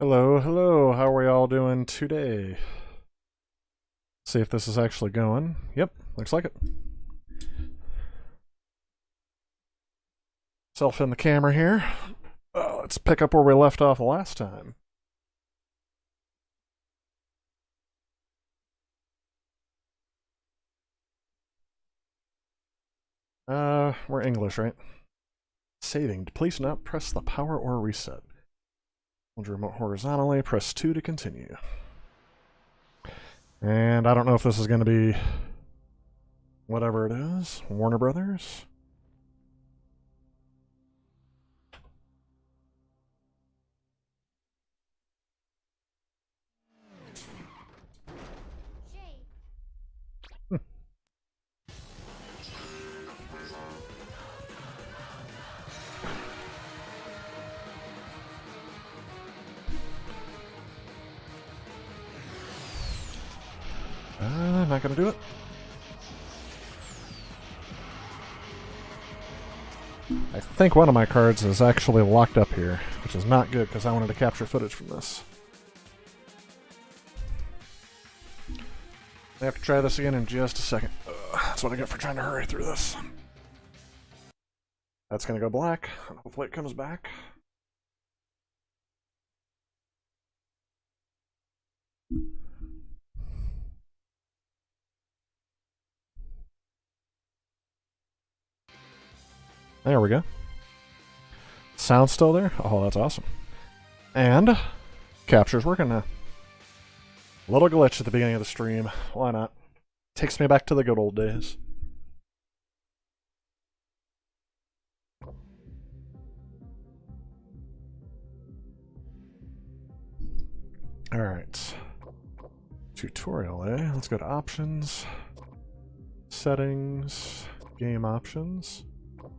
Hello, hello, how are we all doing today? See if this is actually going. Yep, looks like it. Self in the camera here. Let's pick up where we left off last time. We're English, right? Saving. Please not press the power or reset. Hold your remote horizontally, press 2 to continue. And I don't know if this is going to be whatever it is. Warner Brothers. Not gonna do it. I think one of my cards is actually locked up here, which is not good because I wanted to capture footage from this. I have to try this again in just a second. That's what I get for trying to hurry through this. That's gonna go black, and hopefully it comes back. There we go. Sound's still there? Oh, that's awesome. And capture's working now. Little glitch at the beginning of the stream. Why not? Takes me back to the good old days. Alright. Tutorial, eh? Let's go to options. Settings. Game options.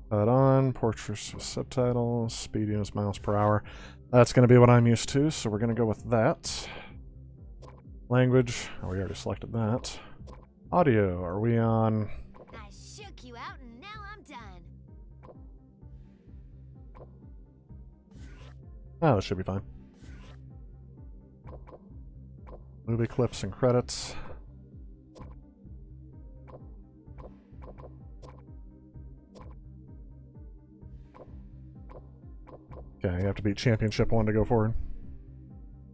Put on, portraits with subtitles, speed units miles per hour. That's going to be what I'm used to, so we're going to go with that. Language, oh, we already selected that. Audio, are we on? I shook you out and now I'm done. Oh, this should be fine. Movie clips and credits. Okay, you have to beat Championship 1 to go forward.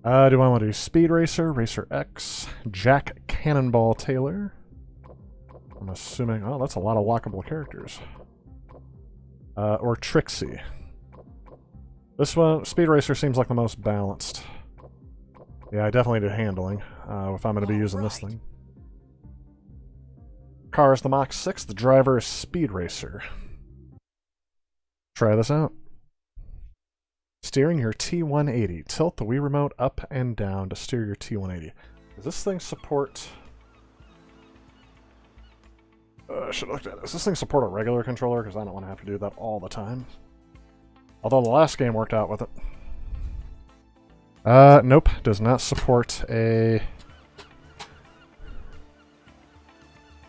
Do I want to do Speed Racer, Racer X, Jack Cannonball Taylor? I'm assuming... Oh, that's a lot of lockable characters. Or Trixie. This one, Speed Racer seems like the most balanced. Yeah, I definitely do handling, if I'm going to be using this thing. Car is the Mach 6, the driver is Speed Racer. Try this out. Steering your T180. Tilt the Wii Remote up and down to steer your T180. Does this thing support... I should have looked at it. Does this thing support a regular controller? Because I don't want to have to do that all the time. Although the last game worked out with it. Nope. Does not support a...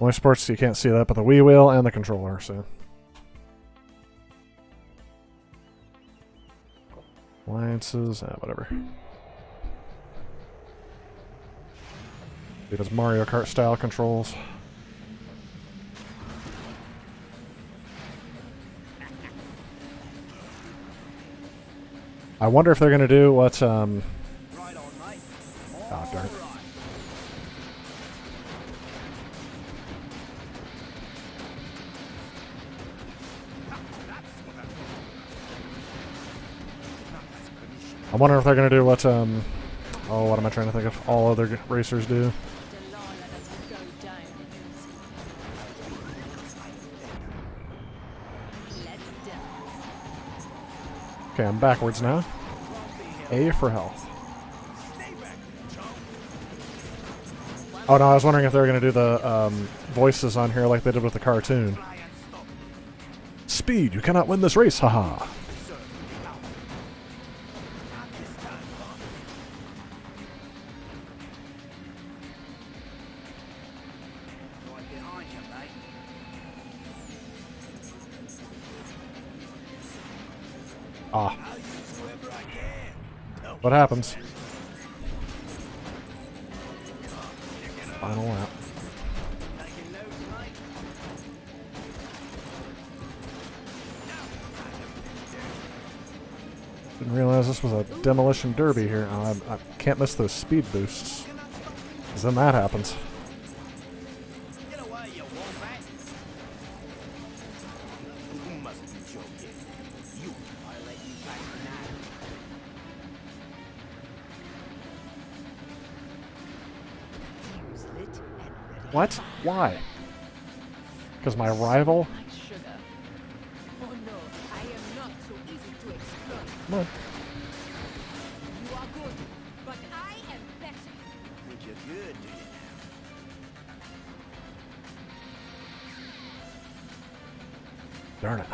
Only supports, you can't see that, but the Wii wheel and the controller, so... Alliances, whatever. It has Mario Kart style controls. I wonder if they're gonna do what oh darn. I wonder if they're gonna do what oh, what am I trying to think of? All other racers do. Okay, I'm backwards now. A for health. Oh no, I was wondering if they were gonna do the voices on here like they did with the cartoon. Speed, you cannot win this race, haha. Ah. What happens? Final lap. Didn't realize this was a demolition derby here. Oh, I can't miss those speed boosts. 'Cause then that happens. What? Why? Because my rival? Oh no, I am not so easy to exploit. Come on. You are good, but I am better. Think you're good, do you? Darn it.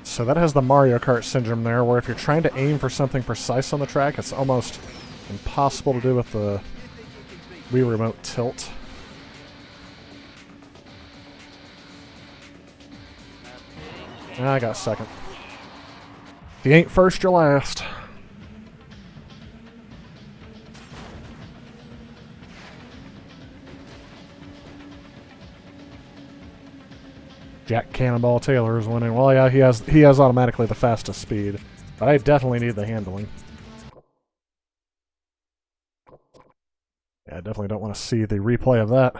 So that has the Mario Kart syndrome there, where if you're trying to aim for something precise on the track, it's almost impossible to do with the Wii Remote tilt. And I got second. If you ain't first, you're last. Jack Cannonball Taylor is winning. Well, yeah, he has automatically the fastest speed, but I definitely need the handling. Yeah, I definitely don't want to see the replay of that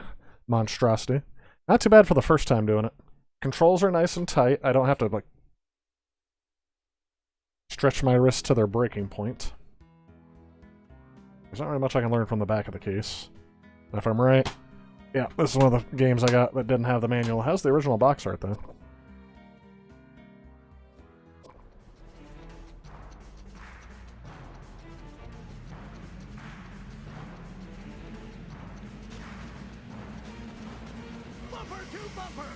monstrosity. Not too bad for the first time doing it. Controls are nice and tight. I don't have to, like, stretch my wrists to their breaking point. There's not really much I can learn from the back of the case. And if I'm right, yeah, this is one of the games I got that didn't have the manual. It has the original box art, though. Bumper to bumper!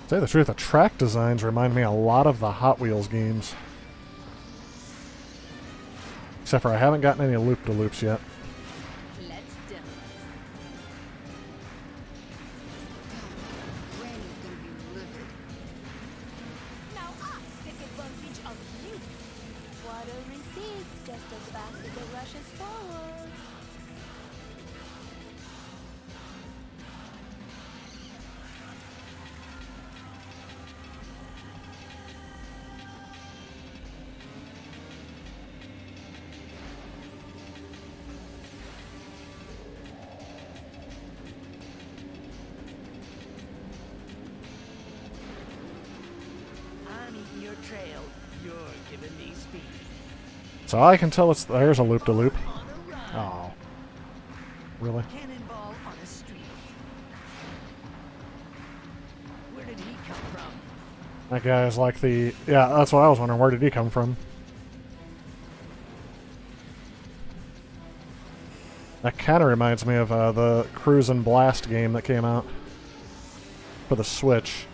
To tell you the truth, the track designs remind me a lot of the Hot Wheels games. Except for I haven't gotten any loop-de-loops yet. Let's dance. Granny's gonna be livid. Now I take advantage of you. Water recedes just as fast as it rushes forward. I'm eating your trail. You're giving me speed. So I can tell there's a loop-de-loop. On a run. Oh. Really? Cannonball on a street. Where did he come from? That guy is like the... Yeah, that's what I was wondering. Where did he come from? That kind of reminds me of the Cruise and Blast game that came out for the Switch,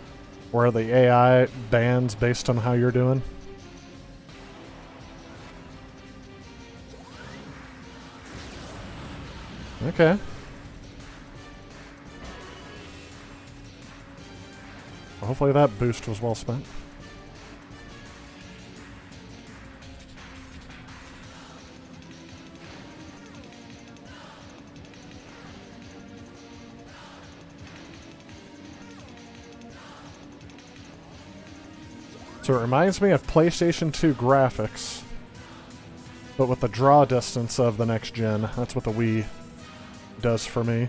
where the AI bands based on how you're doing. Okay. Well, hopefully that boost was well spent. So it reminds me of PlayStation 2 graphics, but with the draw distance of the next gen. That's what the Wii does for me.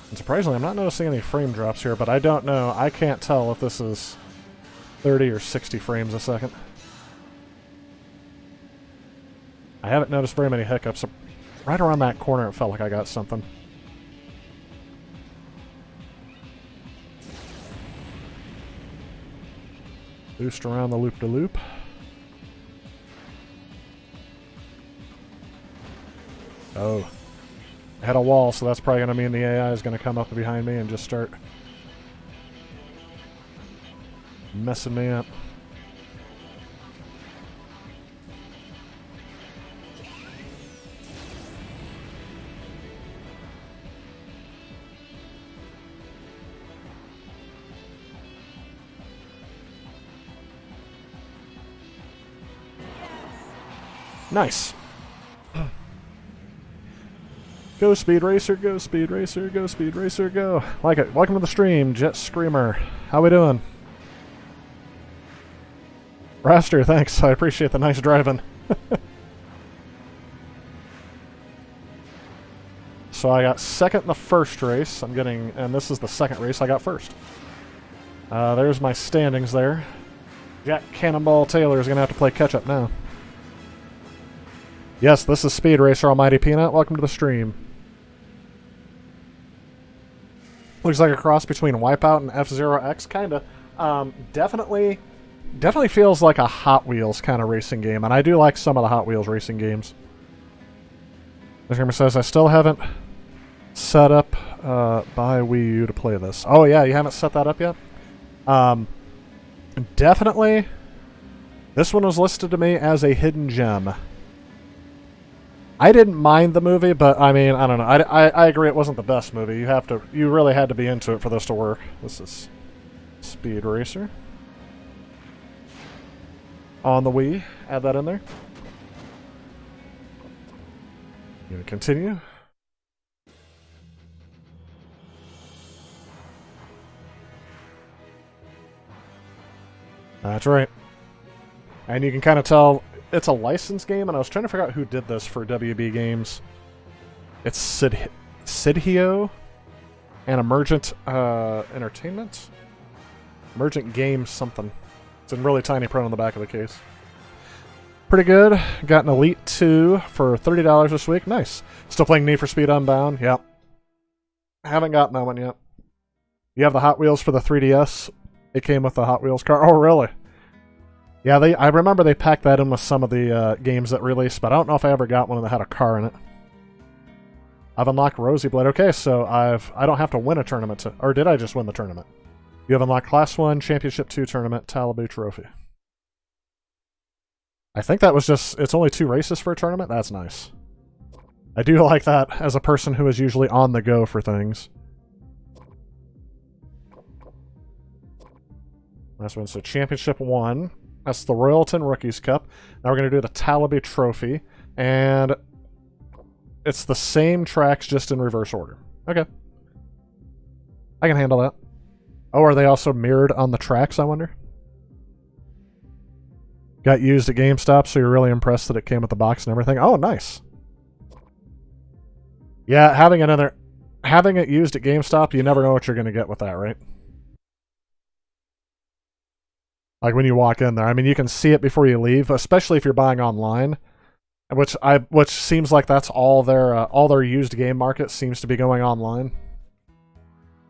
And surprisingly, I'm not noticing any frame drops here, but I don't know. I can't tell if this is 30 or 60 frames a second. I haven't noticed very many hiccups. Right around that corner, it felt like I got something. Boost around the loop-de-loop. Oh. I had a wall, so that's probably going to mean the AI is going to come up behind me and just start messing me up. Nice. Go Speed Racer, go Speed Racer, go Speed Racer, go. Like it. Welcome to the stream, Jet Screamer. How we doing? Raster, thanks. I appreciate the nice driving. So I got second in the first race. And this is the second race I got first. There's my standings there. Jack Cannonball Taylor is going to have to play catch-up now. Yes, this is Speed Racer Almighty Peanut. Welcome to the stream. Looks like a cross between Wipeout and F-Zero X, kinda. Definitely feels like a Hot Wheels kind of racing game, and I do like some of the Hot Wheels racing games. Mr. Gamer says, I still haven't set up by Wii U to play this. Oh yeah, you haven't set that up yet? Definitely, this one was listed to me as a hidden gem. I didn't mind the movie, but I mean, I don't know. I agree it wasn't the best movie. You really had to be into it for this to work. This is Speed Racer. On the Wii. Add that in there. Gonna continue. That's right. And you can kind of tell it's a licensed game, and I was trying to figure out who did this for WB Games. It's Sidhio and Emergent Entertainment? Emergent Games something. It's in really tiny print on the back of the case. Pretty good. Got an Elite 2 for $30 this week. Nice. Still playing Need for Speed Unbound. Yep. Haven't gotten that one yet. You have the Hot Wheels for the 3DS. It came with the Hot Wheels car. Oh, really? Yeah, I remember they packed that in with some of the games that released, but I don't know if I ever got one that had a car in it. I've unlocked Rosy Blade. Okay, so I don't have to win a tournament or did I just win the tournament? You have unlocked Class 1, Championship 2 tournament, Talibu Trophy. I think that was just, it's only 2 races for a tournament? That's nice. I do like that as a person who is usually on the go for things. Last one, so Championship 1. That's the Royalton Rookies Cup. Now we're going to do the Talibu Trophy. And it's the same tracks, just in reverse order. Okay. I can handle that. Oh, are they also mirrored on the tracks, I wonder? Got used at GameStop, so you're really impressed that it came with the box and everything? Oh, nice. Yeah, having it used at GameStop, you never know what you're going to get with that, right? Like when you walk in there. I mean, you can see it before you leave, especially if you're buying online, which seems like that's all their used game market seems to be going online.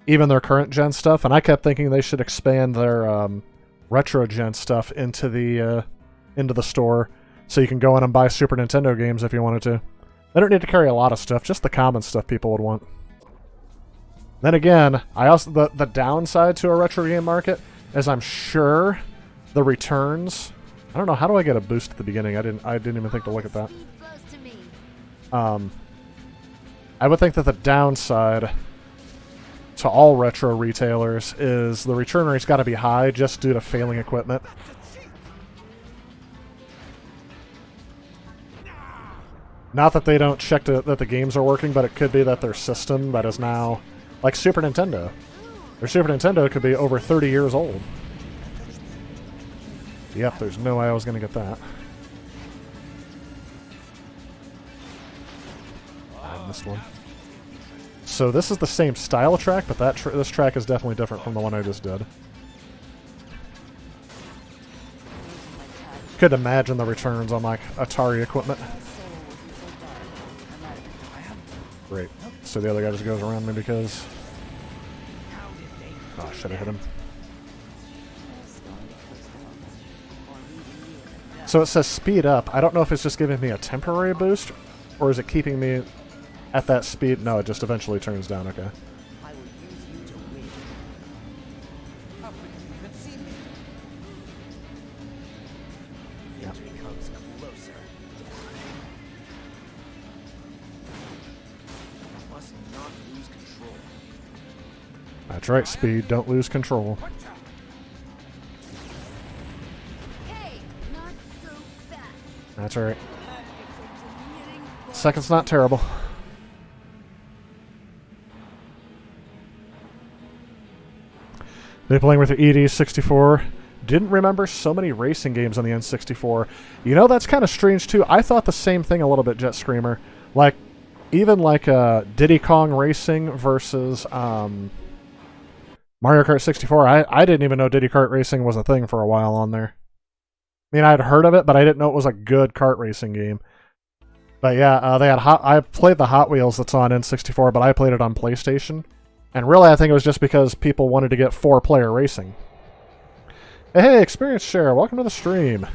Even their current gen stuff, and I kept thinking they should expand their retro gen stuff into the store, so you can go in and buy Super Nintendo games if you wanted to. They don't need to carry a lot of stuff, just the common stuff people would want. Then again, the downside to a retro game market is I'm sure the returns. I don't know, how do I get a boost at the beginning? I didn't even think to look at that. I would think that the downside to all retro retailers is the return rate's got to be high just due to failing equipment. Not that they don't check that the games are working, but it could be that their system that is now, like Super Nintendo. Their Super Nintendo could be over 30 years old. Yep, there's no way I was going to get that. I missed one. So this is the same style of track, but this track is definitely different from the one I just did. Could imagine the returns on like Atari equipment. Great. So the other guy just goes around me because... Oh, should have hit him. So it says speed up. I don't know if it's just giving me a temporary boost, or is it keeping me at that speed? No, it just eventually turns down. Okay. Yeah. That's right, Speed. Don't lose control. Hey, not so fast. That's right. second's not terrible. They playing with the ED64. Didn't remember so many racing games on the N64. You know, that's kind of strange too. I thought the same thing a little bit, Jet Screamer. Like, even like Diddy Kong Racing versus Mario Kart 64. I didn't even know Diddy Kart Racing was a thing for a while on there. I mean, I'd heard of it, but I didn't know it was a good kart racing game. But yeah, they had I played the Hot Wheels that's on N64, but I played it on PlayStation. And really, I think it was just because people wanted to get 4-player racing. Hey, Experience Share, welcome to the stream.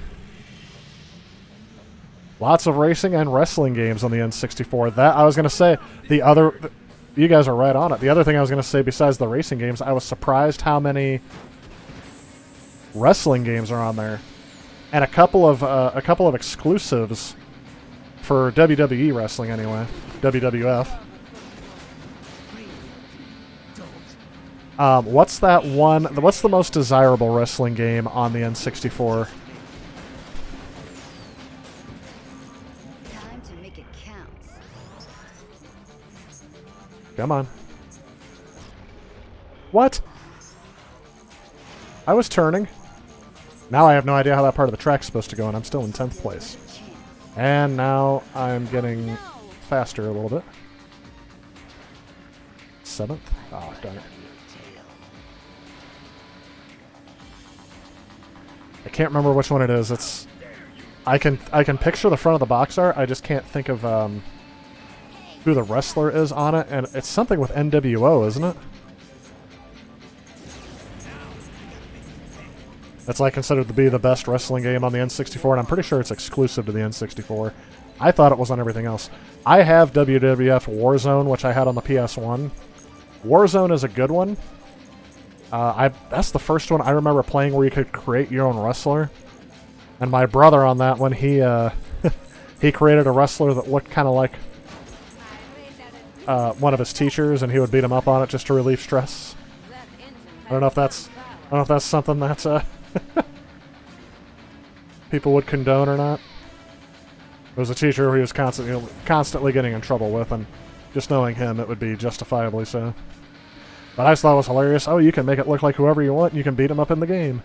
Lots of racing and wrestling games on the N64. That, I was going to say, you guys are right on it. The other thing I was going to say, besides the racing games, I was surprised how many wrestling games are on there. And a couple of exclusives for WWE wrestling anyway. WWF. What's that one? What's the most desirable wrestling game on the N64? Time to make it count. Come on. What? I was turning. Now I have no idea how that part of the track's supposed to go, and I'm still in 10th place. And now I'm getting faster a little bit. 7th? Oh, darn it. I can't remember which one it is. I can picture the front of the box art. I just can't think of who the wrestler is on it, and it's something with NWO, isn't it? That's like considered to be the best wrestling game on the N64, and I'm pretty sure it's exclusive to the N64. I thought it was on everything else. I have WWF Warzone, which I had on the PS1. Warzone is a good one. That's the first one I remember playing where you could create your own wrestler. And my brother on that one, he he created a wrestler that looked kind of like one of his teachers, and he would beat him up on it just to relieve stress. I don't know if that's something that people would condone or not. It was a teacher who he was constantly getting in trouble with, and just knowing him, it would be justifiably so. But I just thought it was hilarious. Oh, you can make it look like whoever you want, and you can beat him up in the game.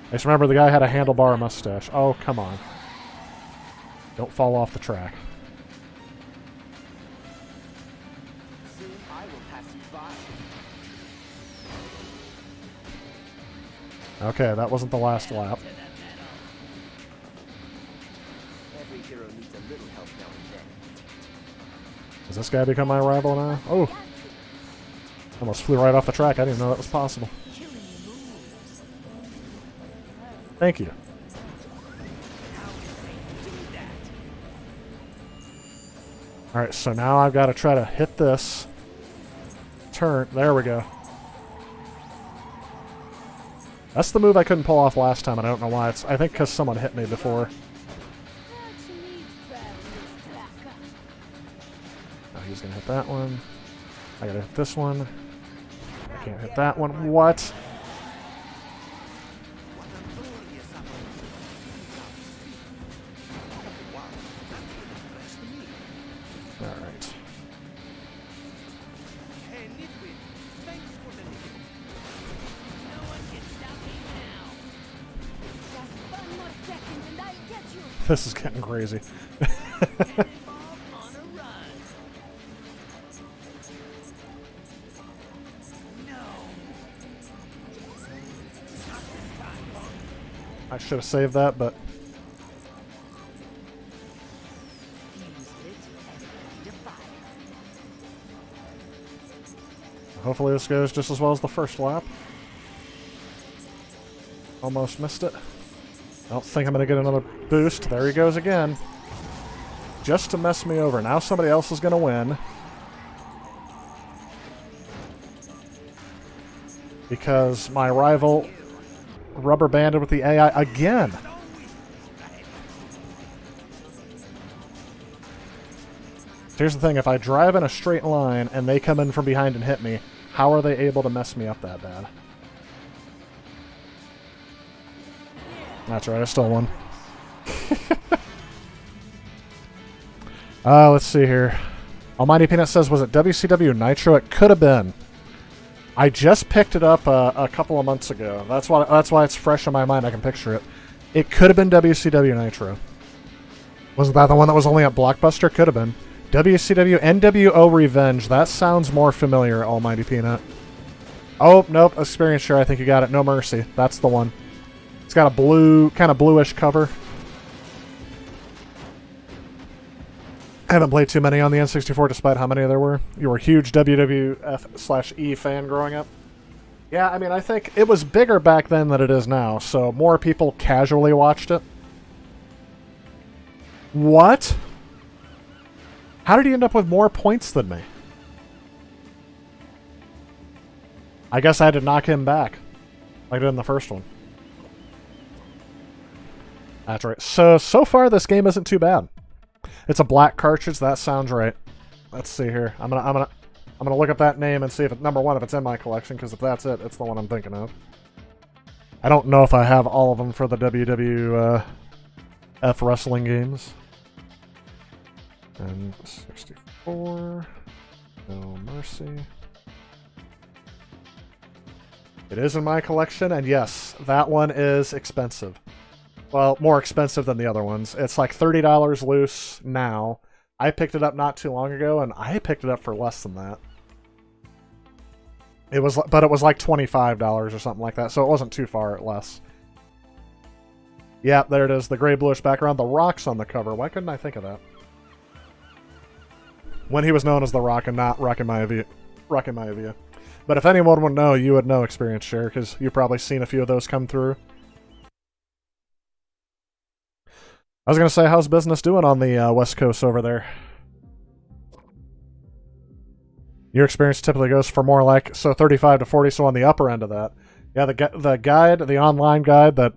I just remember the guy had a handlebar mustache. Oh, come on. Don't fall off the track. Soon I will pass you by. Okay, that wasn't the last lap. Every hero needs a little help now and then. Does this guy become my rival now? Oh! Almost flew right off the track. I didn't know that was possible. Thank you. Alright, so now I've got to try to hit this. Turn. There we go. That's the move I couldn't pull off last time, and I don't know why. It's, I think because someone hit me before. Oh, he's going to hit that one. I got to hit this one. I can't hit that one. What? Alright. Hey, Nitwit, thanks for the lead. No one can stop me now. Just one more second and I'll get you. This is getting crazy. Cannonball on a run. No. Not this time, punk. I should have saved that, but Fuse it and light a fire. hopefully this goes just as well as the first lap. Almost missed it. I don't think I'm going to get another boost. There he goes again. Just to mess me over. Now somebody else is going to win. Because my rival rubber banded with the AI again. Here's the thing, if I drive in a straight line and they come in from behind and hit me, how are they able to mess me up that bad? That's right, I still won. Let's see here. Almighty Peanut says, was it WCW Nitro? It could have been. I just picked it up a couple of months ago. That's why it's fresh in my mind. I can picture it. It could have been WCW Nitro. Wasn't that the one that was only at Blockbuster? Could have been. WCW NWO Revenge. That sounds more familiar, Almighty Peanut. Oh, nope. Experience Share. I think you got it. No Mercy. That's the one. It's got a blue, kind of bluish cover. I haven't played too many on the N64 despite how many there were. You were a huge WWF/E fan growing up. Yeah, I mean, I think it was bigger back then than it is now, so more people casually watched it. What? How did he end up with more points than me? I guess I had to knock him back, like I did in the first one. That's right. So far this game isn't too bad. It's a black cartridge. That sounds right. Let's see here. I'm gonna look up that name and see if it's number one if it's in my collection. Because if that's it, it's the one I'm thinking of. I don't know if I have all of them for the WWF wrestling games. And 64. No Mercy. It is in my collection, and yes, that one is expensive. Well, more expensive than the other ones. It's like $30 loose now. I picked it up not too long ago, and I picked it up for less than that. But it was like $25 or something like that, so it wasn't too far less. Yeah, there it is. The gray bluish background. The Rock's on the cover. Why couldn't I think of that? When he was known as The Rock and not Rocky Maivia. But if anyone would know, you would know Experience Share, because you've probably seen a few of those come through. I was going to say, how's business doing on the West Coast over there? Your experience typically goes for more like, so 35 to 40, so on the upper end of that. Yeah, the guide, the online guide that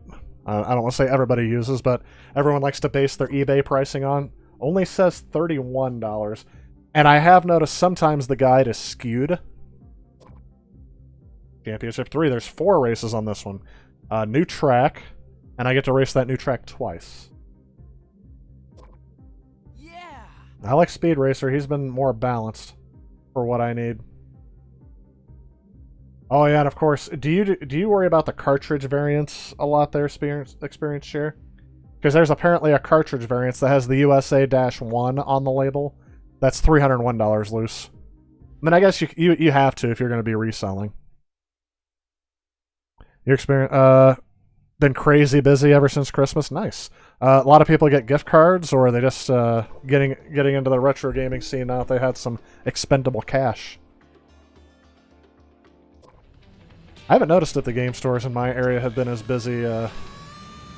I don't want to say everybody uses, but everyone likes to base their eBay pricing on, only says $31. And I have noticed sometimes the guide is skewed. Championship 3, there's 4 races on this one. New track, and I get to race that new track twice. I like Speed Racer. He's been more balanced for what I need. Oh yeah, and of course, do you worry about the cartridge variants a lot there, Experience Share? Because there's apparently a cartridge variant that has the USA-1 on the label. That's $301 loose. I mean, I guess you have to if you're going to be reselling. Your experience been crazy busy ever since Christmas. Nice. A lot of people get gift cards, or are they just getting into the retro gaming scene now if they had some expendable cash? I haven't noticed that the game stores in my area have been as busy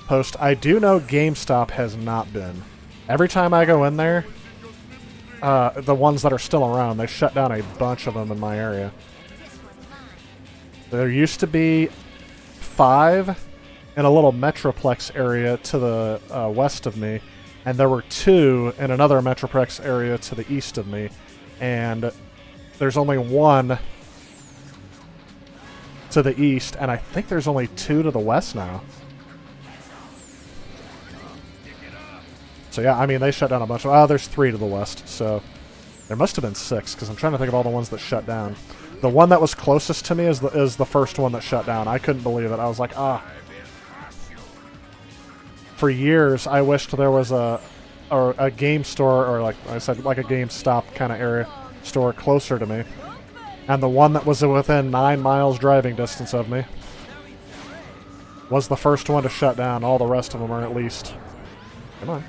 post. I do know GameStop has not been. Every time I go in there, the ones that are still around, they shut down a bunch of them in my area. There used to be 5 in a little Metroplex area to the west of me, and there were 2 in another Metroplex area to the east of me, and there's only 1 to the east, and I think there's only 2 to the west now. So yeah, I mean, they shut down a bunch of... Oh, there's 3 to the west, so there must have been 6, because I'm trying to think of all the ones that shut down. The one that was closest to me is the first one that shut down. I couldn't believe it. I was like, ah... For years, I wished there was a game store, or like I said, like a GameStop kind of area store closer to me. And the one that was within 9 miles driving distance of me was the first one to shut down. All the rest of them are at least... Come on.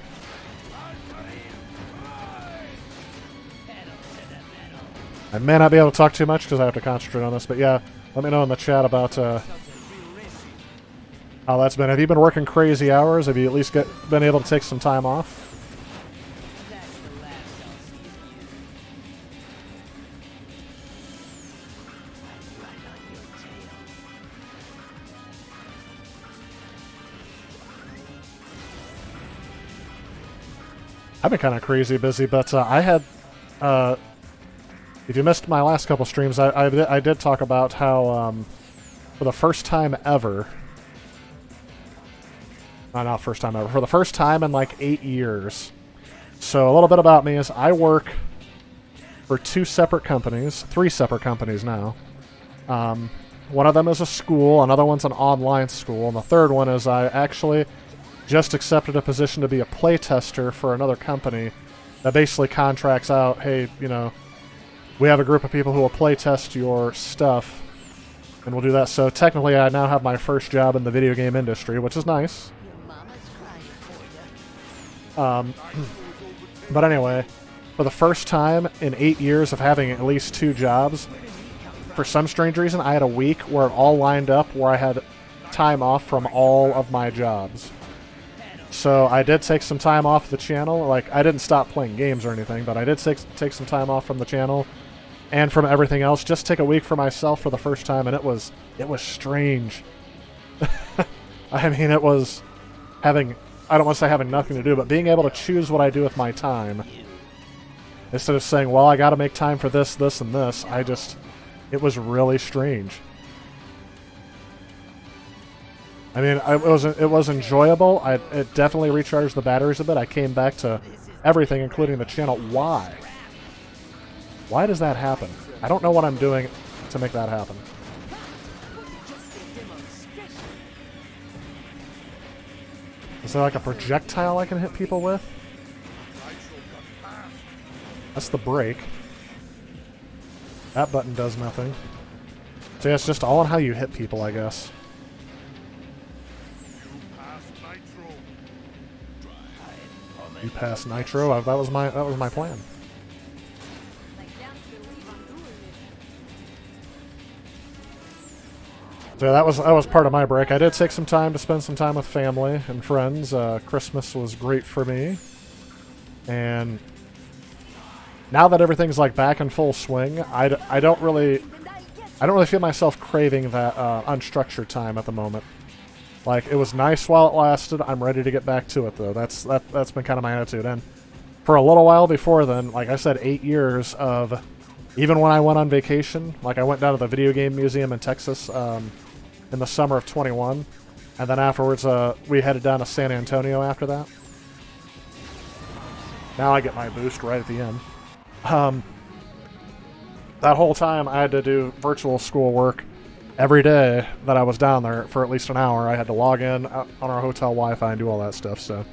I may not be able to talk too much because I have to concentrate on this, but yeah, let me know in the chat about... how that's been. Have you been working crazy hours? Have you at least been able to take some time off? I've been kind of crazy busy, but I had... if you missed my last couple streams, I did talk about how for the first time ever... not first time ever. For the first time in like 8 years, So a little bit about me is I work for 2 separate companies, 3 separate companies now. One of them is a school, another one's an online school, and the third one is I actually just accepted a position to be a playtester for another company that basically contracts out, hey, you know, we have a group of people who will playtest your stuff, and we'll do that. So technically I now have my first job in the video game industry, which is nice. Your mama's crying for you. But anyway, for the first time in 8 years of having at least 2 jobs, for some strange reason, I had a week where it all lined up where I had time off from all of my jobs. So I did take some time off the channel. Like, I didn't stop playing games or anything, but I did take some time off from the channel and from everything else. Just take a week for myself for the first time, and it was strange. I mean, it was having, I don't want to say having nothing to do, but being able to choose what I do with my time. Instead of saying, well, I got to make time for this, this, and this, it was really strange. I mean, it was enjoyable. It definitely recharged the batteries a bit. I came back to everything, including the channel. Why? Why does that happen? I don't know what I'm doing to make that happen. Is there like a projectile I can hit people with? That's the brake. That button does nothing. So yeah, it's just all on how you hit people, I guess. You pass nitro. That was my plan. So that was part of my break. I did take some time to spend some time with family and friends. Christmas was great for me, and now that everything's like back in full swing, I don't really feel myself craving that unstructured time at the moment. Like, it was nice while it lasted. I'm ready to get back to it, though. That's been kind of my attitude. And for a little while before then, like I said, 8 years of, even when I went on vacation, like I went down to the video game museum in Texas in the summer of 21, and then afterwards we headed down to San Antonio after that. Now I get my boost right at the end. That whole time I had to do virtual school work every day that I was down there for at least an hour. I had to log in on our hotel Wi-Fi and do all that stuff, so.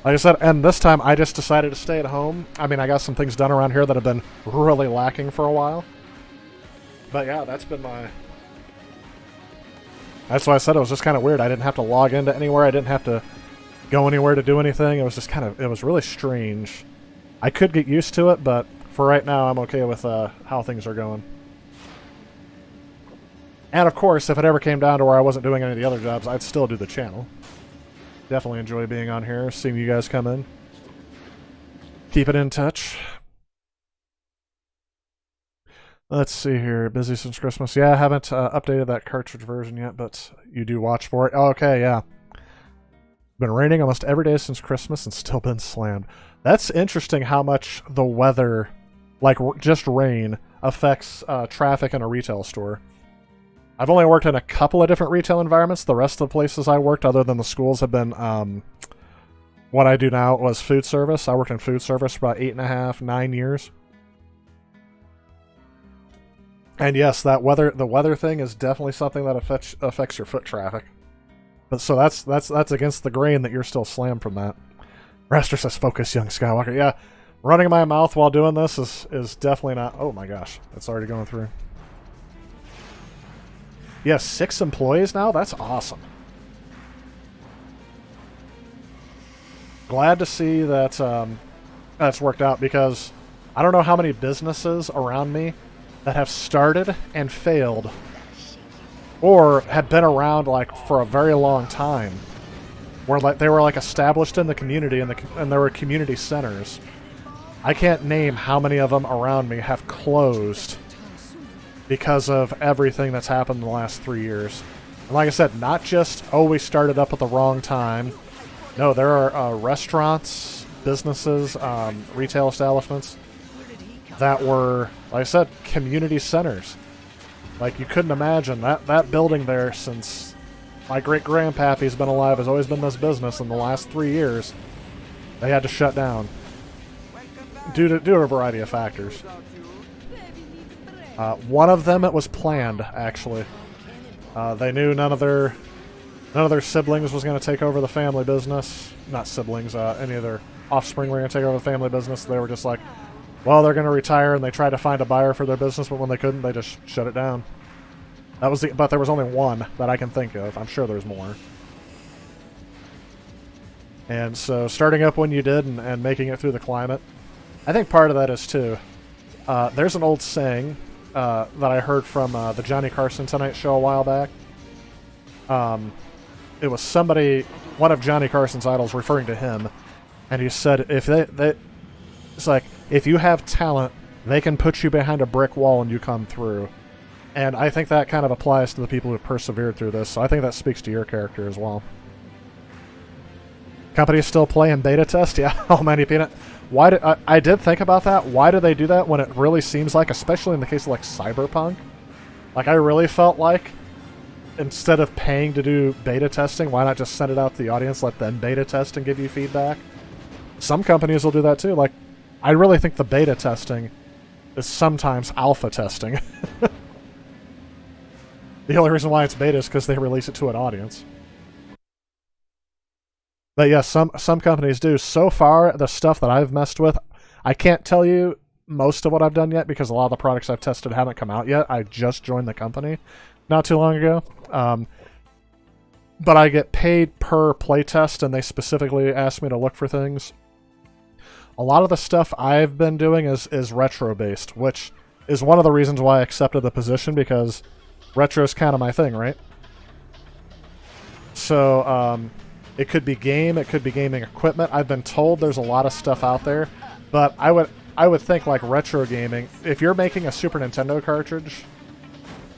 Like I said, and this time I just decided to stay at home. I mean, I got some things done around here that have been really lacking for a while. But yeah, that's been my... That's why I said it was just kind of weird. I didn't have to log into anywhere. I didn't have to go anywhere to do anything. It was just kind of... It was really strange. I could get used to it, but for right now, I'm okay with how things are going. And of course, if it ever came down to where I wasn't doing any of the other jobs, I'd still do the channel. Definitely enjoy being on here, seeing you guys come in. Keep it in touch. Let's see here. Busy since Christmas. Yeah, I haven't updated that cartridge version yet, but you do watch for it. Oh, okay, yeah. Been raining almost every day since Christmas and still been slammed. That's interesting how much the weather, like just rain, affects traffic in a retail store. I've only worked in a couple of different retail environments. The rest of the places I worked, other than the schools, have been what I do now was food service. I worked in food service for about 8.5, 9 years. And yes, the weather thing is definitely something that affects your foot traffic. But so that's against the grain that you're still slammed from that. Rester says, "Focus, young Skywalker." Yeah, running my mouth while doing this is definitely not. Oh my gosh, it's already going through. Yeah, 6 employees now? That's awesome. Glad to see that that's worked out, because I don't know how many businesses around me that have started and failed, or have been around like for a very long time, where like they were like established in the community and there were community centers. I can't name how many of them around me have closed because of everything that's happened in the last 3 years. And like I said, not just, oh, we started up at the wrong time. No, there are restaurants, businesses, retail establishments that were, like I said, community centers. Like, you couldn't imagine that building there since my great-grandpappy's been alive, has always been this business. In the last 3 years, they had to shut down due to a variety of factors. One of them, it was planned, actually. They knew none of their siblings was going to take over the family business. Not siblings, any of their offspring were going to take over the family business. They were just like, well, they're going to retire, and they tried to find a buyer for their business, but when they couldn't, they just shut it down. That was but there was only one that I can think of. I'm sure there's more. And so starting up when you did and making it through the climate, I think part of that is too, there's an old saying that I heard from the Johnny Carson Tonight Show a while back. It was somebody, one of Johnny Carson's idols, referring to him, and he said, if it's like, if you have talent, they can put you behind a brick wall and you come through. And I think that kind of applies to the people who have persevered through this, so I think that speaks to your character as well. Company's still playing beta test? Yeah, oh man, Peanut. Why did I did think about that. Why do they do that when it really seems like, especially in the case of like Cyberpunk, like I really felt like instead of paying to do beta testing, why not just send it out to the audience, let them beta test and give you feedback? Some companies will do that too. Like, I really think the beta testing is sometimes alpha testing. The only reason why it's beta is because they release it to an audience. But yes, some companies do. So far, the stuff that I've messed with, I can't tell you most of what I've done yet because a lot of the products I've tested haven't come out yet. I just joined the company not too long ago. But I get paid per playtest, and they specifically ask me to look for things. A lot of the stuff I've been doing is retro-based, which is one of the reasons why I accepted the position, because retro is kind of my thing, right? So, it could be game, it could be gaming equipment. I've been told there's a lot of stuff out there, but I would think like retro gaming, if you're making a Super Nintendo cartridge,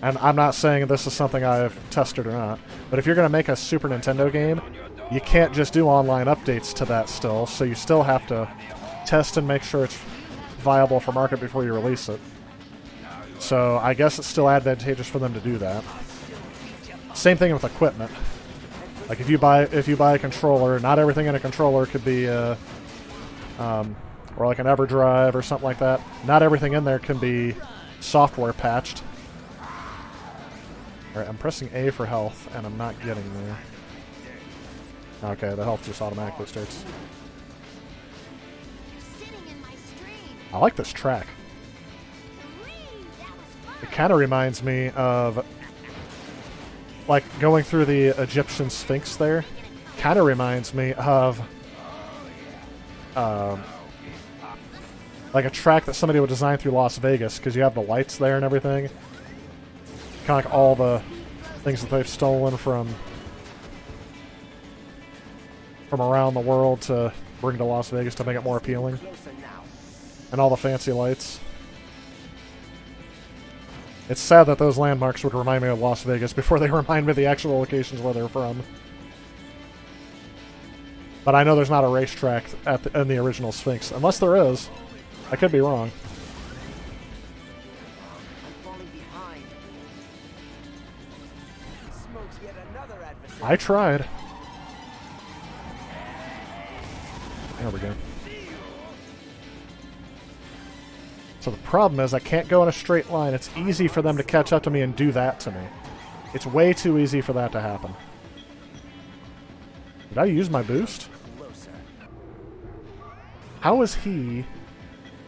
and I'm not saying this is something I've tested or not, but if you're going to make a Super Nintendo game, you can't just do online updates to that still, so you still have to test and make sure it's viable for market before you release it. So I guess it's still advantageous for them to do that. Same thing with equipment. Like if you buy a controller, not everything in a controller could be or like an EverDrive or something like that. Not everything in there can be software patched. Alright, I'm pressing A for health and I'm not getting there. Okay, the health just automatically starts. I like this track. It kind of reminds me of, like, going through the Egyptian Sphinx there. Kind of reminds me of, like a track that somebody would design through Las Vegas, because you have the lights there and everything. Kind of like all the things that they've stolen from around the world to bring to Las Vegas to make it more appealing. And all the fancy lights. It's sad that those landmarks would remind me of Las Vegas before they remind me of the actual locations where they're from. But I know there's not a racetrack in the original Sphinx. Unless there is. I could be wrong. I tried. There we go. So the problem is I can't go in a straight line. It's easy for them to catch up to me and do that to me. It's way too easy for that to happen. Did I use my boost? How is he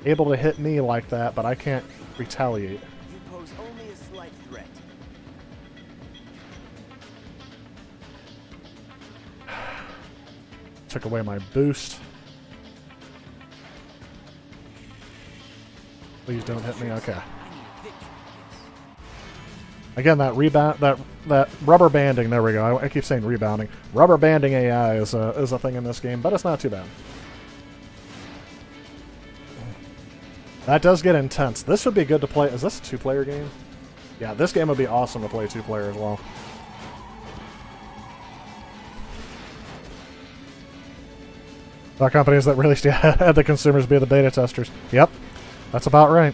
able to hit me like that, but I can't retaliate? You pose only a slight threat. Took away my boost. Please don't hit me. Okay. Again, that rebound, that rubber banding. There we go. I keep saying rebounding. Rubber banding AI is a thing in this game, but it's not too bad. That does get intense. This would be good to play. Is this a two-player game? Yeah, this game would be awesome to play two-player as well. The companies that released had the consumers be the beta testers. Yep. That's about right.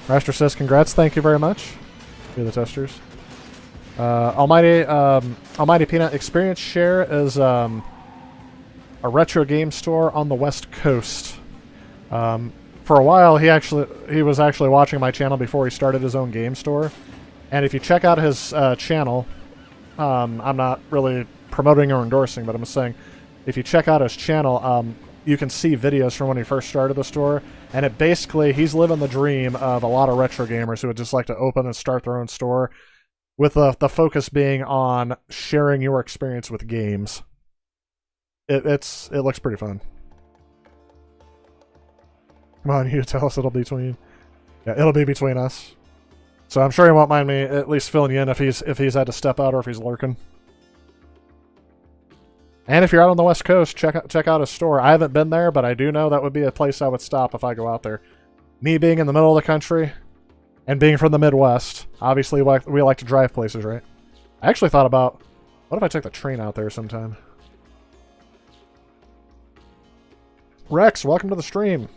Raster says, congrats, thank you very much. Be the testers. Almighty Peanut Experience Share is a retro game store on the West Coast. For a while, he was actually watching my channel before he started his own game store. And if you check out his channel, I'm not really promoting or endorsing, but I'm just saying, if you check out his channel, you can see videos from when he first started the store. And it basically, he's living the dream of a lot of retro gamers who would just like to open and start their own store, with the focus being on sharing your experience with games. It looks pretty fun. Come on, you tell us it'll be between. Yeah, it'll be between us. So I'm sure he won't mind me at least filling you in if he's had to step out or if he's lurking. And if you're out on the West Coast, check out his store. I haven't been there, but I do know that would be a place I would stop if I go out there. Me being in the middle of the country and being from the Midwest, obviously we like to drive places, right? I actually thought about, what if I took the train out there sometime? Rex, welcome to the stream.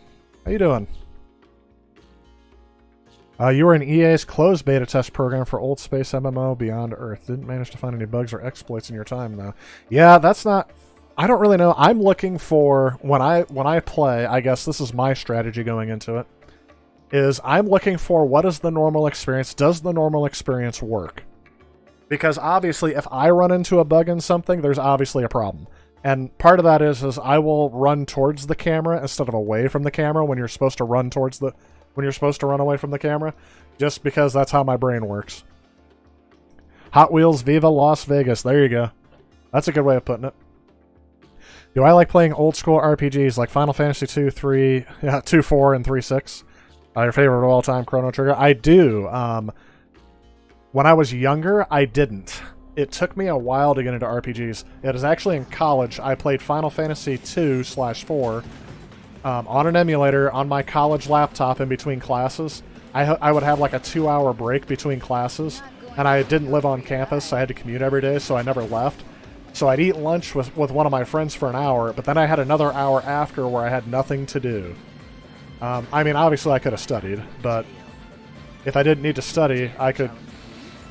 How you doing? You were in EA's closed beta test program for Old Space MMO Beyond Earth. Didn't manage to find any bugs or exploits in your time, though. Yeah, that's not... I don't really know. I'm looking for... When I play, I guess this is my strategy going into it, is I'm looking for what is the normal experience. Does the normal experience work? Because obviously, if I run into a bug in something, there's obviously a problem. And part of that is I will run towards the camera instead of away from the camera when you're supposed to run towards the... when you're supposed to run away from the camera, just because that's how my brain works. Hot Wheels Viva Las Vegas. There you go. That's a good way of putting it. Do I like playing old school RPGs like Final Fantasy 2, 3, yeah, 2, 4, and 3, 6? Your favorite of all time, Chrono Trigger? I do. When I was younger, I didn't. It took me a while to get into RPGs. It was actually in college. I played Final Fantasy 2/4 on an emulator on my college laptop in between classes. I would have like a 2-hour break between classes, and I didn't live on campus, so I had to commute every day, so I never left. So I'd eat lunch with one of my friends for an hour, but then I had another hour after where I had nothing to do. I mean, obviously I could have studied, but if I didn't need to study, I could,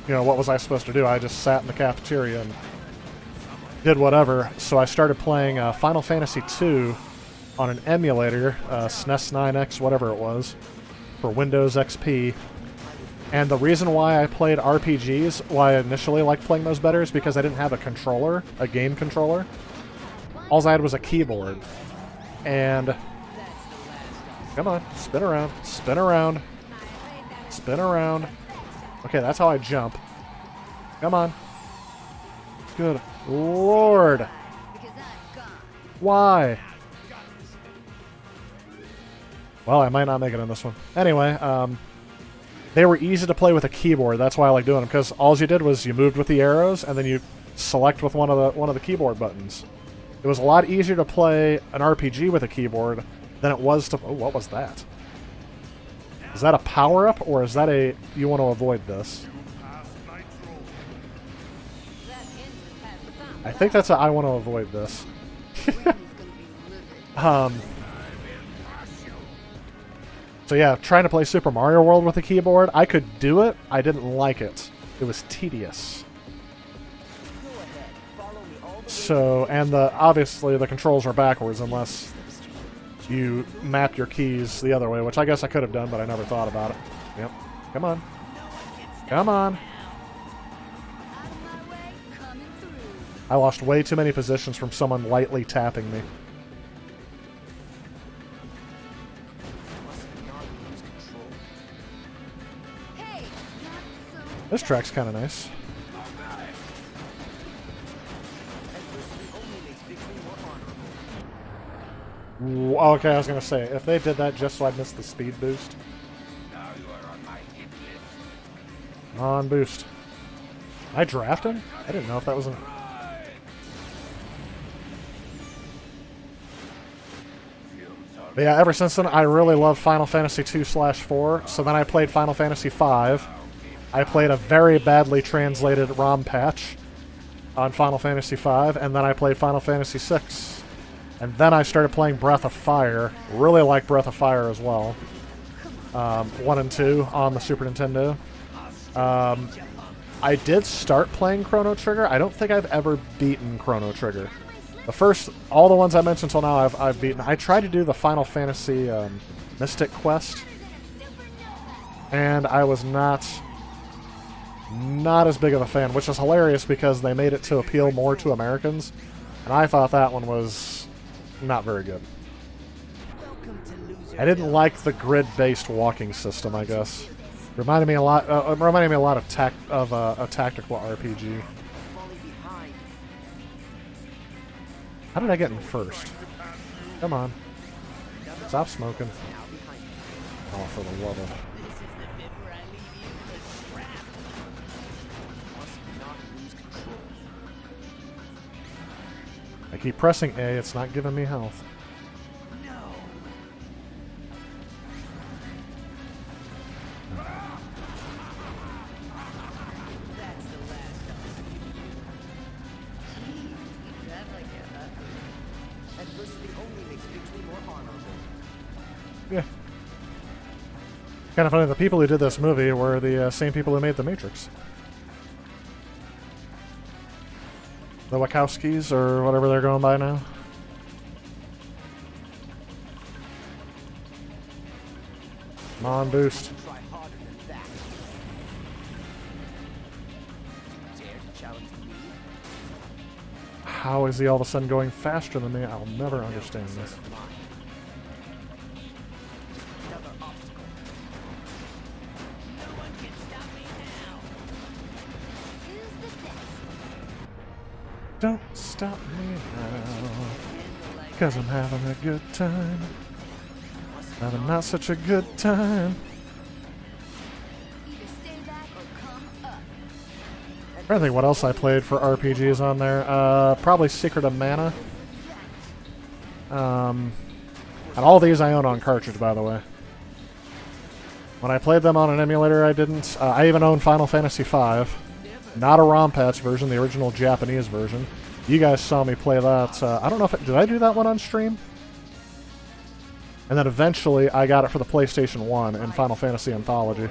you know, what was I supposed to do? I just sat in the cafeteria and did whatever. So I started playing Final Fantasy II on an emulator, SNES 9X, whatever it was, for Windows XP. And the reason why I played RPGs, why I initially liked playing those better, is because I didn't have a controller, a game controller. All I had was a keyboard. And... come on, spin around, spin around, spin around. Okay, that's how I jump. Come on. Good Lord. Why? Well, I might not make it on this one. Anyway, they were easy to play with a keyboard. That's why I like doing them, because all you did was you moved with the arrows, and then you select with one of the keyboard buttons. It was a lot easier to play an RPG with a keyboard than it was to... oh, what was that? Is that a power-up, or is that a... you want to avoid this? I think that's a I want to avoid this. So yeah, trying to play Super Mario World with a keyboard, I could do it. I didn't like it. It was tedious. So, and obviously the controls are backwards unless you map your keys the other way, which I guess I could have done, but I never thought about it. Yep. Come on. Come on. I lost way too many positions from someone lightly tapping me. This track's kind of nice. Okay, I was going to say, if they did that just so I missed the speed boost. On boost. I drafted? I didn't know if that was an... But yeah, ever since then, I really loved Final Fantasy 2/4, so then I played Final Fantasy 5. I played a very badly translated ROM patch on Final Fantasy V, and then I played Final Fantasy VI. And then I started playing Breath of Fire. Really like Breath of Fire as well. 1 and 2 on the Super Nintendo. I did start playing Chrono Trigger. I don't think I've ever beaten Chrono Trigger. All the ones I mentioned until now, I've beaten. I tried to do the Final Fantasy Mystic Quest, and I was not as big of a fan, which is hilarious because they made it to appeal more to Americans, and I thought that one was not very good. I didn't like the grid-based walking system, I guess. Reminded me a lot of a tactical RPG. How did I get in first? Come on. Stop smoking. Oh, for the love of... I keep pressing A, it's not giving me health. Yeah. Kind of funny, the people who did this movie were the same people who made The Matrix. The Wachowskis, or whatever they're going by now. Come on, boost. How is he all of a sudden going faster than me? I'll never understand this. Don't stop me now, 'cause I'm having a good time. Having not such a good time. I'm trying to think what else I played for RPGs on there. Probably Secret of Mana. And all these I own on cartridge, by the way. When I played them on an emulator, I didn't. I even own Final Fantasy V. Not a ROM patch version, the original Japanese version. You guys saw me play that. I don't know if did I do that one on stream? And then eventually I got it for the PlayStation 1 in Final Fantasy Anthology.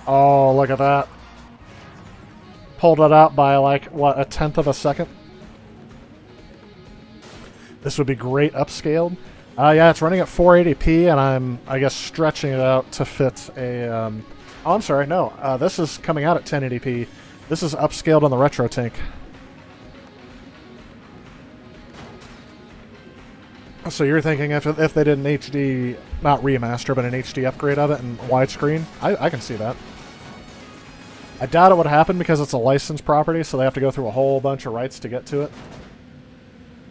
Oh, look at that. Pulled it out by like, what, 1/10 of a second? This would be great upscaled. Yeah, it's running at 480p, and I'm, I guess, stretching it out to fit a... Oh, I'm sorry, no. This is coming out at 1080p. This is upscaled on the Retro Tank. So you're thinking if they did an HD, not remaster, but an HD upgrade of it in widescreen? I can see that. I doubt it would happen because it's a licensed property, so they have to go through a whole bunch of rights to get to it.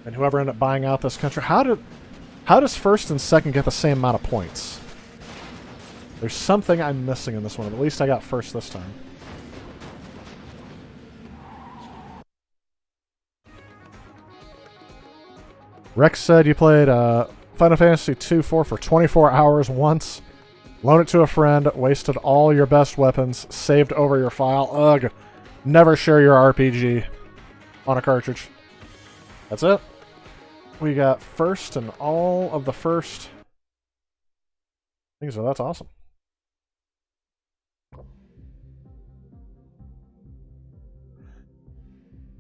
And whoever ended up buying out this country... How does first and second get the same amount of points? There's something I'm missing in this one. At least I got first this time. Rex said you played Final Fantasy 2-4 for 24 hours once. Loaned it to a friend. Wasted all your best weapons. Saved over your file. Ugh. Never share your RPG on a cartridge. That's it. We got first and all of the first things, so that's awesome.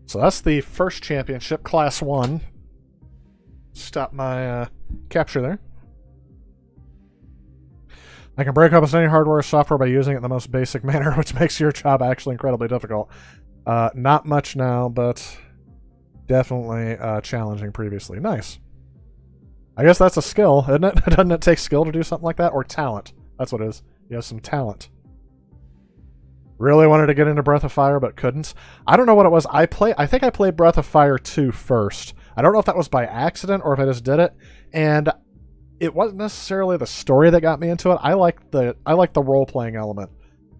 So that's the first championship, Class 1. Stop my capture there. I can break up any hardware or software by using it in the most basic manner, which makes your job actually incredibly difficult. Not much now, but definitely challenging previously. Nice. I guess that's a skill, isn't it? Doesn't it take skill to do something like that? Or talent. That's what it is. You have some talent. Really wanted to get into Breath of Fire, but couldn't. I don't know what it was. I think I played Breath of Fire 2 first. I don't know if that was by accident or if I just did it. And it wasn't necessarily the story that got me into it. I like the role-playing element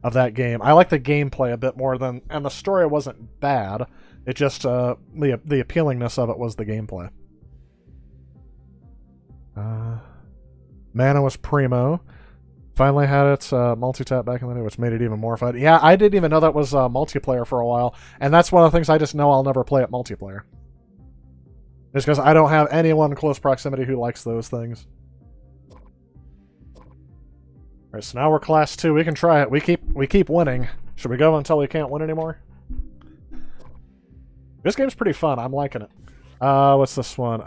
of that game. I like the gameplay a bit more than... And the story wasn't bad. It just... the appealingness of it was the gameplay. Mana was primo. Finally had its multi-tap back in the day, which made it even more fun. Yeah, I didn't even know that was multiplayer for a while. And that's one of the things I just know I'll never play at multiplayer. Just because I don't have anyone in close proximity who likes those things. Alright, so now we're Class 2. We can try it. We keep winning. Should we go until we can't win anymore? This game's pretty fun. I'm liking it. What's this one?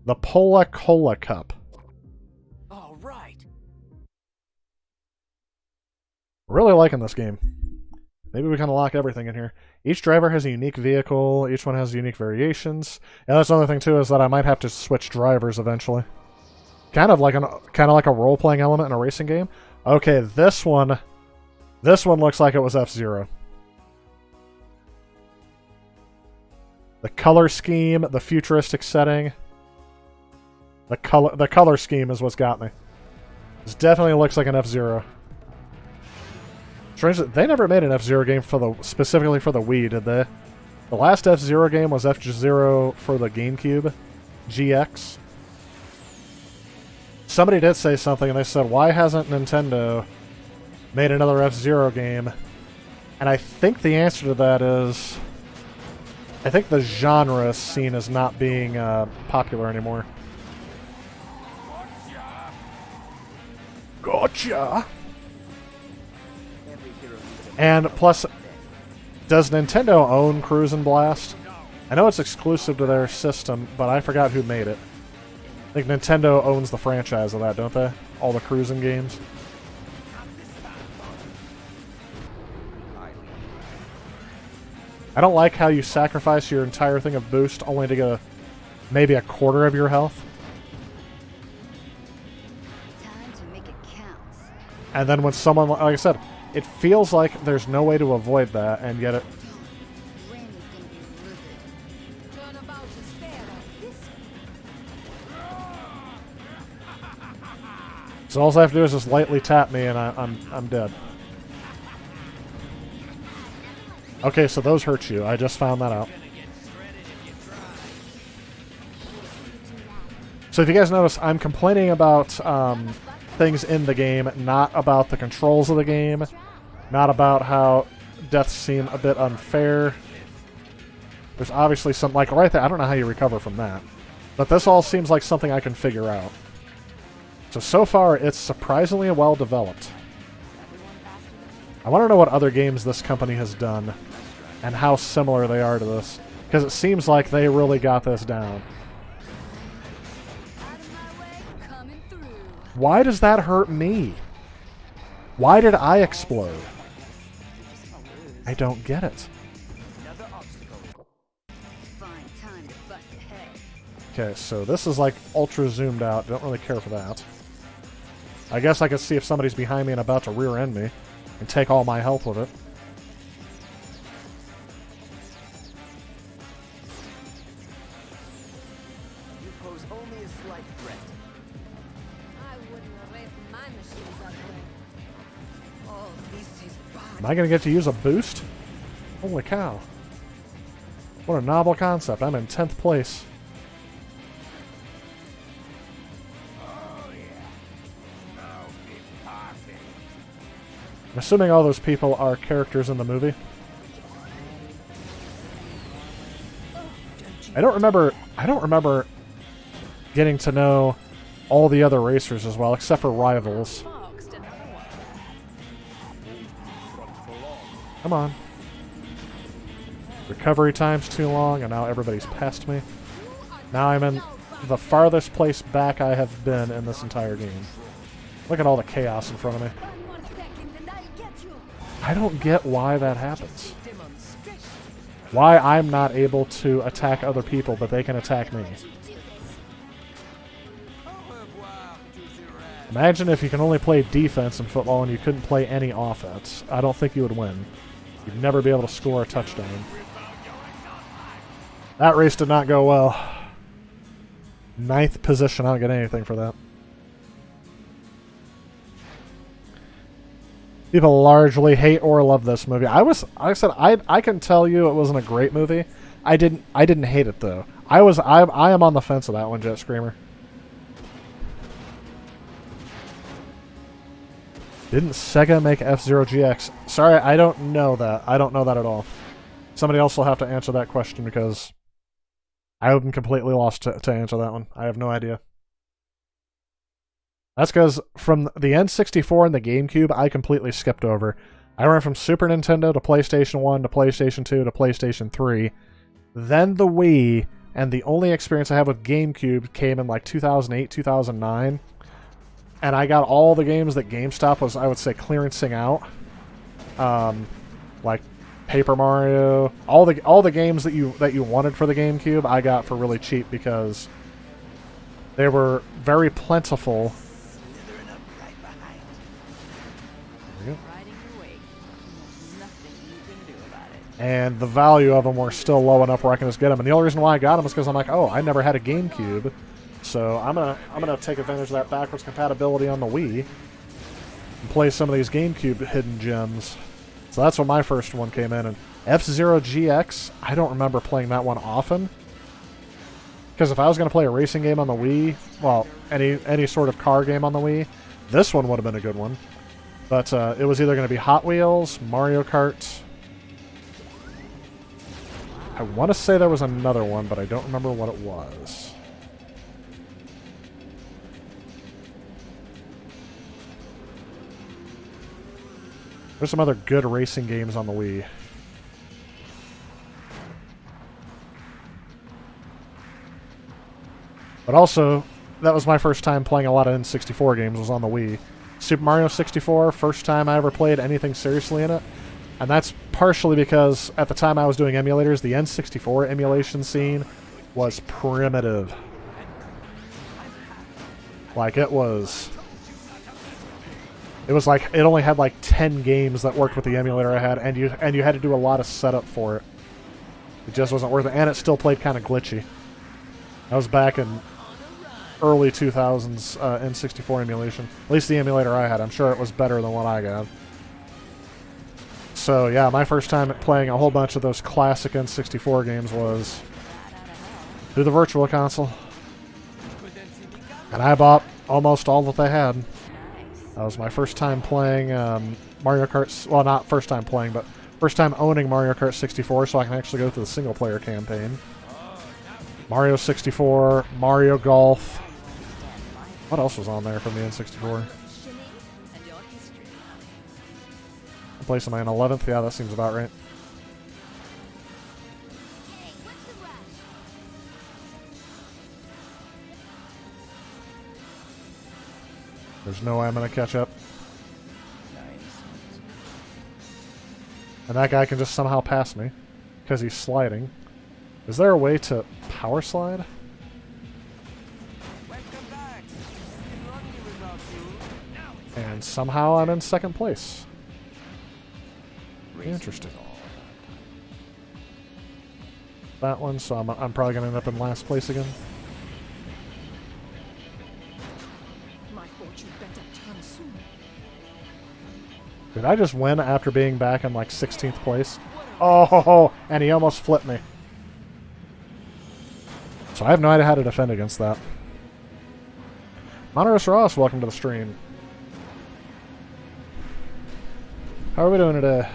The Pola Cola Cup. All right. Really liking this game. Maybe we can unlock everything in here. Each driver has a unique vehicle. Each one has unique variations. And that's another thing too, is that I might have to switch drivers eventually. Kind of like a role-playing element in a racing game. Okay, this one looks like it was F-Zero. The color scheme, the futuristic setting. The color scheme is what's got me. This definitely looks like an F-Zero. Strange that they never made an F-Zero game specifically for the Wii, did they? The last F-Zero game was F-Zero for the GameCube, GX. Somebody did say something, and they said, why hasn't Nintendo made another F-Zero game? And I think the answer to that is, I think the genre scene is not being popular anymore. Gotcha! And plus, does Nintendo own Cruise and Blast? I know it's exclusive to their system, but I forgot who made it. I think Nintendo owns the franchise of that, don't they? All the cruising games. I don't like how you sacrifice your entire thing of boost only to get maybe a quarter of your health. Time to make it count. And then when someone, like I said, it feels like there's no way to avoid that, and yet it... Rain is gonna be livid. Turnabout is fair like this. So all I have to do is just lightly tap me, and I'm dead. Okay, so those hurt you. I just found that out. So if you guys notice, I'm complaining about things in the game, not about the controls of the game, not about how deaths seem a bit unfair. There's obviously some, like right there, I don't know how you recover from that. But this all seems like something I can figure out. So far, it's surprisingly well developed. I want to know what other games this company has done and how similar they are to this, because it seems like they really got this down. Out of my way, coming through. Why does that hurt me? Why did I explode? I don't get it. Another obstacle. Fine time to bust ahead. Okay, so this is like ultra zoomed out. Don't really care for that. I guess I could see if somebody's behind me and about to rear end me and take all my health with it. You pose only a slight threat. I wouldn't have left my machines up there. Oh, this is bad. Am I going to get to use a boost? Holy cow. What a novel concept. I'm in 10th place. I'm assuming all those people are characters in the movie. I don't remember getting to know all the other racers as well, except for Rivals. Boxed another one. Come on. Recovery time's too long, and now everybody's past me. Now I'm in the farthest place back I have been in this entire game. Look at all the chaos in front of me. One more second and I get you. I don't get why that happens. Why I'm not able to attack other people, but they can attack me. Imagine if you can only play defense in football and you couldn't play any offense. I don't think you would win. You'd never be able to score a touchdown. That race did not go well. 9th position, I don't get anything for that. People largely hate or love this movie. Like I said, I can tell you it wasn't a great movie. I didn't hate it though. I am on the fence of that one, Jet Screamer. Didn't Sega make F-Zero GX? Sorry, I don't know that. I don't know that at all. Somebody else will have to answer that question because I'm completely lost to answer that one. I have no idea. That's because from the N64 and the GameCube, I completely skipped over. I went from Super Nintendo to PlayStation 1 to PlayStation 2 to PlayStation 3, then the Wii, and the only experience I have with GameCube came in like 2008, 2009. And I got all the games that GameStop was, I would say, clearancing out. Like Paper Mario, all the games that you wanted for the GameCube, I got for really cheap because they were very plentiful. Slithering up right behind. There you go. Riding your wake. There's nothing you can do about it. And the value of them were still low enough where I can just get them. And the only reason why I got them is because I'm like, oh, I never had a GameCube, so I'm gonna take advantage of that backwards compatibility on the Wii and play some of these GameCube hidden gems. So that's when my first one came in. And F-Zero GX, I don't remember playing that one often. Because if I was going to play a racing game on the Wii, well, any sort of car game on the Wii, this one would have been a good one. But it was either going to be Hot Wheels, Mario Kart. I want to say there was another one, but I don't remember what it was. There's some other good racing games on the Wii. But also, that was my first time playing a lot of N64 games, was on the Wii. Super Mario 64, first time I ever played anything seriously in it. And that's partially because at the time I was doing emulators, the N64 emulation scene was primitive. Like, it was like, it only had like 10 games that worked with the emulator I had, and you had to do a lot of setup for it. It just wasn't worth it, and it still played kind of glitchy. I was back in early 2000s N64 emulation. At least the emulator I had. I'm sure it was better than what I got. So yeah, my first time playing a whole bunch of those classic N64 games was through the Virtual Console. And I bought almost all that they had. That was my first time playing Mario Kart. Well, not first time playing, but first time owning Mario Kart 64, so I can actually go through the single-player campaign. Mario 64, Mario Golf. What else was on there from the N64? What place am I in? 11th? Yeah, that seems about right. There's no way I'm going to catch up. And that guy can just somehow pass me because he's sliding. Is there a way to power slide? Welcome back. Can run me without you. And somehow I'm in second place. Interesting. That one, so I'm probably going to end up in last place again. Did I just win after being back in like 16th place? Oh, and he almost flipped me. So I have no idea how to defend against that. Monorous Ross, welcome to the stream. How are we doing today?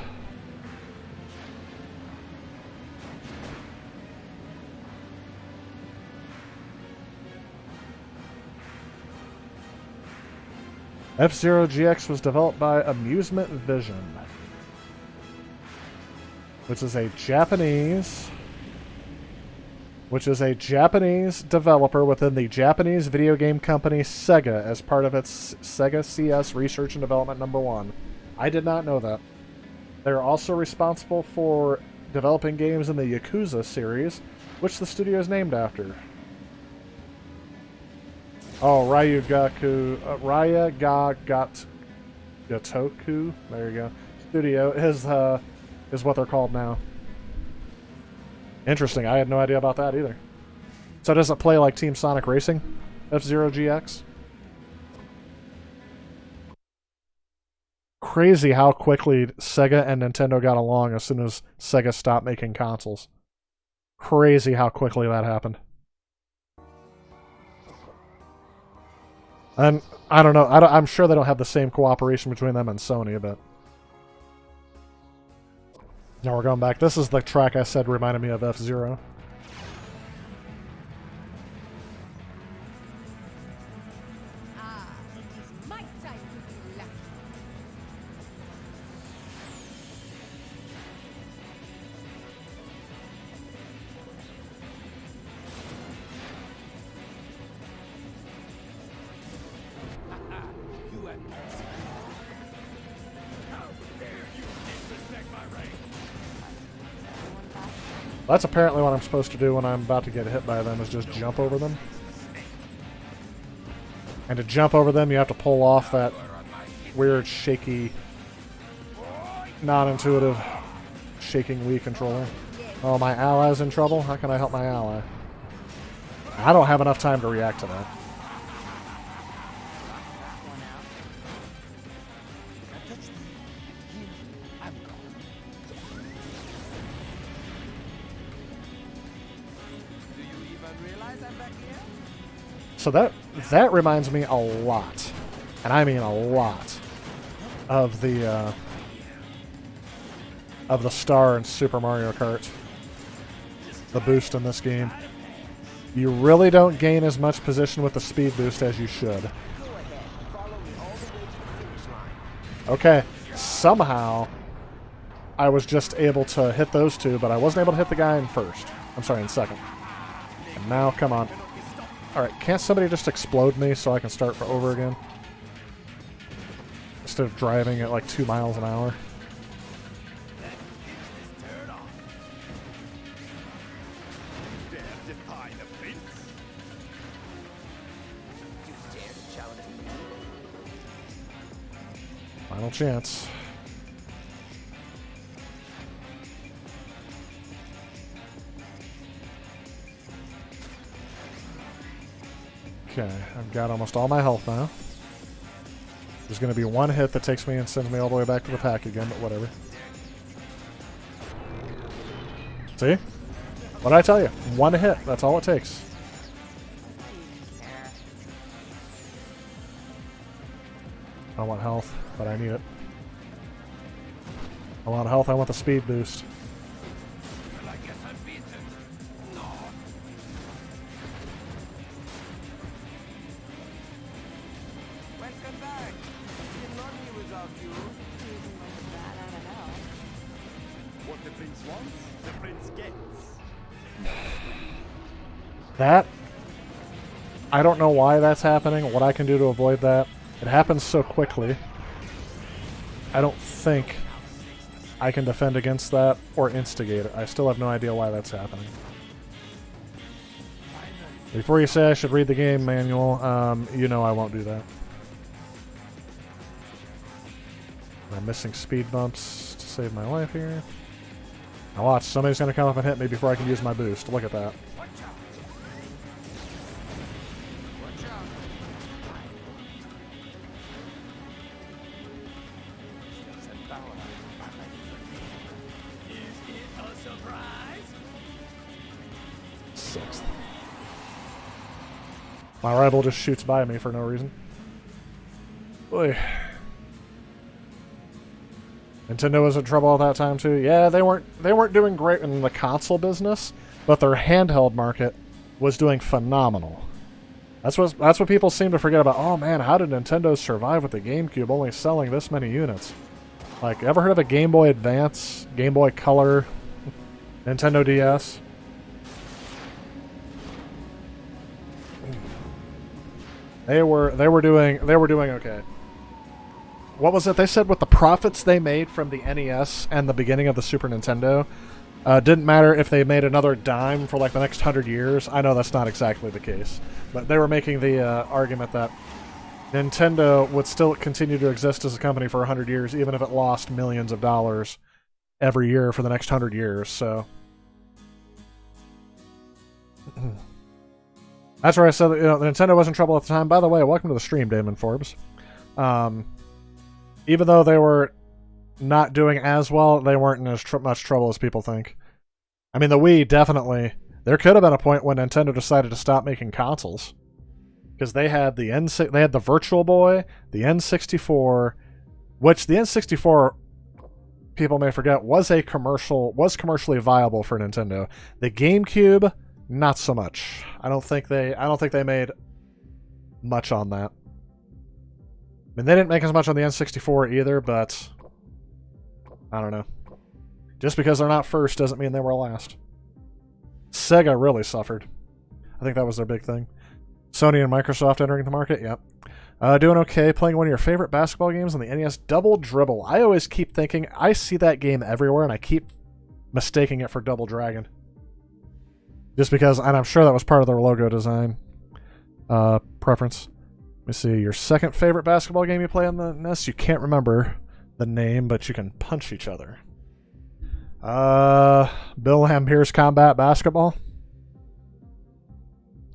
F-Zero GX was developed by Amusement Vision, which is a Japanese developer within the Japanese video game company Sega as part of its Sega CS Research and Development #1. I did not know that. They're also responsible for developing games in the Yakuza series, which the studio is named after. Oh, Ryugaku, Gatoku, there you go. Studio is what they're called now. Interesting, I had no idea about that either. So does it play like Team Sonic Racing? F-Zero GX? Crazy how quickly Sega and Nintendo got along as soon as Sega stopped making consoles. Crazy how quickly that happened. And I don't know. I'm sure they don't have the same cooperation between them and Sony, but now we're going back. This is the track I said reminded me of F-Zero. Ah, it is my time to be lucky. That's apparently what I'm supposed to do when I'm about to get hit by them, is just jump over them. And to jump over them, you have to pull off that weird, shaky, non-intuitive, shaking Wii controller. Oh, my ally's in trouble? How can I help my ally? I don't have enough time to react to that. So that reminds me a lot, and I mean a lot, of the star in Super Mario Kart. The boost in this game. You really don't gain as much position with the speed boost as you should. Okay, somehow I was just able to hit those two, but I wasn't able to hit the guy in first. I'm sorry, in second. And now, come on. Alright, can't somebody just explode me so I can start over again? Instead of driving at like 2 miles an hour. Final chance. Okay, I've got almost all my health now. There's going to be one hit that takes me and sends me all the way back to the pack again, but whatever. See? What did I tell you? One hit, that's all it takes. I want health, but I need it. I want health, I want the speed boost. That, I don't know why that's happening, what I can do to avoid that. It happens so quickly. I don't think I can defend against that or instigate it. I still have no idea why that's happening. Before you say I should read the game manual, you know I won't do that. I'm missing speed bumps to save my life here. Now watch, somebody's going to come up and hit me before I can use my boost. Look at that. Sixth. My rival just shoots by me for no reason. Boy. Nintendo was in trouble at that time too. Yeah, they weren't doing great in the console business, but their handheld market was doing phenomenal. That's what people seem to forget about. Oh man, how did Nintendo survive with the GameCube only selling this many units? Like, ever heard of a Game Boy Advance, Game Boy Color, Nintendo DS? They were doing okay. What was it? They said with the profits they made from the NES and the beginning of the Super Nintendo, didn't matter if they made another dime for like the next 100 years. I know that's not exactly the case, but they were making the argument that Nintendo would still continue to exist as a company for 100 years, even if it lost millions of dollars every year for the next 100 years. So that's where I said that, you know, Nintendo was in trouble at the time. By the way, welcome to the stream, Damon Forbes. Even though they were not doing as well, they weren't in as much trouble as people think. I mean, the Wii, definitely. There could have been a point when Nintendo decided to stop making consoles. Because they had the Virtual Boy, the N64, which the N64, people may forget, was commercially viable for Nintendo. The GameCube, not so much. I don't think they made much on that. I mean, they didn't make as much on the N64 either, but I don't know. Just because they're not first doesn't mean they were last. Sega really suffered. I think that was their big thing. Sony and Microsoft entering the market, yep. Doing okay, playing one of your favorite basketball games on the NES, Double Dribble. I always keep thinking, I see that game everywhere, and I keep mistaking it for Double Dragon. Just because, and I'm sure that was part of their logo design preference. Let me see. Your second favorite basketball game you play on the NES? You can't remember the name, but you can punch each other. Bill Laimbeer's Combat Basketball.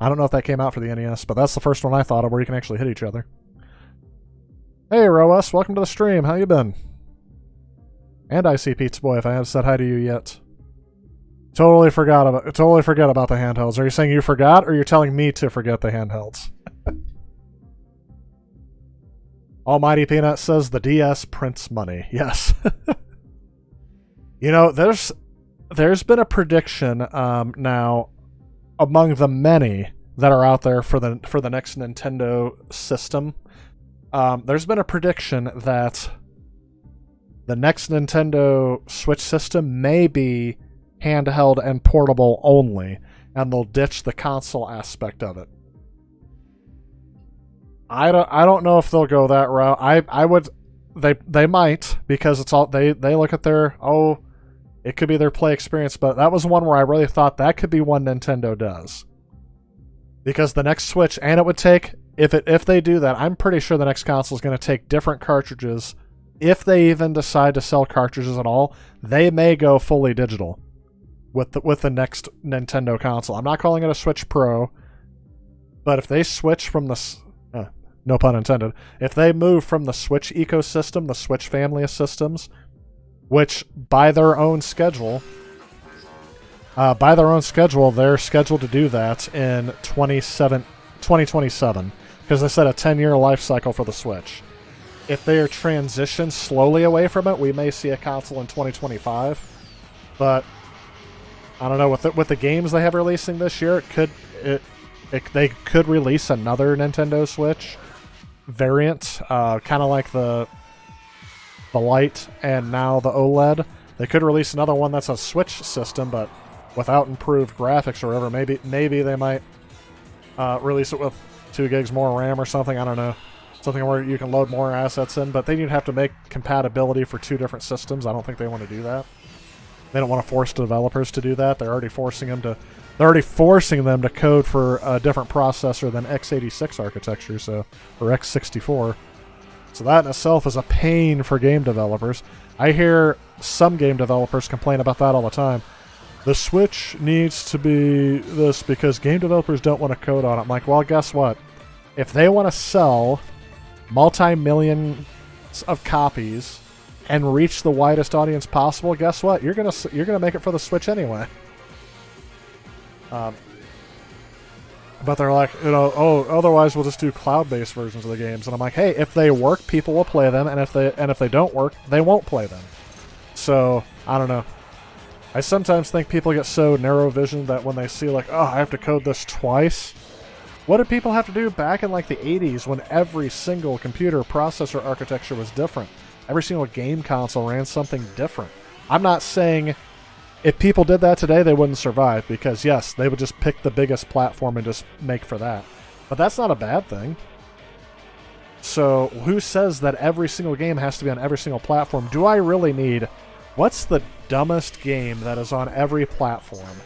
I don't know if that came out for the NES, but that's the first one I thought of where you can actually hit each other. Hey, Roas, welcome to the stream. How you been? And I see Pizza Boy if I haven't said hi to you yet. Totally forget about the handhelds. Are you saying you forgot, or you're telling me to forget the handhelds? Almighty Peanut says the DS prints money. Yes. You know, there's been a prediction now among the many that are out there for the next Nintendo system. There's been a prediction that the next Nintendo Switch system may be handheld and portable only, and they'll ditch the console aspect of it. I don't know if they'll go that route. I would they might, because it's all they look at their it could be their play experience, but that was one where I really thought that could be one Nintendo does. Because the next Switch, and it would take, if they do that, I'm pretty sure the next console is going to take different cartridges. If they even decide to sell cartridges at all, they may go fully digital with the next Nintendo console. I'm not calling it a Switch Pro, but if they switch from the no pun intended, if they move from the Switch ecosystem, the Switch family of systems, which by their own schedule, they're scheduled to do that in 2027, because they set a 10-year life cycle for the Switch. If they are transitioned slowly away from it, we may see a console in 2025. But I don't know, with the games they have releasing this year, they could release another Nintendo Switch variant, kind of like the Lite and now the OLED. They could release another one that's a Switch system, but without improved graphics or whatever. Maybe they might release it with 2 gigs more RAM or something. I don't know. Something where you can load more assets in, but then you'd have to make compatibility for 2 different systems. I don't think they want to do that. They don't want to force developers to do that. They're already forcing them to code for a different processor than x86 architecture, or x64. So that in itself is a pain for game developers. I hear some game developers complain about that all the time. The Switch needs to be this because game developers don't want to code on it. I'm like, well, guess what? If they want to sell multi-millions of copies and reach the widest audience possible, guess what? You're gonna make it for the Switch anyway. But they're like, otherwise we'll just do cloud-based versions of the games. And I'm like, hey, if they work, people will play them, and if they don't work, they won't play them. So I don't know. I sometimes think people get so narrow-visioned that when they see like, I have to code this twice. What did people have to do back in like the 80s when every single computer processor architecture was different? Every single game console ran something different. I'm not saying if people did that today, they wouldn't survive, because yes, they would just pick the biggest platform and just make for that. But that's not a bad thing. So who says that every single game has to be on every single platform? Do I really need... What's the dumbest game that is on every platform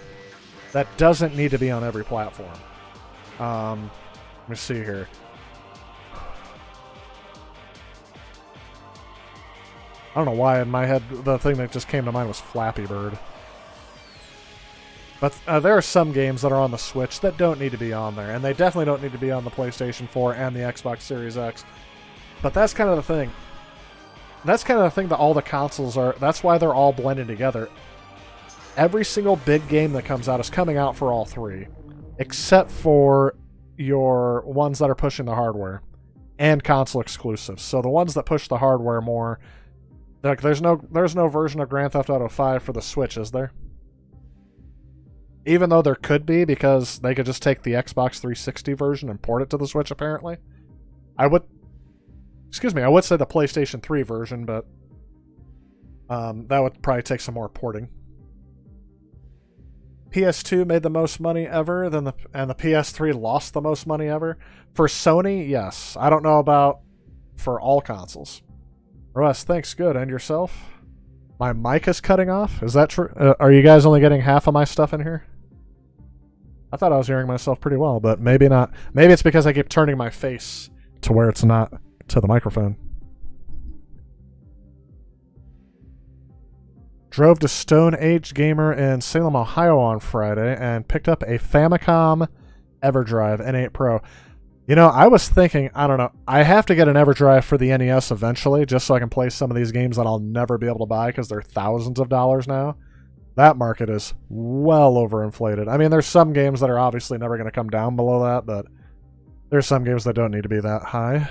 that doesn't need to be on every platform? Let me see here. I don't know why in my head the thing that just came to mind was Flappy Bird. But there are some games that are on the Switch that don't need to be on there, and they definitely don't need to be on the PlayStation 4 and the Xbox Series X. But that's kind of the thing. That's kind of the thing that all the consoles are... That's why they're all blended together. Every single big game that comes out is coming out for all 3, except for your ones that are pushing the hardware and console exclusives. So the ones that push the hardware more... Like, there's no version of Grand Theft Auto 5 for the Switch, is there? Even though there could be, because they could just take the Xbox 360 version and port it to the Switch, apparently. I would say the PlayStation 3 version, but that would probably take some more porting. PS2 made the most money ever, and the PS3 lost the most money ever. For Sony, yes. I don't know about for all consoles. Russ, thanks. Good. And yourself? My mic is cutting off? Is that true? Are you guys only getting half of my stuff in here? I thought I was hearing myself pretty well, but maybe not. Maybe it's because I keep turning my face to where it's not to the microphone. Drove to Stone Age Gamer in Salem, Ohio on Friday and picked up a Famicom EverDrive N8 Pro. You know, I was thinking, I don't know, I have to get an EverDrive for the NES eventually just so I can play some of these games that I'll never be able to buy because they're thousands of dollars now. That market is well overinflated. I mean, there's some games that are obviously never going to come down below that, but there's some games that don't need to be that high.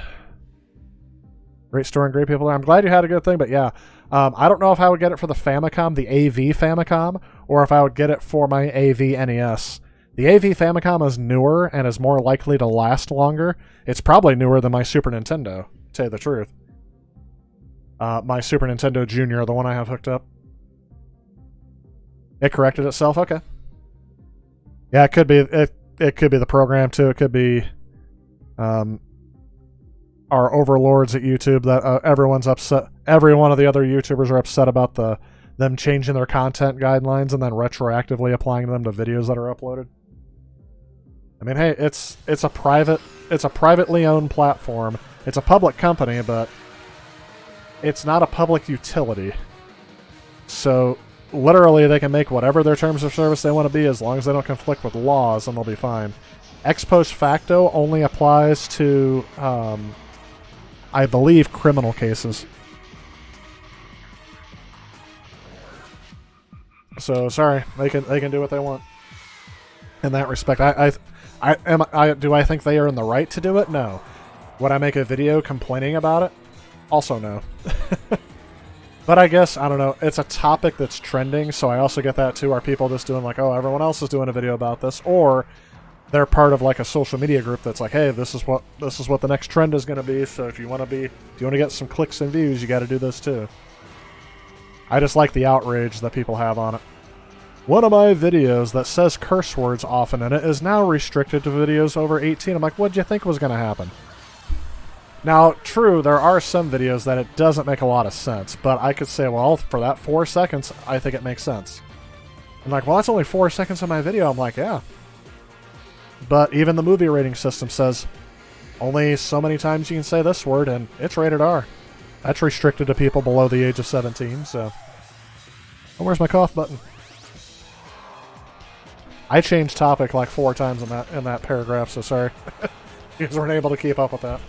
Great store and great people there. I'm glad you had a good thing, but yeah. I don't know if I would get it for the Famicom, the AV Famicom, or if I would get it for my AV NES. The AV Famicom is newer and is more likely to last longer. It's probably newer than my Super Nintendo, to tell you the truth. My Super Nintendo Junior, the one I have hooked up. It corrected itself? Okay. Yeah, it could be it could be the program too. It could be our overlords at YouTube that everyone's upset. Every one of the other YouTubers are upset about them changing their content guidelines and then retroactively applying them to videos that are uploaded. I mean, hey, it's a privately owned platform. It's a public company, but it's not a public utility. So literally, they can make whatever their terms of service they want to be as long as they don't conflict with laws, and they'll be fine. Ex post facto only applies to, I believe, criminal cases. So sorry, they can do what they want. In that respect, do I think they are in the right to do it? No. Would I make a video complaining about it? Also no. But I guess, I don't know, it's a topic that's trending, so I also get that too. Are people just doing like, oh, everyone else is doing a video about this? Or they're part of like a social media group that's like, hey, this is what the next trend is going to be, so if you want to get some clicks and views, you got to do this too. I just like the outrage that people have on it. One of my videos that says curse words often in it is now restricted to videos over 18. I'm like, what'd you think was going to happen? Now, true, there are some videos that it doesn't make a lot of sense, but I could say, well, for that 4 seconds, I think it makes sense. I'm like, well, that's only 4 seconds of my video. I'm like, yeah. But even the movie rating system says only so many times you can say this word, and it's rated R. That's restricted to people below the age of 17, so... Oh, where's my cough button? I changed topic like 4 times in that paragraph, so sorry. You guys weren't able to keep up with that.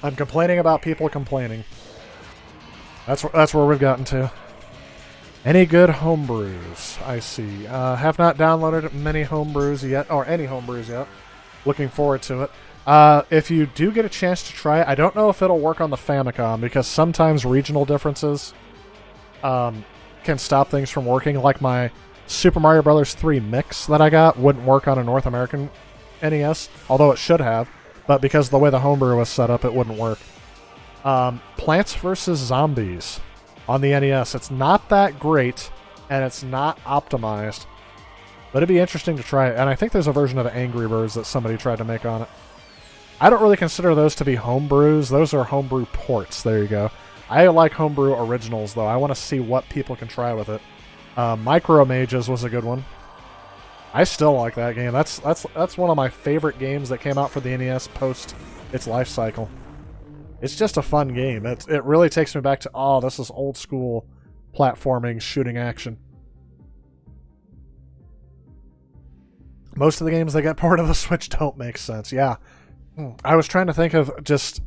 I'm complaining about people complaining. That's where we've gotten to. Any good homebrews? I see. Have not downloaded many homebrews yet, or any homebrews yet. Looking forward to it. If you do get a chance to try it, I don't know if it'll work on the Famicom, because sometimes regional differences can stop things from working. Like my Super Mario Bros. 3 mix that I got wouldn't work on a North American NES, although it should have. But because of the way the homebrew was set up, it wouldn't work. Plants vs. Zombies on the NES. It's not that great, and it's not optimized. But it'd be interesting to try it. And I think there's a version of Angry Birds that somebody tried to make on it. I don't really consider those to be homebrews. Those are homebrew ports. There you go. I like homebrew originals, though. I want to see what people can try with it. Micro Mages was a good one. I still like that game. That's one of my favorite games that came out for the NES post its life cycle. It's just a fun game. It really takes me back to, oh, this is old school platforming, shooting action. Most of the games that get ported to the Switch don't make sense. Yeah. I was trying to think of just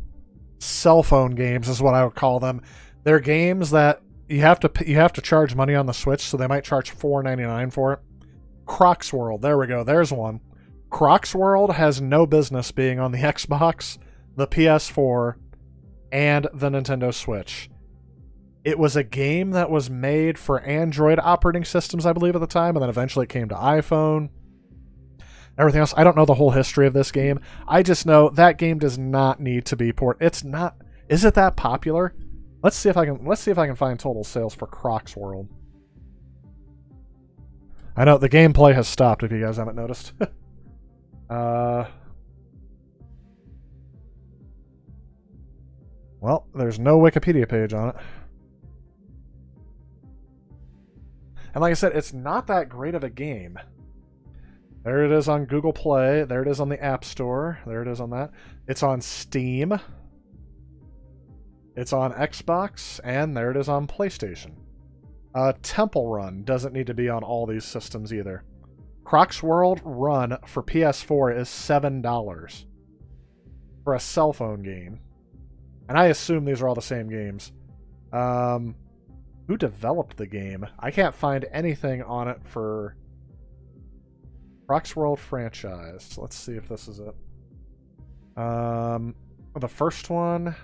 cell phone games is what I would call them. They're games that you have to charge money on the Switch, so they might charge $4.99 for it. Croc's World. There we go. There's one. Croc's World has no business being on the Xbox, the PS4, and the Nintendo Switch. It was a game that was made for Android operating systems, I believe, at the time, and then eventually it came to iPhone. Everything else, I don't know the whole history of this game. I just know that game does not need to be ported. It's not. Is it that popular? Let's see if I can find total sales for Croc's World. I know the gameplay has stopped, if you guys haven't noticed. Well, there's no Wikipedia page on it. And like I said, it's not that great of a game. There it is on Google Play. There it is on the App Store. There it is on that. It's on Steam. It's on Xbox. And there it is on PlayStation. Temple Run doesn't need to be on all these systems either. Croc's World Run for PS4 is $7 for a cell phone game. And I assume these are all the same games. Who developed the game? I can't find anything on it for Croc's World franchise. Let's see if this is it. The first one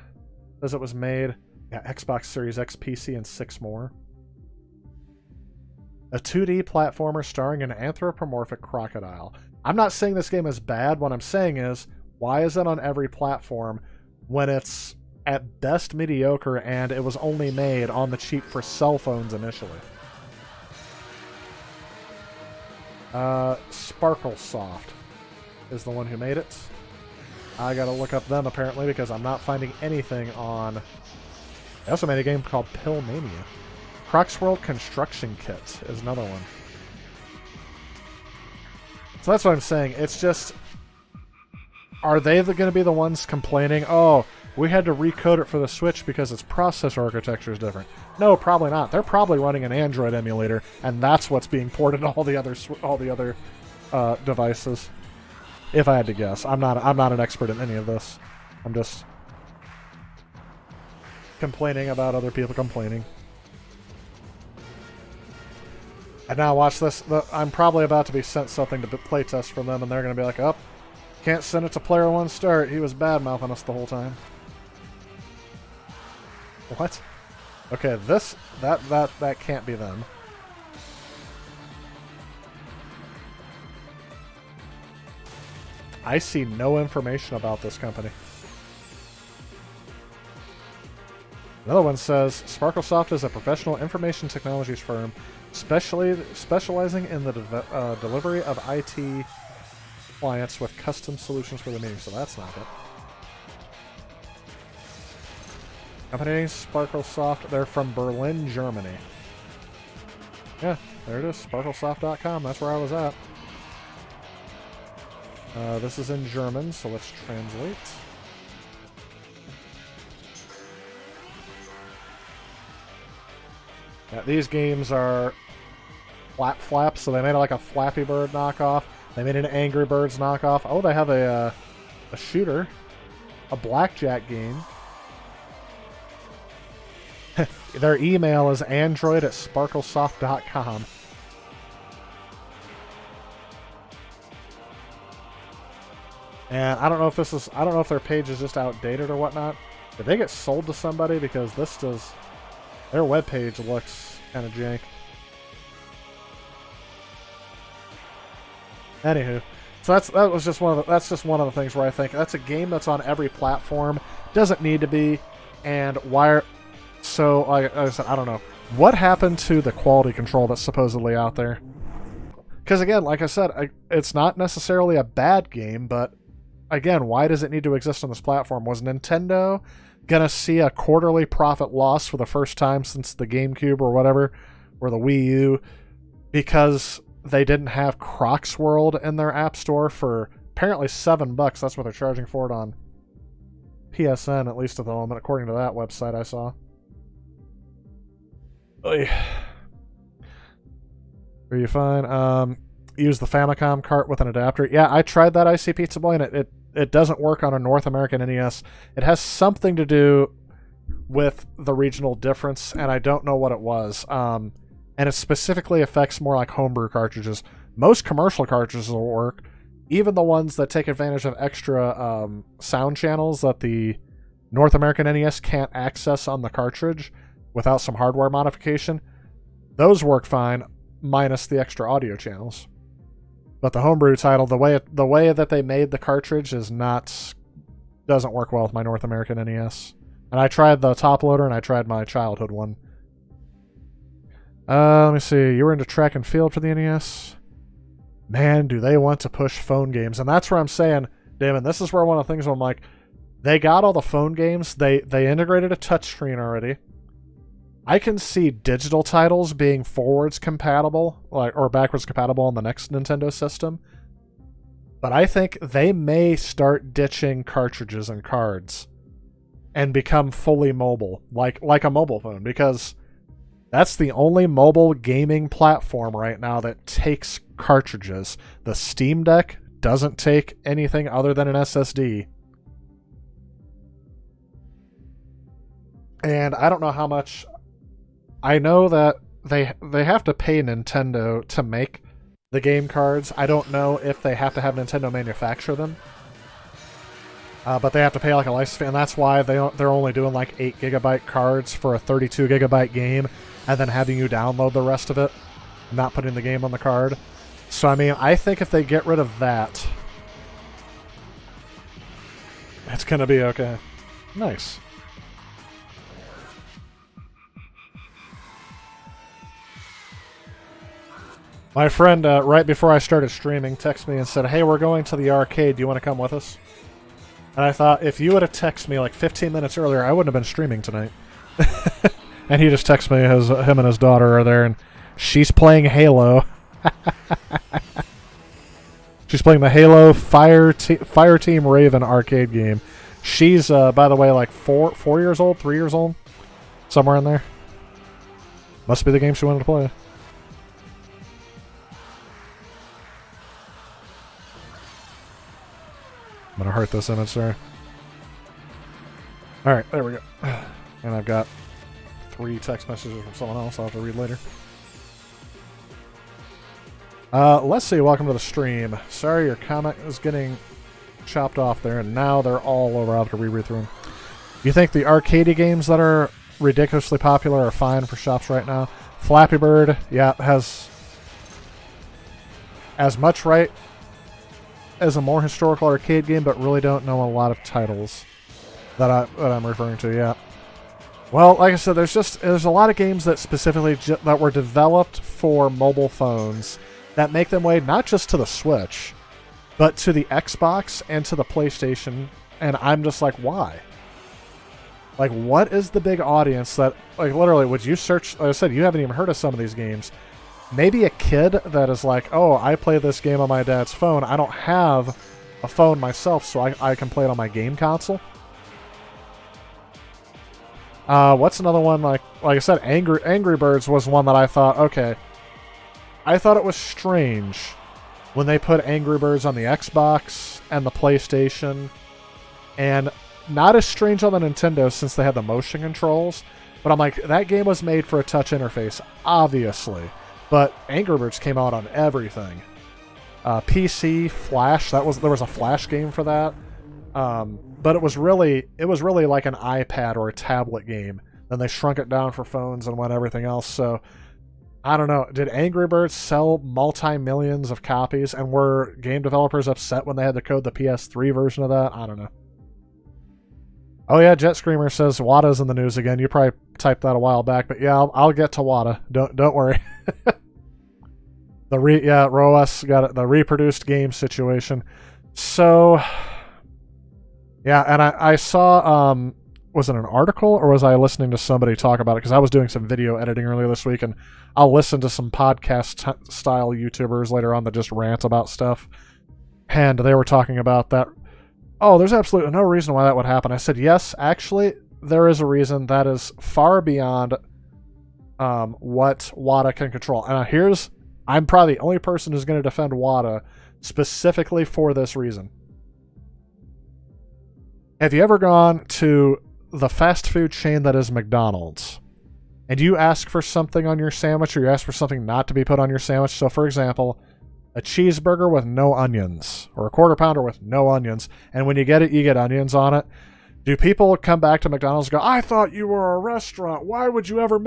says it was made, Xbox Series X, PC, and 6 more. A 2D platformer starring an anthropomorphic crocodile. I'm not saying this game is bad. What I'm saying is, why is it on every platform when it's at best mediocre and it was only made on the cheap for cell phones initially? Sparklesoft is the one who made it. I gotta look up them apparently because I'm not finding anything on... They also made a game called Pillmania. Croc's World Construction Kit is another one. So that's what I'm saying. It's just... Are they going to be the ones complaining, oh, we had to recode it for the Switch because its processor architecture is different? No, probably not. They're probably running an Android emulator, and that's what's being ported to all the other devices. If I had to guess, I'm not an expert in any of this. I'm just complaining about other people complaining. And now watch this. I'm probably about to be sent something to playtest from them, and they're going to be like, "Oh, can't send it to player one start. He was bad-mouthing us the whole time." What? Okay, that can't be them. I see no information about this company. Another one says, Sparklesoft is a professional information technologies firm specializing in the delivery of IT clients with custom solutions for the meeting. So that's not it. Company Sparklesoft. They're from Berlin, Germany. Yeah, there it is. Sparklesoft.com. That's where I was at. This is in German, so let's translate. Yeah, these games are Flaps, so they made like a Flappy Bird knockoff. They made an Angry Birds knockoff. Oh, they have a shooter, a blackjack game. Their email is android@sparklesoft.com. And I don't know if their page is just outdated or whatnot. Did they get sold to somebody? Because their webpage looks kind of jank. Anywho, so that's just one of the things where I think that's a game that's on every platform. Doesn't need to be, and why? So like I said, I don't know what happened to the quality control that's supposedly out there. Because again, like I said, it's not necessarily a bad game, but again, why does it need to exist on this platform? Was Nintendo gonna see a quarterly profit loss for the first time since the GameCube or whatever, or the Wii U, because they didn't have Croc's World in their app store for apparently $7? That's what they're charging for it on PSN, at least at the moment, according to that website I saw. Are you fine? Use the Famicom cart with an adapter. Yeah, I tried that IC Pizza Boy, and it doesn't work on a North American NES. It has something to do with the regional difference, and I don't know what it was. And it specifically affects more like homebrew cartridges. Most commercial cartridges will work, even the ones that take advantage of extra sound channels that the North American NES can't access on the cartridge without some hardware modification. Those work fine, minus the extra audio channels. But the homebrew title, the way that they made the cartridge doesn't work well with my North American NES. And I tried the top loader and I tried my childhood one. Let me see. You were into track and field for the NES? Man, do they want to push phone games. And that's where I'm saying, Damon, this is where one of the things where I'm like, they got all the phone games. They integrated a touchscreen already. I can see digital titles being forwards compatible, or backwards compatible on the next Nintendo system, But I think they may start ditching cartridges and cards and become fully mobile, like a mobile phone, because that's the only mobile gaming platform right now that takes cartridges. The Steam Deck doesn't take anything other than an SSD. And I don't know how much... I know that they have to pay Nintendo to make the game cards. I don't know if they have to have Nintendo manufacture them. But they have to pay like a license fee, and that's why they're only doing like 8 GB cards for a 32 GB game, and then having you download the rest of it, not putting the game on the card. So I mean, I think if they get rid of that, it's gonna be okay. Nice. My friend, right before I started streaming, texted me and said, "Hey, we're going to the arcade. Do you want to come with us?" And I thought, if you would have texted me like 15 minutes earlier, I wouldn't have been streaming tonight. And he just texted me, him and his daughter are there, and she's playing Halo. She's playing the Halo Fire Team Raven arcade game. She's, by the way, like 4 years old, 3 years old, somewhere in there. Must be the game she wanted to play. I'm gonna heart this image there. Alright, there we go. And I've got 3 text messages from someone else I'll have to read later. Let's see, welcome to the stream. Sorry your comment is getting chopped off there, and now they're all over. I'll have to reread through them. You think the arcade games that are ridiculously popular are fine for shops right now? Flappy Bird, yeah, has as much right as a more historical arcade game, but really don't know a lot of titles that I'm referring to. Yeah. Well, like I said, there's a lot of games that specifically that were developed for mobile phones that make them way not just to the Switch, but to the Xbox and to the PlayStation. And I'm just like, why? Like, what is the big audience that, like, literally, would you search? Like I said, you haven't even heard of some of these games. Maybe a kid that is like, oh, I play this game on my dad's phone. I don't have a phone myself, so I can play it on my game console. What's another one? Like I said, Angry Birds was one that I thought, okay. I thought it was strange when they put Angry Birds on the Xbox and the PlayStation. And not as strange on the Nintendo since they had the motion controls. But I'm like, that game was made for a touch interface, obviously. But Angry Birds came out on everything. PC, Flash, there was a Flash game for that. But it was really like an iPad or a tablet game. Then they shrunk it down for phones and went everything else. So I don't know. Did Angry Birds sell multi-millions of copies, and were game developers upset when they had to code the PS3 version of that? I don't know. Oh yeah, Jet Screamer says Wada's in the news again. You probably typed that a while back, but yeah, I'll get to Wada. Don't worry. ROAS got it, the reproduced game situation. So yeah, and I saw was it an article or was I listening to somebody talk about it? Because I was doing some video editing earlier this week, and I'll listen to some podcast style YouTubers later on that just rant about stuff. And they were talking about that. Oh, there's absolutely no reason why that would happen. I said, yes, actually, there is a reason that is far beyond what WADA can control. And I'm probably the only person who's going to defend WADA specifically for this reason. Have you ever gone to the fast food chain that is McDonald's, and you ask for something on your sandwich, or you ask for something not to be put on your sandwich? So, for example, a cheeseburger with no onions, or a quarter pounder with no onions, and when you get it, you get onions on it. Do people come back to McDonald's and go, I thought you were a restaurant. Why would you ever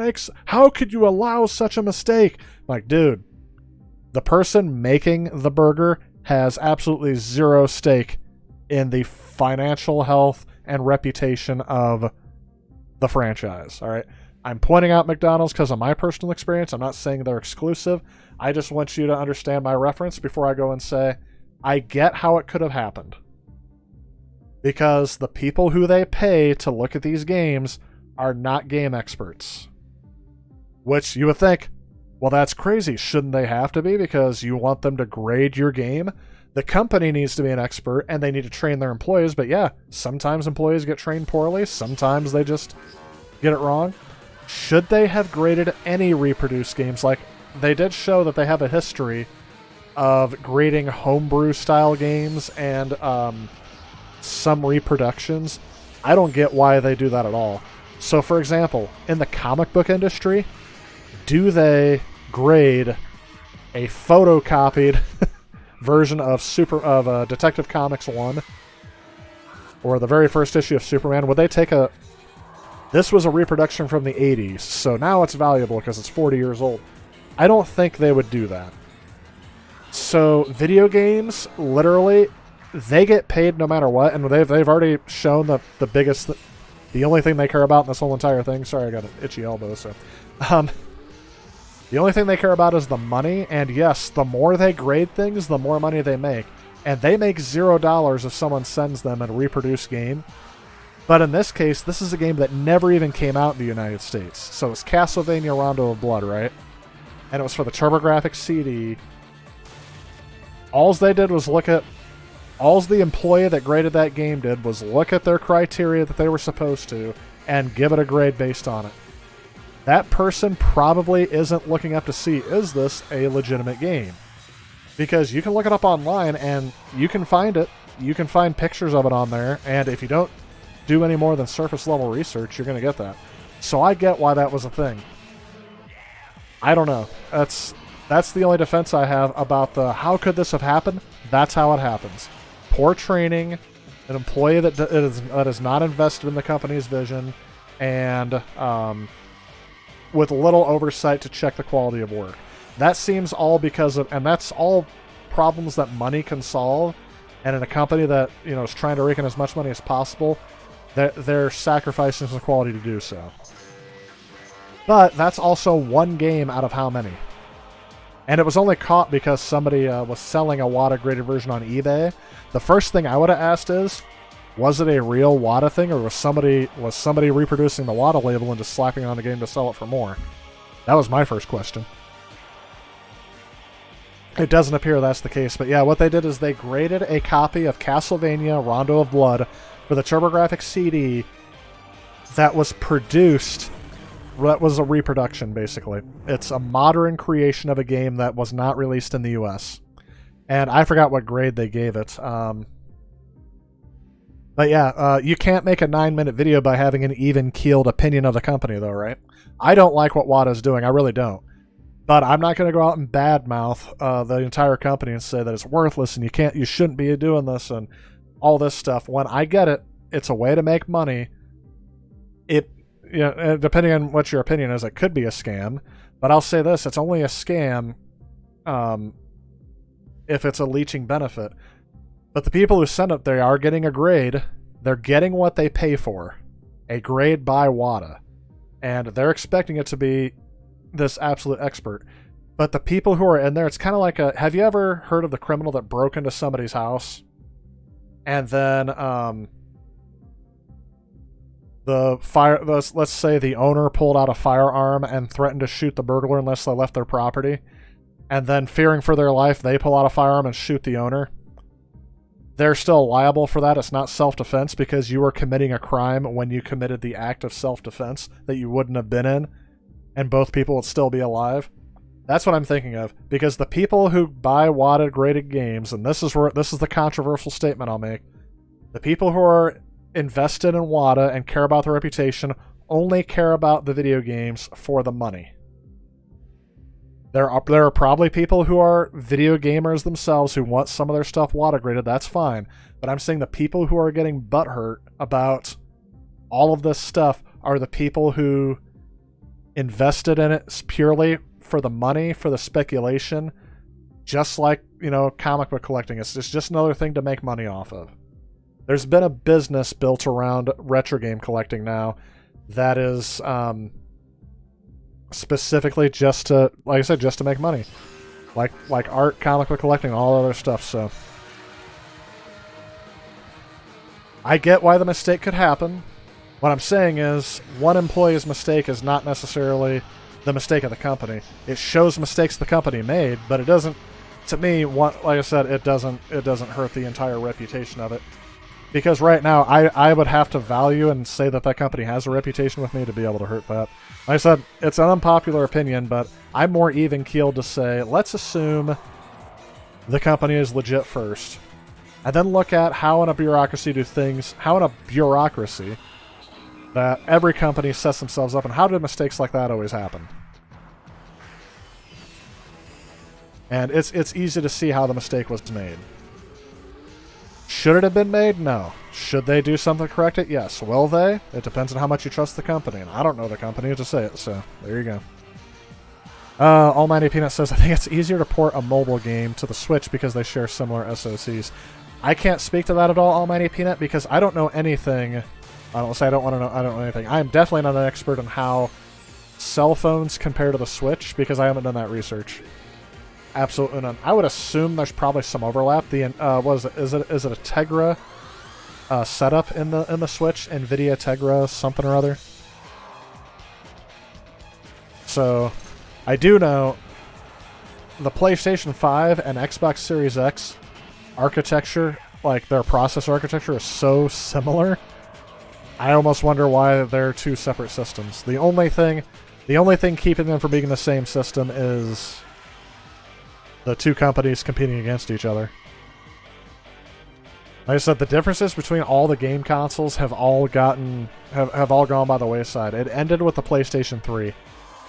how could you allow such a mistake? Like, dude, the person making the burger has absolutely zero stake in the financial health and reputation of the franchise, all right? I'm pointing out McDonald's because of my personal experience. I'm not saying they're exclusive. I just want you to understand my reference before I go and say, I get how it could have happened. Because the people who they pay to look at these games are not game experts. Which you would think, well, that's crazy. Shouldn't they have to be? Because you want them to grade your game? The company needs to be an expert, and they need to train their employees, but yeah, sometimes employees get trained poorly, sometimes they just get it wrong. Should they have graded any reproduced games? Like, they did show that they have a history of grading homebrew-style games and some reproductions. I don't get why they do that at all. So, for example, in the comic book industry, do they grade a photocopied version of Detective Comics 1 or the very first issue of Superman? Would they take a... This was a reproduction from the 80s, so now it's valuable because it's 40 years old. I don't think they would do that. So, video games, literally, they get paid no matter what, and they've already shown that the only thing they care about in this whole entire thing... Sorry, I got an itchy elbow, so... the only thing they care about is the money, and yes, the more they grade things, the more money they make. And they make $0 if someone sends them a reproduced game. But in this case, this is a game that never even came out in the United States. So it's Castlevania Rondo of Blood, right? And it was for the TurboGrafx CD. Alls they did was alls the employee that graded that game did was look at their criteria that they were supposed to and give it a grade based on it. That person probably isn't looking up to see, is this a legitimate game? Because you can look it up online and you can find it. You can find pictures of it on there, and if you don't do any more than surface level research, you're going to get that. So I get why that was a thing. I don't know. That's the only defense I have about the how could this have happened? That's how it happens. Poor training, an employee that is not invested in the company's vision, and with little oversight to check the quality of work. That seems all because of, and that's all problems that money can solve. And in a company that is trying to rake in as much money as possible, they're sacrificing some quality to do so. But that's also one game out of how many? And it was only caught because somebody was selling a WATA graded version on eBay. The first thing I would have asked is, was it a real WATA thing, or was somebody reproducing the WATA label and just slapping it on the game to sell it for more? That was my first question. It doesn't appear that's the case, but yeah, what they did is they graded a copy of Castlevania Rondo of Blood for the TurboGrafx CD that was produced. That was a reproduction, basically. It's a modern creation of a game that was not released in the US. And I forgot what grade they gave it. But yeah, you can't make a 9-minute video by having an even-keeled opinion of the company, though, right? I don't like what WATA's doing. I really don't. But I'm not going to go out and badmouth the entire company and say that it's worthless and you shouldn't be doing this and all this stuff. When I get it, it's a way to make money. Depending on what your opinion is, it could be a scam. But I'll say this: it's only a scam if it's a leeching benefit. But the people who send it, they are getting a grade. They're getting what they pay for. A grade by WATA. And they're expecting it to be this absolute expert. But the people who are in there, it's kind of like have you ever heard of the criminal that broke into somebody's house? And then, let's say the owner pulled out a firearm and threatened to shoot the burglar unless they left their property. And then, fearing for their life, they pull out a firearm and shoot the owner. They're still liable for that. It's not self-defense because you were committing a crime when you committed the act of self-defense that you wouldn't have been in, and both people would still be alive. That's what I'm thinking of, because the people who buy WATA graded games, and this is the controversial statement I'll make, the people who are invested in WATA and care about their reputation only care about the video games for the money. There are probably people who are video gamers themselves who want some of their stuff WATA graded. That's fine. But I'm saying the people who are getting butthurt about all of this stuff are the people who invested in it purely for the money, for the speculation, just like, comic book collecting. It's just another thing to make money off of. There's been a business built around retro game collecting now that is specifically just to, like I said, just to make money. Like art, comic book collecting, all other stuff, so. I get why the mistake could happen. What I'm saying is, one employee's mistake is not necessarily the mistake of the company. It shows mistakes the company made, but it doesn't to me, like I said, it doesn't hurt the entire reputation of it. Because right now, I would have to value and say that that company has a reputation with me to be able to hurt that. Like I said, it's an unpopular opinion, but I'm more even-keeled to say, let's assume the company is legit first. And then look at how in a bureaucracy that every company sets themselves up, and how do mistakes like that always happen? And it's easy to see how the mistake was made. Should it have been made? No. Should they do something to correct it? Yes. Will they? It depends on how much you trust the company. And I don't know the company to say it, so there you go. Almighty Peanut says, I think it's easier to port a mobile game to the Switch because they share similar SoCs. I can't speak to that at all, Almighty Peanut, because I don't know anything. I don't say I don't want to know. I don't know anything. I am definitely not an expert on how cell phones compare to the Switch because I haven't done that research. Absolutely none. I would assume there's probably some overlap. The is it a Tegra setup in the Switch? NVIDIA Tegra something or other. So I do know the PlayStation 5 and Xbox Series X architecture, like their processor architecture, is so similar. I almost wonder why they're two separate systems. The only thing keeping them from being the same system is the two companies competing against each other. Like I said, the differences between all the game consoles have all gone by the wayside. It ended with the PlayStation 3.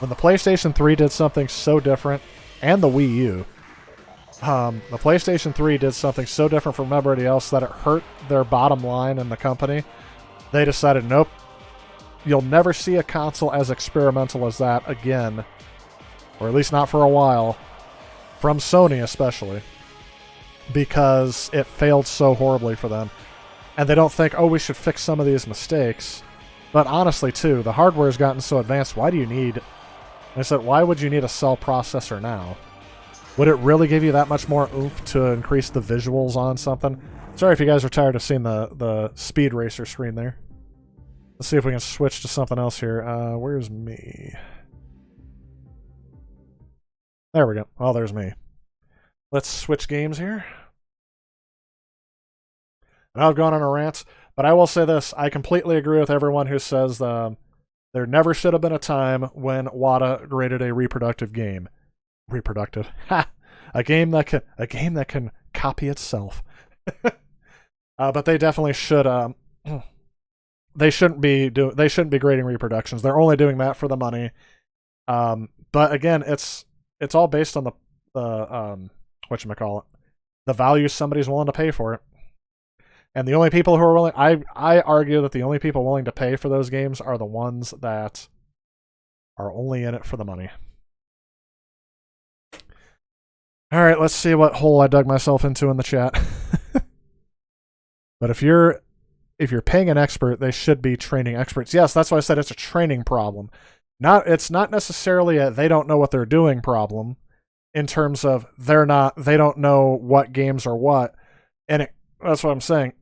When the PlayStation 3 did something so different, and the Wii U, the PlayStation 3 did something so different from everybody else that it hurt their bottom line in the company. They decided, nope, you'll never see a console as experimental as that again, or at least not for a while. From Sony especially, because it failed so horribly for them. And they don't think, oh, we should fix some of these mistakes. But honestly, too, the hardware has gotten so advanced, why do you need... I said, why would you need a cell processor now? Would it really give you that much more oomph to increase the visuals on something? Sorry if you guys are tired of seeing the Speed Racer screen there. Let's see if we can switch to something else here. Where's me? There we go. Oh, there's me. Let's switch games here. And I've gone on a rant, but I will say this. I completely agree with everyone who says there never should have been a time when WATA graded a reproductive game. Reproductive. Ha! A game that can copy itself. But they definitely should. They shouldn't be grading reproductions. They're only doing that for the money. But again, it's all based on the whatchamacallit, the value somebody's willing to pay for it. And the only people who are willing, I argue that the only people willing to pay for those games are the ones that are only in it for the money. All right, let's see what hole I dug myself into in the chat. But if you're paying an expert, they should be training experts. Yes, that's why I said it's a training problem. It's not necessarily a they don't know what they're doing problem, in terms of they don't know what games are what, and that's what I'm saying.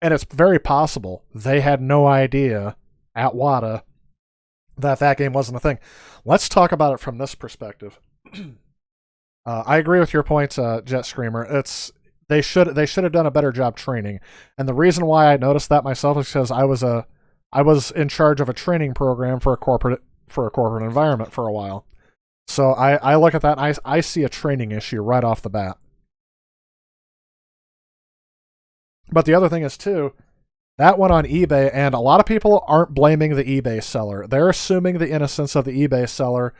And it's very possible they had no idea at WATA that game wasn't a thing. Let's talk about it from this perspective. I agree with your point, Jet Screamer. They should have done a better job training, and the reason why I noticed that myself is because I was in charge of a training program for a corporate environment for a while. So I look at that and I see a training issue right off the bat. But the other thing is, too, that went on eBay, and a lot of people aren't blaming the eBay seller. They're assuming the innocence of the eBay seller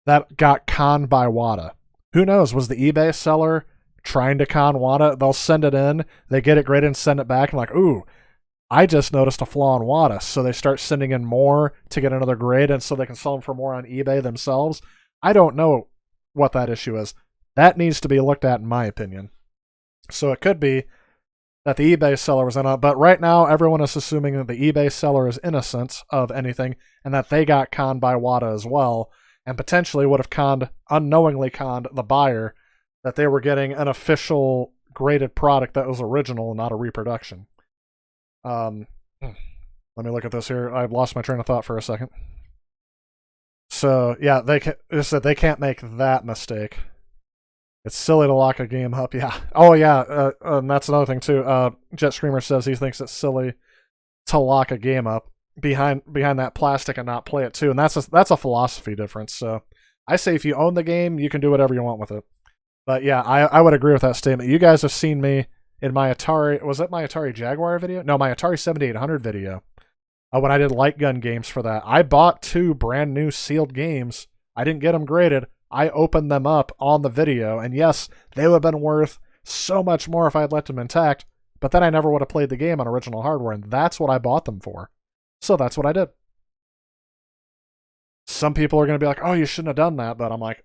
that got conned by WATA. Who knows? Was the eBay seller trying to con WATA? They'll send it in, they get it graded and send it back, and like, ooh, I just noticed a flaw in WATA. So they start sending in more to get another grade, and so they can sell them for more on eBay themselves. I don't know what that issue is. That needs to be looked at, in my opinion. So it could be that the eBay seller was in on it, but right now everyone is assuming that the eBay seller is innocent of anything and that they got conned by WATA as well, and potentially would have unknowingly conned the buyer that they were getting an official graded product that was original and not a reproduction. Let me look at this here. I've lost my train of thought for a second. So yeah, they can't make that mistake. It's silly to lock a game up. Yeah. Oh, yeah. And that's another thing, too. Jet Screamer says he thinks it's silly to lock a game up behind that plastic and not play it, too. And that's a philosophy difference. So I say if you own the game, you can do whatever you want with it. But, yeah, I would agree with that statement. You guys have seen me in my Atari... Was it my Atari Jaguar video? No, my Atari 7800 video. When I did light gun games for that. I bought 2 brand new sealed games. I didn't get them graded. I opened them up on the video, and yes, they would have been worth so much more if I had left them intact, but then I never would have played the game on original hardware, and that's what I bought them for. So that's what I did. Some people are going to be like, oh, you shouldn't have done that, but I'm like,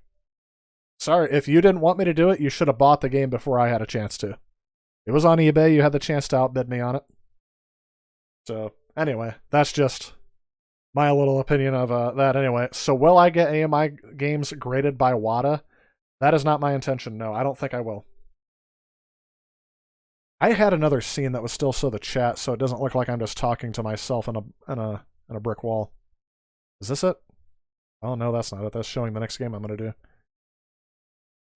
sorry, if you didn't want me to do it, you should have bought the game before I had a chance to. It was on eBay, you had the chance to outbid me on it. So, anyway, that's just my little opinion of that anyway. So will I get AMI games graded by WADA? That is not my intention, no. I don't think I will. I had another scene that was still so the chat, so it doesn't look like I'm just talking to myself in a brick wall. Is this it? Oh, no, that's not it. That's showing the next game I'm going to do.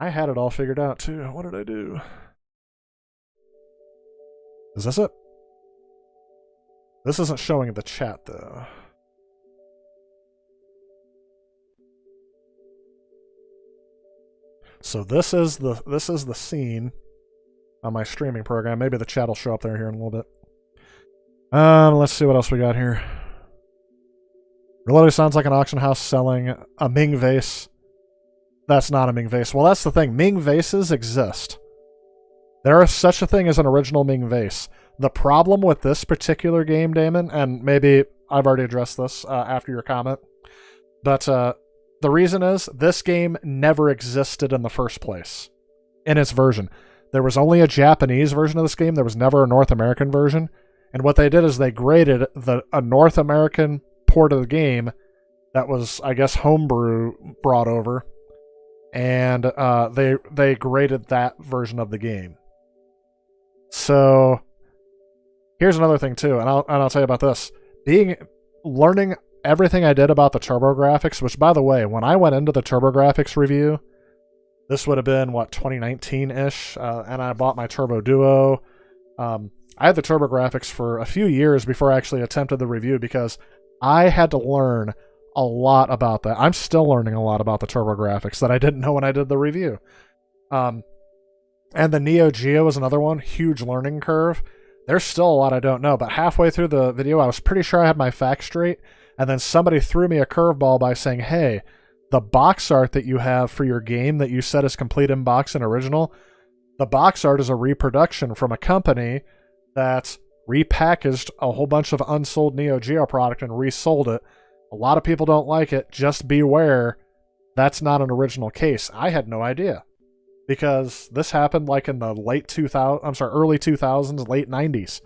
I had it all figured out, too. What did I do? Is this it? This isn't showing in the chat, though. So this is the scene on my streaming program. Maybe the chat will show up there here in a little bit. Let's see what else we got here. Reloaded sounds like an auction house selling a Ming vase. That's not a Ming vase. Well, that's the thing. Ming vases exist. There is such a thing as an original Ming vase. The problem with this particular game, Damon, and maybe I've already addressed this after your comment, but the reason is this game never existed in the first place in its version. There was only a Japanese version of this game. There was never a North American version. And what they did is they graded a North American port of the game that was, I guess, homebrew brought over. And they graded that version of the game. So here's another thing too, and I'll tell you about this. Learning everything I did about the TurboGrafx, which, by the way, when I went into the TurboGrafx review, this would have been, 2019-ish, and I bought my Turbo Duo. I had the TurboGrafx for a few years before I actually attempted the review because I had to learn a lot about that. I'm still learning a lot about the TurboGrafx that I didn't know when I did the review. And the Neo Geo is another one, huge learning curve. There's still a lot I don't know, but halfway through the video, I was pretty sure I had my facts straight, and then somebody threw me a curveball by saying, hey, the box art that you have for your game that you said is complete in box and original, the box art is a reproduction from a company that repackaged a whole bunch of unsold Neo Geo product and resold it. A lot of people don't like it. Just beware, that's not an original case. I had no idea. Because this happened like in the early 2000s, late 90s.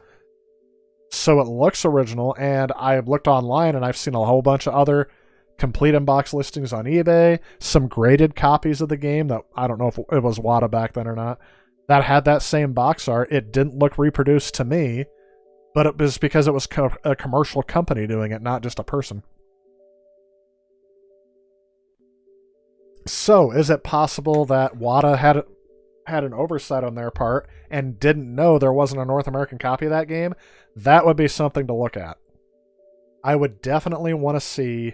So it looks original, and I looked online and I've seen a whole bunch of other complete in-box listings on eBay, some graded copies of the game that I don't know if it was WADA back then or not, that had that same box art. It didn't look reproduced to me, but it was because it was a commercial company doing it, not just a person. So, is it possible that WADA had an oversight on their part and didn't know there wasn't a North American copy of that game? That would be something to look at. I would definitely want to see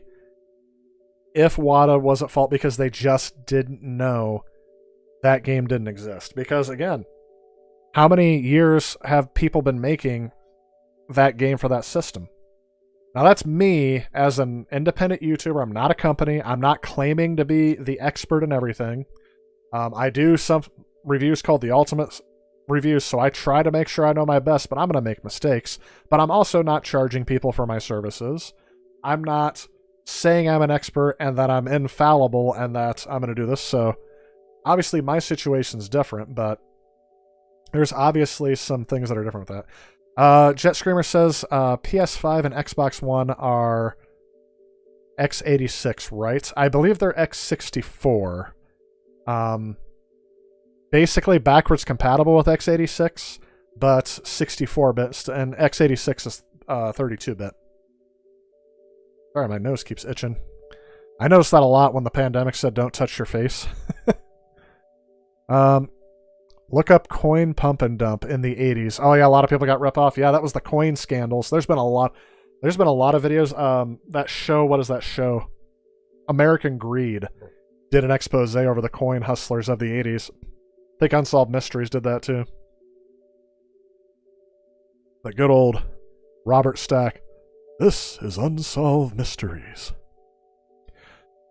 if WADA was at fault because they just didn't know that game didn't exist. Because, again, how many years have people been making that game for that system? Now, that's me as an independent YouTuber. I'm not a company. I'm not claiming to be the expert in everything. I do some reviews called the Ultimate Reviews, so I try to make sure I know my best, but I'm going to make mistakes. But I'm also not charging people for my services. I'm not saying I'm an expert and that I'm infallible and that I'm going to do this. So, obviously, my situation's different, but there's obviously some things that are different with that. Jet Screamer says PS5 and Xbox One are x86, right? I believe they're x64. Basically backwards compatible with x86, but 64-bit, and x86 is 32-bit. Sorry, my nose keeps itching. I noticed that a lot when the pandemic said don't touch your face. Look up coin pump and dump in the 80s. Oh yeah, a lot of people got rip off. Yeah, that was the coin scandals. There's been a lot of videos. That show, what is that show? American Greed did an expose over the coin hustlers of the 80s. I think Unsolved Mysteries did that too. The good old Robert Stack. This is Unsolved Mysteries.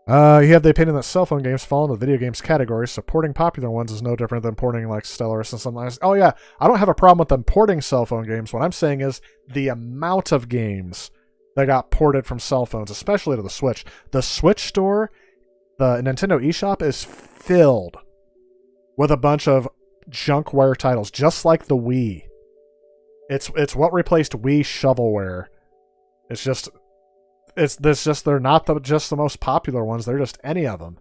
You have the opinion that cell phone games fall into the video games category. Supporting popular ones is no different than porting like Stellaris and something like that. Oh yeah, I don't have a problem with them porting cell phone games. What I'm saying is the amount of games that got ported from cell phones, especially to the Switch. The Switch store, the Nintendo eShop, is filled with a bunch of junkware titles, just like the Wii. It's what replaced Wii shovelware. They're not just the most popular ones. They're just any of them.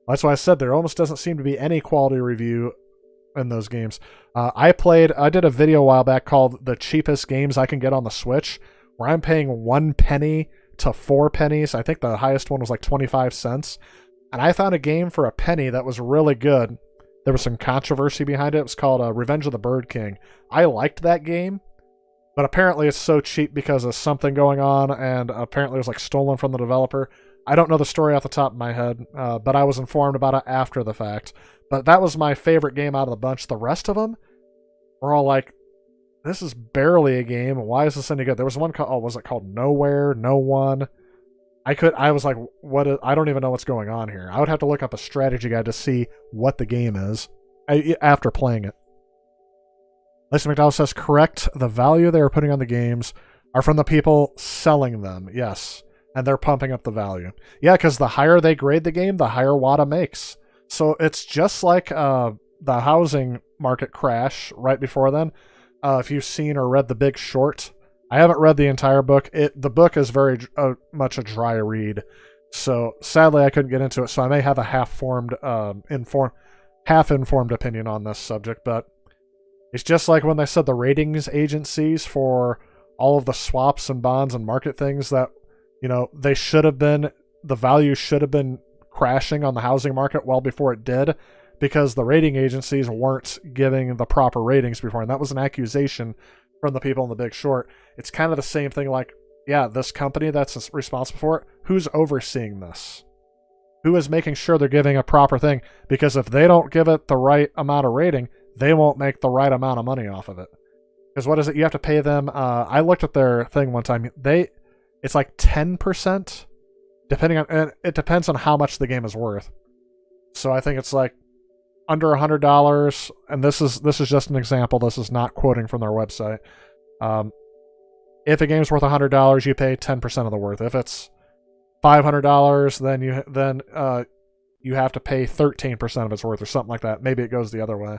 That's why I said there almost doesn't seem to be any quality review in those games. I did a video a while back called "The Cheapest Games I Can Get on the Switch," where I'm paying 1 penny to 4 pennies. I think the highest one was like 25 cents. And I found a game for a penny that was really good. There was some controversy behind it. It was called Revenge of the Bird King. I liked that game. But apparently it's so cheap because of something going on, and apparently it was like stolen from the developer. I don't know the story off the top of my head, but I was informed about it after the fact. But that was my favorite game out of the bunch. The rest of them were all like, this is barely a game. Why is this any good? There was one called, was it called Nowhere? No One? I was like, I don't even know what's going on here. I would have to look up a strategy guide to see what the game is after playing it. Lisa McDowell says, correct. The value they are putting on the games are from the people selling them. Yes. And they're pumping up the value. Yeah, because the higher they grade the game, the higher WATA makes. So it's just like the housing market crash right before then. If you've seen or read The Big Short, I haven't read the entire book. The book is very much a dry read. So sadly, I couldn't get into it. So I may have a half-informed opinion on this subject, but it's just like when they said the ratings agencies for all of the swaps and bonds and market things that, they should have been, the value should have been crashing on the housing market well before it did because the rating agencies weren't giving the proper ratings before. And that was an accusation from the people in The Big Short. It's kind of the same thing like, yeah, this company that's responsible for it, who's overseeing this? Who is making sure they're giving a proper thing? Because if they don't give it the right amount of rating, they won't make the right amount of money off of it. Because what is it? You have to pay them. I looked at their thing one time. It's like 10%, depending on, and it depends on how much the game is worth. So I think it's like under $100, and this is just an example. This is not quoting from their website. If a game's worth $100, you pay 10% of the worth. If it's $500, then you have to pay 13% of its worth or something like that. Maybe it goes the other way.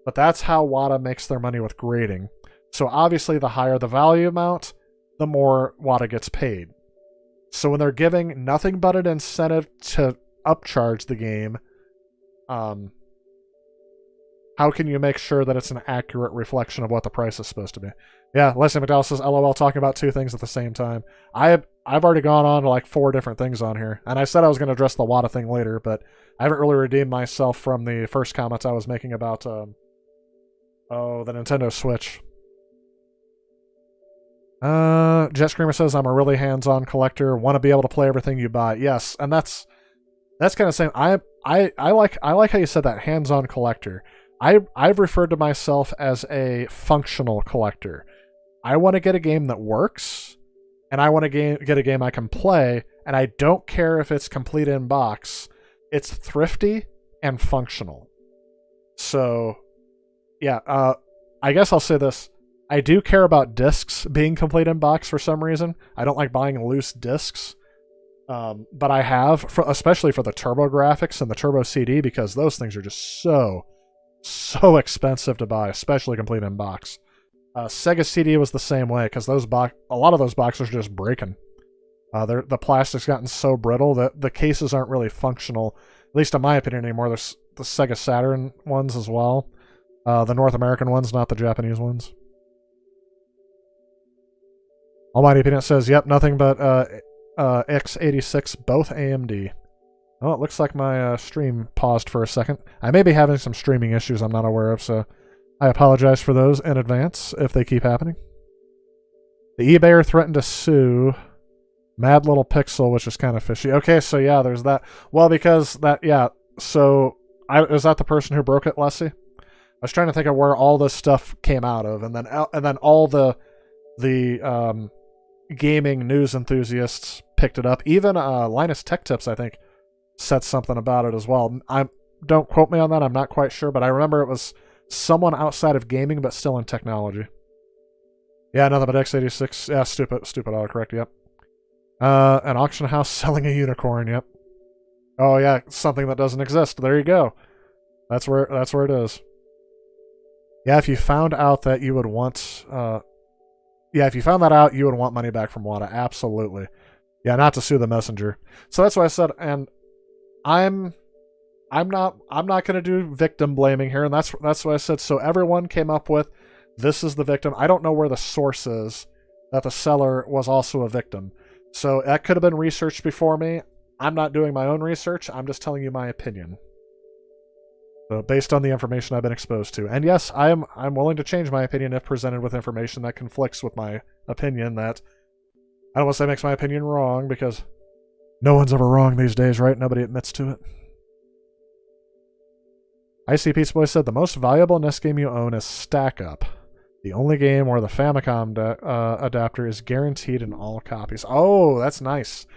But that's how WATA makes their money with grading. So obviously the higher the value amount, the more WATA gets paid. So when they're giving nothing but an incentive to upcharge the game, how can you make sure that it's an accurate reflection of what the price is supposed to be? Yeah, Leslie McDowell says, LOL, talking about two things at the same time. I've already gone on to like 4 different things on here. And I said I was going to address the WATA thing later, but I haven't really redeemed myself from the first comments I was making about the Nintendo Switch. Jet Screamer says, I'm a really hands-on collector, want to be able to play everything you buy. Yes, and that's kind of saying I like how you said that, hands-on collector. I've referred to myself as a functional collector. I want to get a game that works, and I want to get a game I can play, and I don't care if it's complete in box. It's thrifty and functional. So, yeah, I guess I'll say this. I do care about discs being complete in box for some reason. I don't like buying loose discs. But I have, especially for the TurboGrafx and the Turbo CD, because those things are just so expensive to buy, especially complete in box. Sega CD was the same way, because a lot of those boxes are just breaking. The plastic's gotten so brittle that the cases aren't really functional, at least in my opinion anymore. There's the Sega Saturn ones as well. The North American ones, not the Japanese ones. Almighty Peanut says, yep, nothing but x86, both AMD. Oh, it looks like my stream paused for a second. I may be having some streaming issues I'm not aware of, so I apologize for those in advance if they keep happening. The eBayer threatened to sue Mad Little Pixel, which is kind of fishy. Okay, so yeah, there's that. Well, because that, yeah, so is that the person who broke it, Leslie? I was trying to think of where all this stuff came out of, and then all the gaming news enthusiasts picked it up. Even Linus Tech Tips, I think, said something about it as well. Don't quote me on that. I'm not quite sure, but I remember it was someone outside of gaming, but still in technology. Yeah, nothing but x86. Yeah, stupid autocorrect. Yep. An auction house selling a unicorn. Yep. Oh yeah, something that doesn't exist. There you go. That's where it is. Yeah, if you found out that you would want, if you found that out, you would want money back from WADA. Absolutely. Yeah, not to sue the messenger. So that's why I said, and I'm not going to do victim blaming here, and that's why I said. So everyone came up with, this is the victim. I don't know where the source is that the seller was also a victim. So that could have been researched before me. I'm not doing my own research. I'm just telling you my opinion. So based on the information I've been exposed to. And yes, I'm willing to change my opinion if presented with information that conflicts with my opinion. That I don't want to say makes my opinion wrong, because no one's ever wrong these days, right? Nobody admits to it. Icy Pizza Boy said, the most valuable NES game you own is Stack Up. The only game where the Famicom adapter is guaranteed in all copies. Oh, that's nice.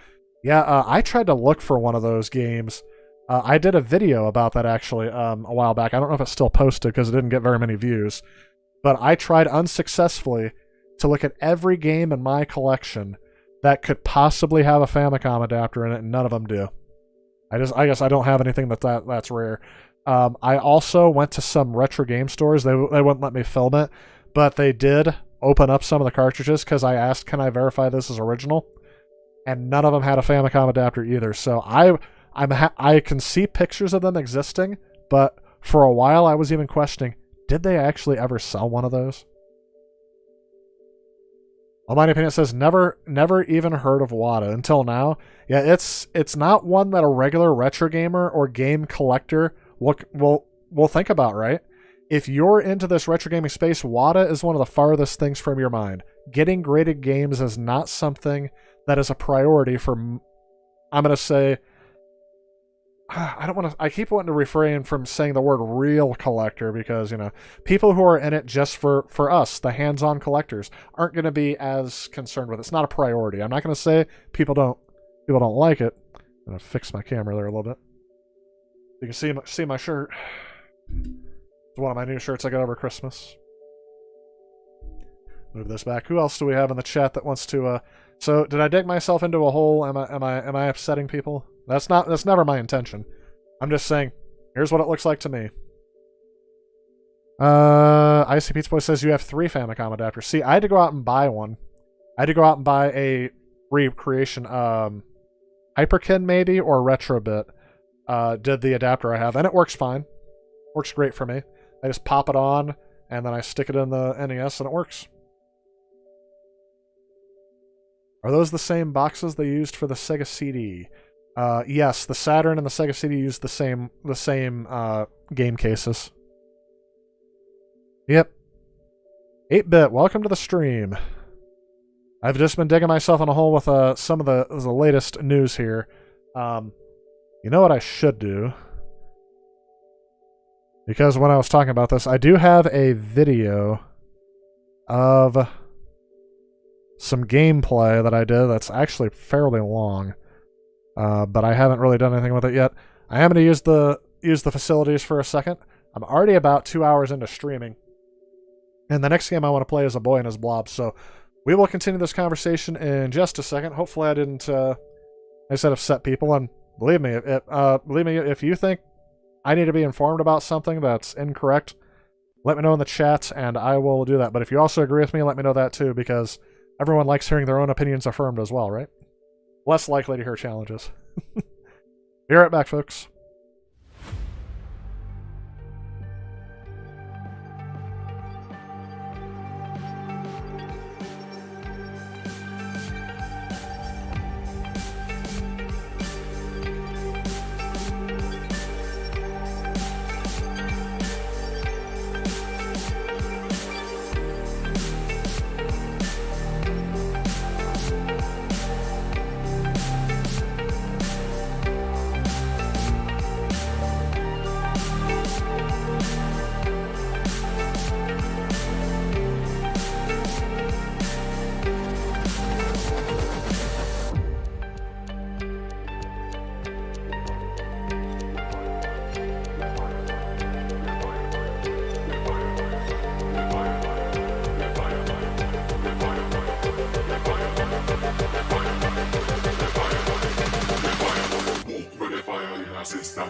Yeah, I tried to look for one of those games. I did a video about that actually a while back. I don't know if it's still posted because it didn't get very many views. But I tried unsuccessfully to look at every game in my collection that could possibly have a Famicom adapter in it, and none of them do. I guess I don't have anything that's rare. I also went to some retro game stores. They wouldn't let me film it, but they did open up some of the cartridges because I asked, can I verify this as original? And none of them had a Famicom adapter either. So I can see pictures of them existing, but for a while I was even questioning, did they actually ever sell one of those? Almighty Opinion says, never even heard of WADA until now. Yeah, it's not one that a regular retro gamer or game collector will think about, right? If you're into this retro gaming space, WADA is one of the farthest things from your mind. Getting graded games is not something that is a priority for, I'm going to say, I keep wanting to refrain from saying the word real collector, because, people who are in it just for us, the hands-on collectors, aren't going to be as concerned with it. It's not a priority. I'm not going to say people don't like it. I'm going to fix my camera there a little bit. You can see my shirt. It's one of my new shirts I got over Christmas. Move this back. Who else do we have in the chat that wants to so did I dig myself into a hole? Am I upsetting people? That's never my intention. I'm just saying, here's what it looks like to me. Icy Pizza Boy says you have 3 Famicom adapters. See, I had to go out and buy one. I had to go out and buy a recreation, Hyperkin maybe, or Retrobit. Did the adapter I have, and it works fine. Works great for me. I just pop it on, and then I stick it in the NES, and it works. Are those the same boxes they used for the Sega CD? Yes, the Saturn and the Sega CD used the same game cases. Yep. 8-bit, welcome to the stream. I've just been digging myself in a hole with some of the latest news here. You know what I should do? Because when I was talking about this, I do have a video of some gameplay that I did that's actually fairly long. But I haven't really done anything with it yet. I am going to use the facilities for a second. I'm already about 2 hours into streaming. And the next game I want to play is a Boy and His Blob. So we will continue this conversation in just a second. Hopefully I didn't, upset people. And believe me, if you think I need to be informed about something that's incorrect, let me know in the chat and I will do that. But if you also agree with me, let me know that too, because everyone likes hearing their own opinions affirmed as well, right? Less likely to hear challenges. Be right back, folks.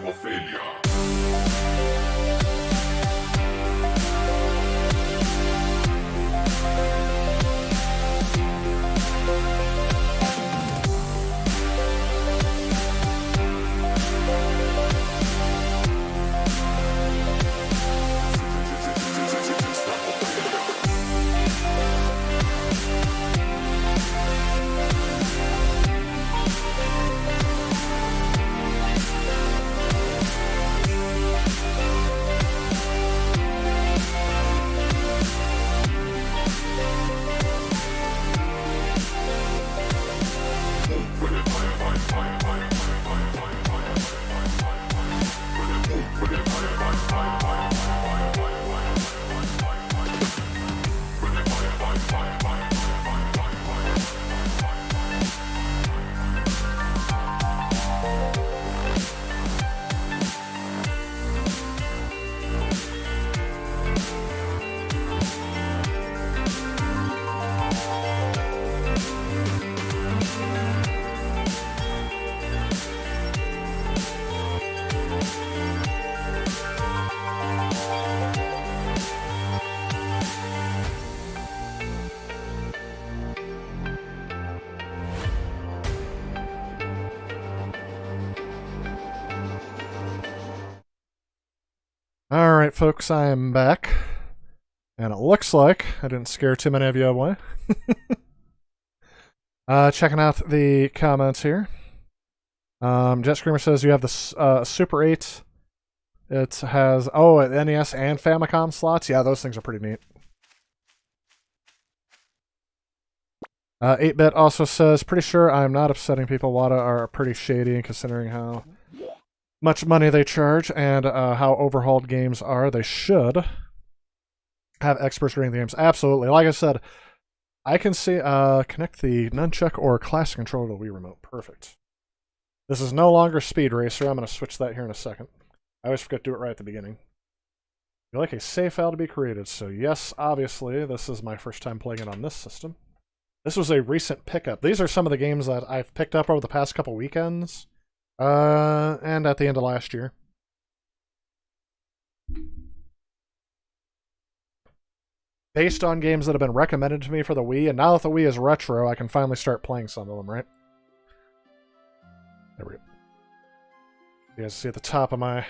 time of failure. Alright, folks, I am back. And it looks like I didn't scare too many of you away. Checking out the comments here. Jet Screamer says you have the Super 8. It has, NES and Famicom slots. Yeah, those things are pretty neat. 8-Bit also says, pretty sure I'm not upsetting people. WATA are pretty shady considering how much money they charge and how overhauled games are. They should have experts grading the games. Absolutely. Like I said, I can see connect the nunchuck or classic controller to the Wii Remote. Perfect. This is no longer Speed Racer. I'm going to switch that here in a second. I always forget to do it right at the beginning. You like a save file to be created. So yes, obviously, this is my first time playing it on this system. This was a recent pickup. These are some of the games that I've picked up over the past couple weekends. And at the end of last year. Based on games that have been recommended to me for the Wii, and now that the Wii is retro, I can finally start playing some of them, right? There we go. You guys see at the top of my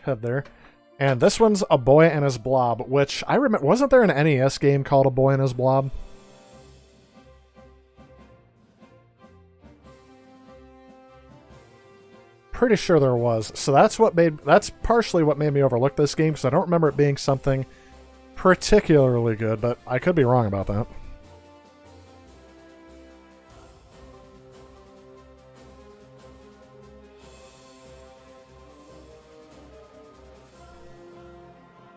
head there. And this one's A Boy and His Blob, which I remember, wasn't there an NES game called A Boy and His Blob? Pretty sure there was. So that's partially what made me overlook this game, because I don't remember it being something particularly good, but I could be wrong about that.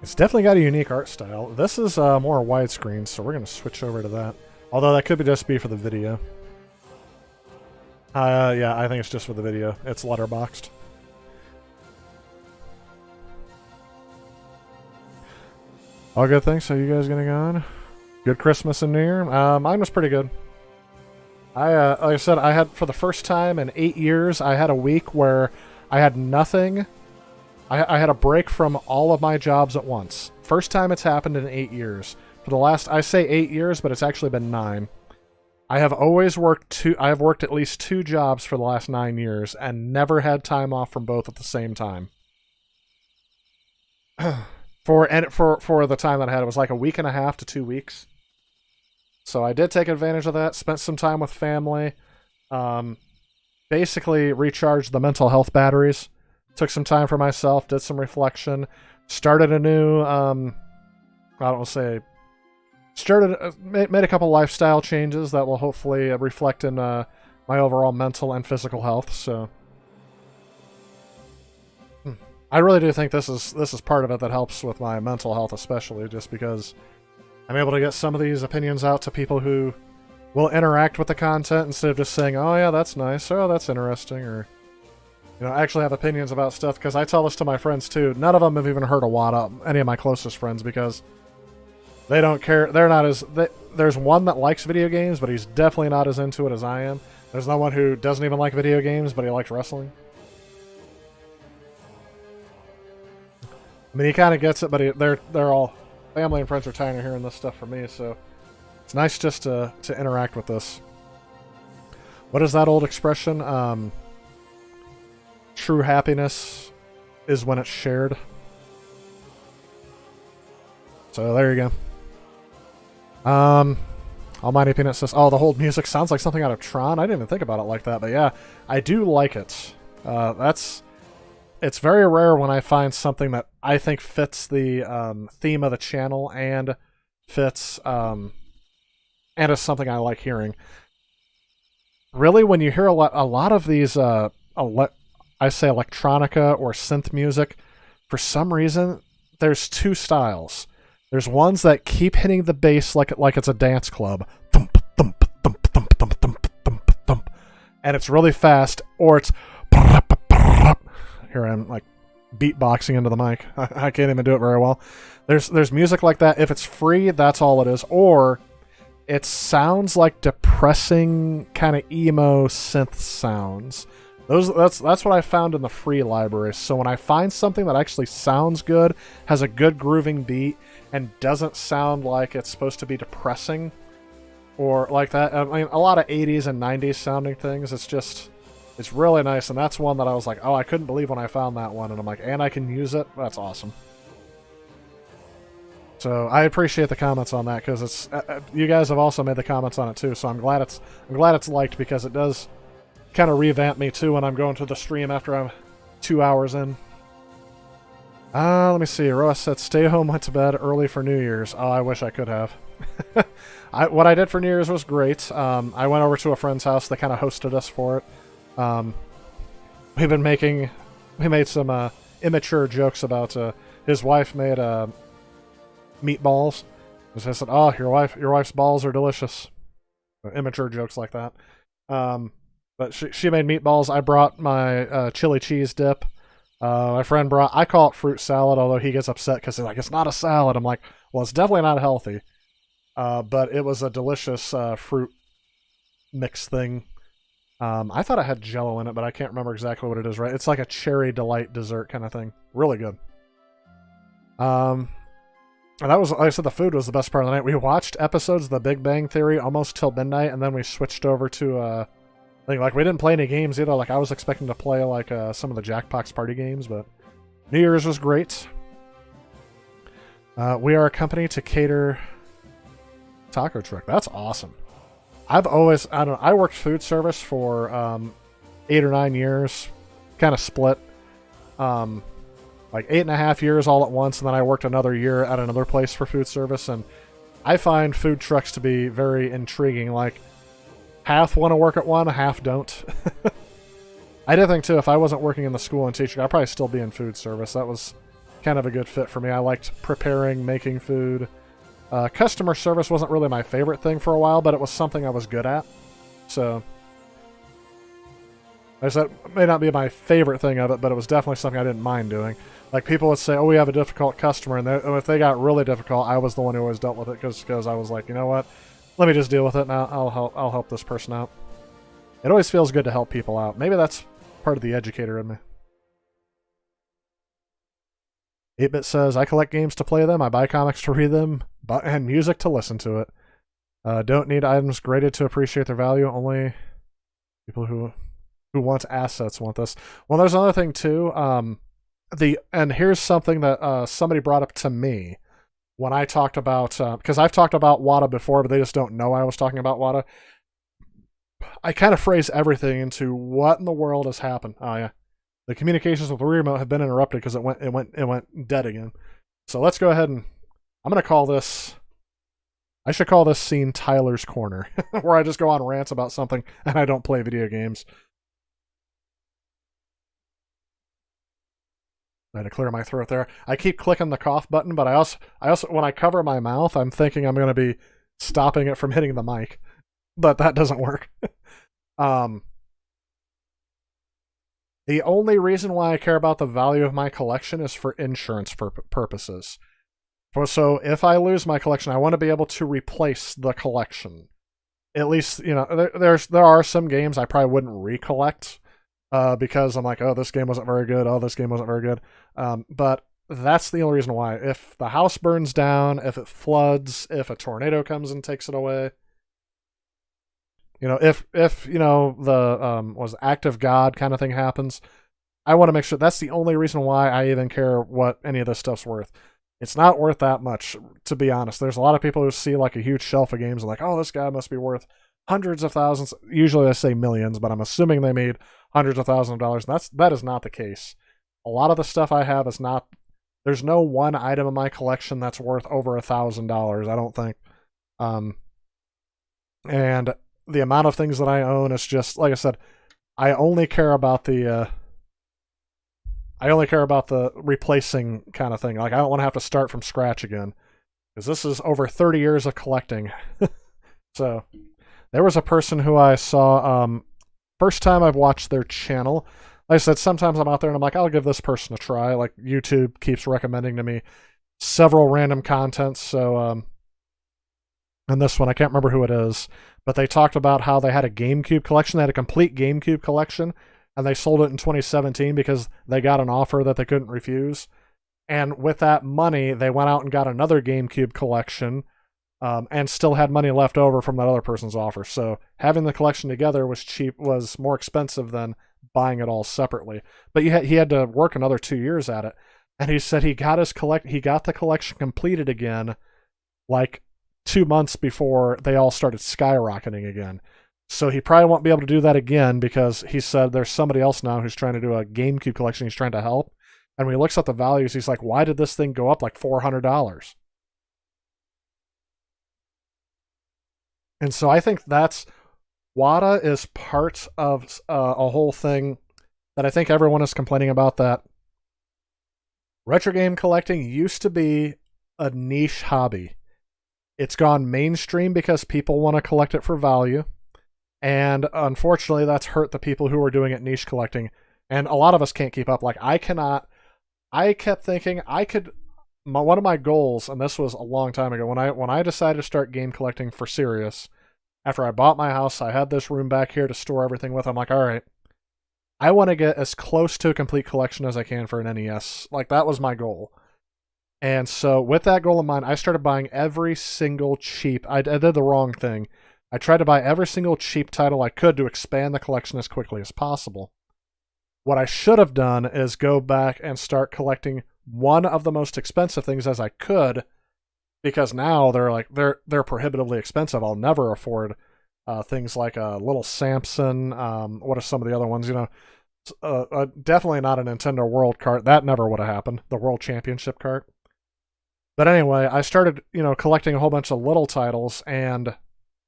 It's definitely got a unique art style. This is more widescreen, so we're going to switch over to that. Although that could just be for the video. Yeah, I think it's just for the video. It's letterboxed. All good, thanks. How you guys getting on? Good Christmas and New Year? Mine was pretty good. Like I said, I had, for the first time in 8 years, I had a week where I had nothing. I had a break from all of my jobs at once. First time it's happened in 8 years. For the last, I say 8 years, but it's actually been 9. I have always worked I have worked at least 2 jobs for the last 9 years and never had time off from both at the same time. For the time that I had, it was like a week and a half to 2 weeks. So I did take advantage of that, spent some time with family, basically recharged the mental health batteries, took some time for myself, did some reflection, started a new, made a couple lifestyle changes that will hopefully reflect in my overall mental and physical health. So I really do think this is part of it that helps with my mental health, especially just because I'm able to get some of these opinions out to people who will interact with the content instead of just saying, "Oh yeah, that's nice," or "Oh, that's interesting," or actually have opinions about stuff. Because I tell this to my friends too. None of them have even heard of WATA, any of my closest friends, because they don't care. They're not as... There's one that likes video games, but he's definitely not as into it as I am. There's no one who doesn't even like video games, but he likes wrestling. I mean, he kind of gets it, but they're all family and friends are tired of hearing this stuff from me, so it's nice just to interact with this. What is that old expression? True happiness is when it's shared. So there you go. Almighty Peanut says, oh, the whole music sounds like something out of Tron. I didn't even think about it like that, but yeah, I do like it. It's very rare when I find something that I think fits the theme of the channel and fits and is something I like hearing. Really, when you hear a lot of these, I say electronica or synth music, for some reason, there's two styles. There's ones that keep hitting the bass like it's a dance club, thump thump thump thump thump thump thump thump, and it's really fast, or it's here I'm like beatboxing into the mic. I can't even do it very well. There's music like that. If it's free, that's all it is, or it sounds like depressing kind of emo synth sounds. That's what I found in the free library. So when I find something that actually sounds good, has a good grooving beat, and doesn't sound like it's supposed to be depressing or like that. I mean, a lot of 80s and 90s sounding things. It's really nice, and that's one that I was like, oh, I couldn't believe when I found that one, and I'm like, and I can use it? That's awesome. So I appreciate the comments on that, because it's you guys have also made the comments on it too. So I'm glad it's liked, because it does kind of revamp me too when I'm going to the stream after I'm 2 hours in. Let me see. Roa said, stay home, went to bed early for New Year's. Oh, I wish I could have. What I did for New Year's was great. I went over to a friend's house. They kind of hosted us for it. We made some immature jokes about his wife made meatballs. I said, oh, your wife's balls are delicious. Immature jokes like that. But she made meatballs. I brought my chili cheese dip. My friend brought, I call it fruit salad, although he gets upset because he's like, it's not a salad. I'm like, well, it's definitely not healthy. But it was a delicious fruit mix thing. I thought it had Jell-O in it, but I can't remember exactly what it is, right? It's like a cherry delight dessert kind of thing. Really good. And that was, like I said, the food was the best part of the night. We watched episodes of The Big Bang Theory almost till midnight, and then we switched over to like we didn't play any games either. Like I was expecting to play like some of the Jackbox party games, but New Year's was great. We are a company to cater taco truck. That's awesome. I've always, I worked food service for 8 or 9 years, kind of split, like 8.5 years all at once, and then I worked another year at another place for food service, and I find food trucks to be very intriguing. Like, half want to work at one, half don't. I did think, too, if I wasn't working in the school and teaching, I'd probably still be in food service. That was kind of a good fit for me. I liked preparing, making food. Customer service wasn't really my favorite thing for a while, but it was something I was good at. So, I said, it may not be my favorite thing of it, but it was definitely something I didn't mind doing. Like, people would say, oh, we have a difficult customer, and if they got really difficult, I was the one who always dealt with it, because I was like, you know what? Let me just deal with it, and I'll help this person out. It always feels good to help people out. Maybe that's part of the educator in me. 8-Bit says, I collect games to play them, I buy comics to read them, and music to listen to it. Don't need items graded to appreciate their value, only people who want assets want this. Well, there's another thing, too. And here's something that somebody brought up to me when I talked about, because I've talked about WATA before, but they just don't know I was talking about WATA. I kind of phrase everything into what in the world has happened. Oh, yeah. The communications with the Wii Remote have been interrupted because it went dead again. So let's go ahead and I'm going to call this, I should call this scene Tyler's Corner, where I just go on rants about something and I don't play video games. I had to clear my throat there. I keep clicking the cough button, but I also when I cover my mouth, I'm thinking I'm going to be stopping it from hitting the mic, but that doesn't work. The only reason why I care about the value of my collection is for insurance purposes. So if I lose my collection, I want to be able to replace the collection. At least, you know, there are some games I probably wouldn't recollect because I'm like, oh, this game wasn't very good. Oh, this game wasn't very good. But that's the only reason why. If the house burns down, if it floods, if a tornado comes and takes it away, if the was act of God kind of thing happens, I want to make sure. That's the only reason why I even care what any of this stuff's worth. It's not worth that much, to be honest. There's a lot of people who see like a huge shelf of games and like, oh, this guy must be worth hundreds of thousands. Usually I say millions, but I'm assuming they made hundreds of thousands of dollars. And that is not the case. A lot of the stuff I have is not. There's no one item in my collection that's worth over $1,000. I don't think. And the amount of things that I own is just, like I said, I only care about the replacing kind of thing. Like, I don't want to have to start from scratch again, because this is over 30 years of collecting. So there was a person who I saw, first time I've watched their channel. Like I said, sometimes I'm out there and I'm like, I'll give this person a try. Like, YouTube keeps recommending to me several random contents. So, and this one, I can't remember who it is, but they talked about how they had a GameCube collection. They had a complete GameCube collection, and they sold it in 2017 because they got an offer that they couldn't refuse. And with that money, they went out and got another GameCube collection, and still had money left over from that other person's offer. So having the collection together was more expensive than buying it all separately. But he had to work another 2 years at it. And he said he got the collection completed again, like 2 months before they all started skyrocketing again. So he probably won't be able to do that again, because he said there's somebody else now who's trying to do a GameCube collection. He's trying to help. And when he looks at the values, he's like, why did this thing go up like $400? And so I think WATA is part of a whole thing that I think everyone is complaining about, that retro game collecting used to be a niche hobby. It's gone mainstream because people want to collect it for value. And unfortunately, that's hurt the people who are doing it niche collecting. And a lot of us can't keep up. Like, I kept thinking one of my goals, and this was a long time ago, when I decided to start game collecting for serious, after I bought my house, I had this room back here to store everything with. I'm like, all right, I want to get as close to a complete collection as I can for an NES. Like, that was my goal. And so with that goal in mind, I started buying every single cheap. I did the wrong thing. I tried to buy every single cheap title I could to expand the collection as quickly as possible. What I should have done is go back and start collecting one of the most expensive things as I could, because now they're prohibitively expensive. I'll never afford things like a Little Samson. What are some of the other ones? Definitely not a Nintendo World cart. That never would have happened. The World Championship cart. But anyway, I started, collecting a whole bunch of little titles, and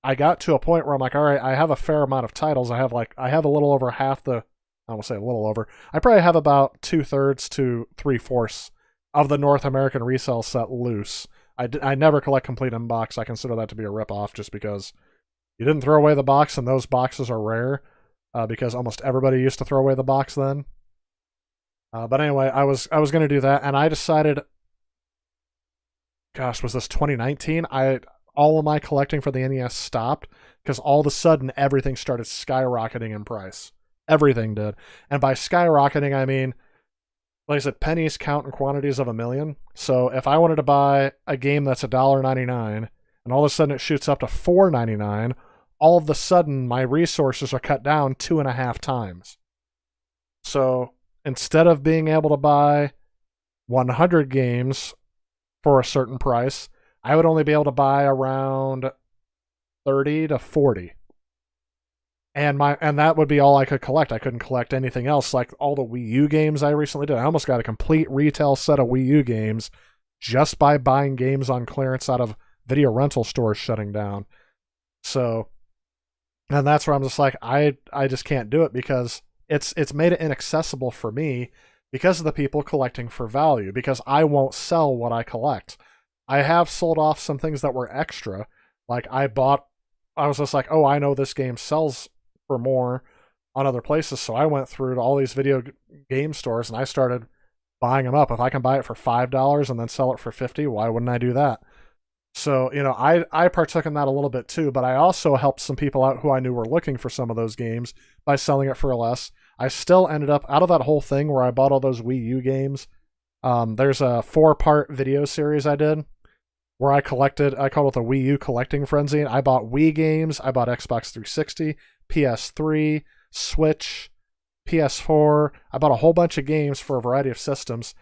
I got to a point where I'm like, all right, I have a fair amount of titles. I have a little over half the, I won't say a little over. I probably have about 2/3 to 3/4 of the North American resale set loose. I never collect complete in box. I consider that to be a ripoff, just because you didn't throw away the box, and those boxes are rare, because almost everybody used to throw away the box then. But anyway, I was going to do that, and I decided, gosh, was this 2019? All of my collecting for the NES stopped, because all of a sudden everything started skyrocketing in price. Everything did. And by skyrocketing, I mean, like I said, pennies count in quantities of a million. So if I wanted to buy a game that's $1.99, and all of a sudden it shoots up to $4.99, all of a sudden my resources are cut down 2.5 times. So instead of being able to buy 100 games for a certain price, I would only be able to buy around 30 to 40. And that would be all I could collect. I couldn't collect anything else. Like all the Wii U games I recently did. I almost got a complete retail set of Wii U games just by buying games on clearance out of video rental stores shutting down. So, and that's where I'm just like, I just can't do it, because it's made it inaccessible for me because of the people collecting for value, because I won't sell what I collect. I have sold off some things that were extra. Like I was just like, oh, I know this game sells for more on other places. So I went through to all these video game stores and I started buying them up. If I can buy it for $5 and then sell it for $50, why wouldn't I do that? So, I partook in that a little bit too, but I also helped some people out who I knew were looking for some of those games by selling it for less. I still ended up, out of that whole thing where I bought all those Wii U games, There's a 4-part video series I did where I called it the Wii U collecting frenzy. I bought Wii games, I bought Xbox 360, PS3, Switch, PS4. I bought a whole bunch of games for a variety of systems.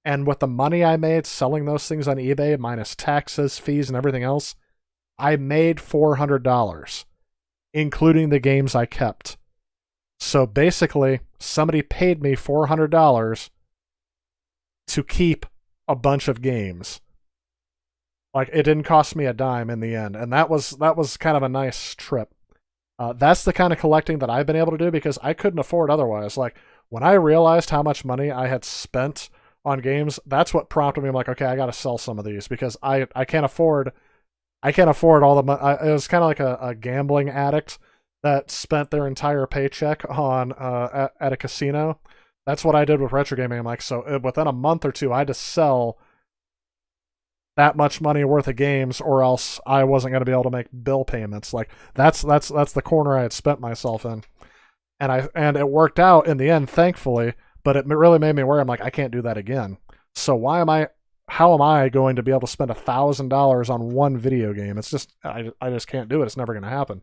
And with the money I made selling those things on eBay, minus taxes, fees, and everything else, I made $400, including the games I kept. So basically, somebody paid me $400 to keep a bunch of games. Like, it didn't cost me a dime in the end, and that was kind of a nice trip. That's the kind of collecting that I've been able to do because I couldn't afford otherwise. Like, when I realized how much money I had spent on games, that's what prompted me. I'm like, okay, I got to sell some of these because I can't afford all the money. It was kind of like a gambling addict that spent their entire paycheck on at a casino. That's what I did with retro gaming. I'm like, so within a month or two, I had to sell that much money worth of games, or else I wasn't going to be able to make bill payments. Like that's the corner I had spent myself in, and it worked out in the end, thankfully. But it really made me worry. I'm like, I can't do that again. So how am I going to be able to spend $1,000 on one video game? It's just I just can't do it. It's never going to happen.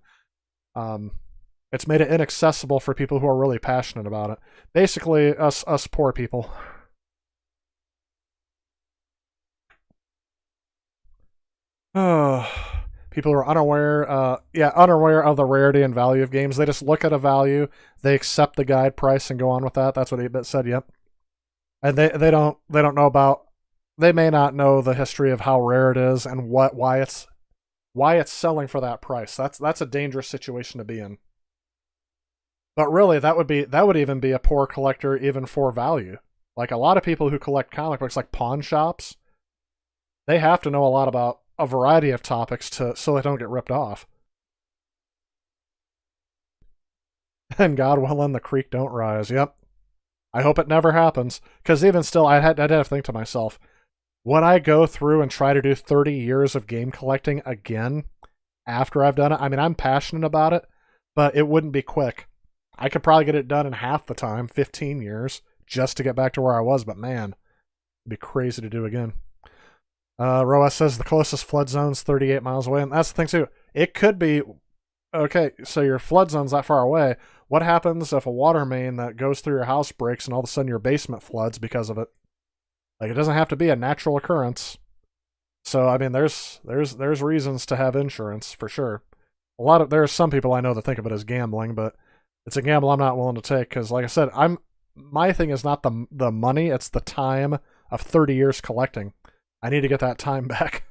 It's made it inaccessible for people who are really passionate about it. Basically, us poor people. People who are unaware of the rarity and value of games. They just look at a value, they accept the guide price, and go on with that. That's what 8-Bit said. Yep. And they don't know about. They may not know the history of how rare it is and why it's selling for that price. That's a dangerous situation to be in. But really, that would even be a poor collector even for value. Like a lot of people who collect comic books, like pawn shops, they have to know a lot about a variety of topics so they don't get ripped off. And God willing, the creek don't rise. Yep. I hope it never happens. Because even still, I'd have to think to myself, would I go through and try to do 30 years of game collecting again after I've done it? I mean, I'm passionate about it, but it wouldn't be quick. I could probably get it done in half the time, 15 years, just to get back to where I was, but man, it'd be crazy to do again. Roas says the closest flood zone's 38 miles away, and that's the thing too. It could be, okay, so your flood zone's that far away. What happens if a water main that goes through your house breaks and all of a sudden your basement floods because of it? Like, it doesn't have to be a natural occurrence. So, I mean, there's reasons to have insurance, for sure. There's some people I know that think of it as gambling, but it's a gamble I'm not willing to take, because like I said, my thing is not the money, it's the time of 30 years collecting. I need to get that time back.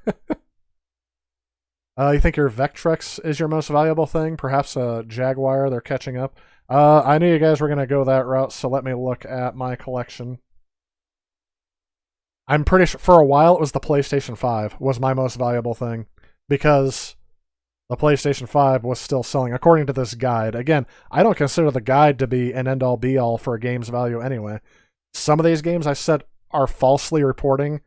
You think your Vectrex is your most valuable thing? Perhaps a Jaguar, they're catching up. I knew you guys were going to go that route, so let me look at my collection. I'm pretty sure for a while it was the PlayStation 5 was my most valuable thing, because the PlayStation 5 was still selling, according to this guide. Again, I don't consider the guide to be an end-all be-all for a game's value anyway. Some of these games I said are falsely reporting,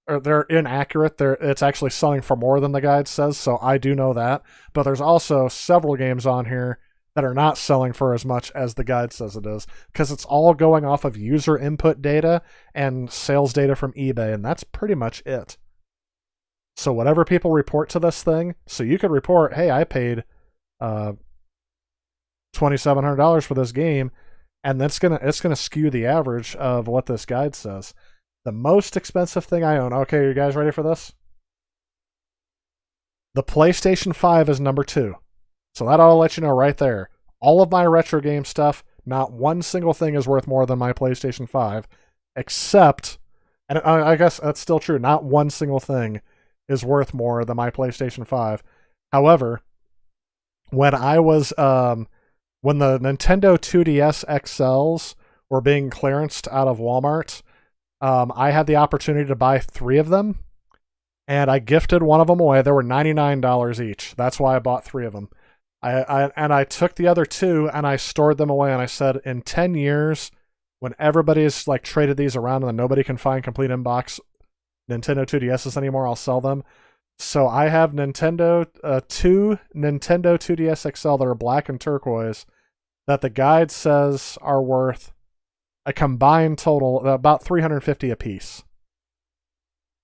or they're inaccurate. It's actually selling for more than the guide says, so I do know that. But there's also several games on here that are not selling for as much as the guide says it is, because it's all going off of user input data and sales data from eBay, and that's pretty much it. So whatever people report to this thing, so you could report, hey, I paid $2,700 for this game, and it's gonna skew the average of what this guide says. The most expensive thing I own. Okay, you guys ready for this? The PlayStation 5 is number 2. So that I'll let you know right there. All of my retro game stuff, not one single thing is worth more than my PlayStation 5, except, and I guess that's still true, not one single thing is worth more than my PlayStation 5. However, when the Nintendo 2DS XLs were being clearanced out of Walmart, I had the opportunity to buy 3 of them, and I gifted one of them away. They were $99 each. That's why I bought 3 of them. I took the other 2 and I stored them away, and I said, in 10 years, when everybody's like traded these around and then nobody can find complete inbox Nintendo 2DSs anymore, I'll sell them. So I have two Nintendo 2DS XL that are black and turquoise that the guide says are worth a combined total of about 350 a piece.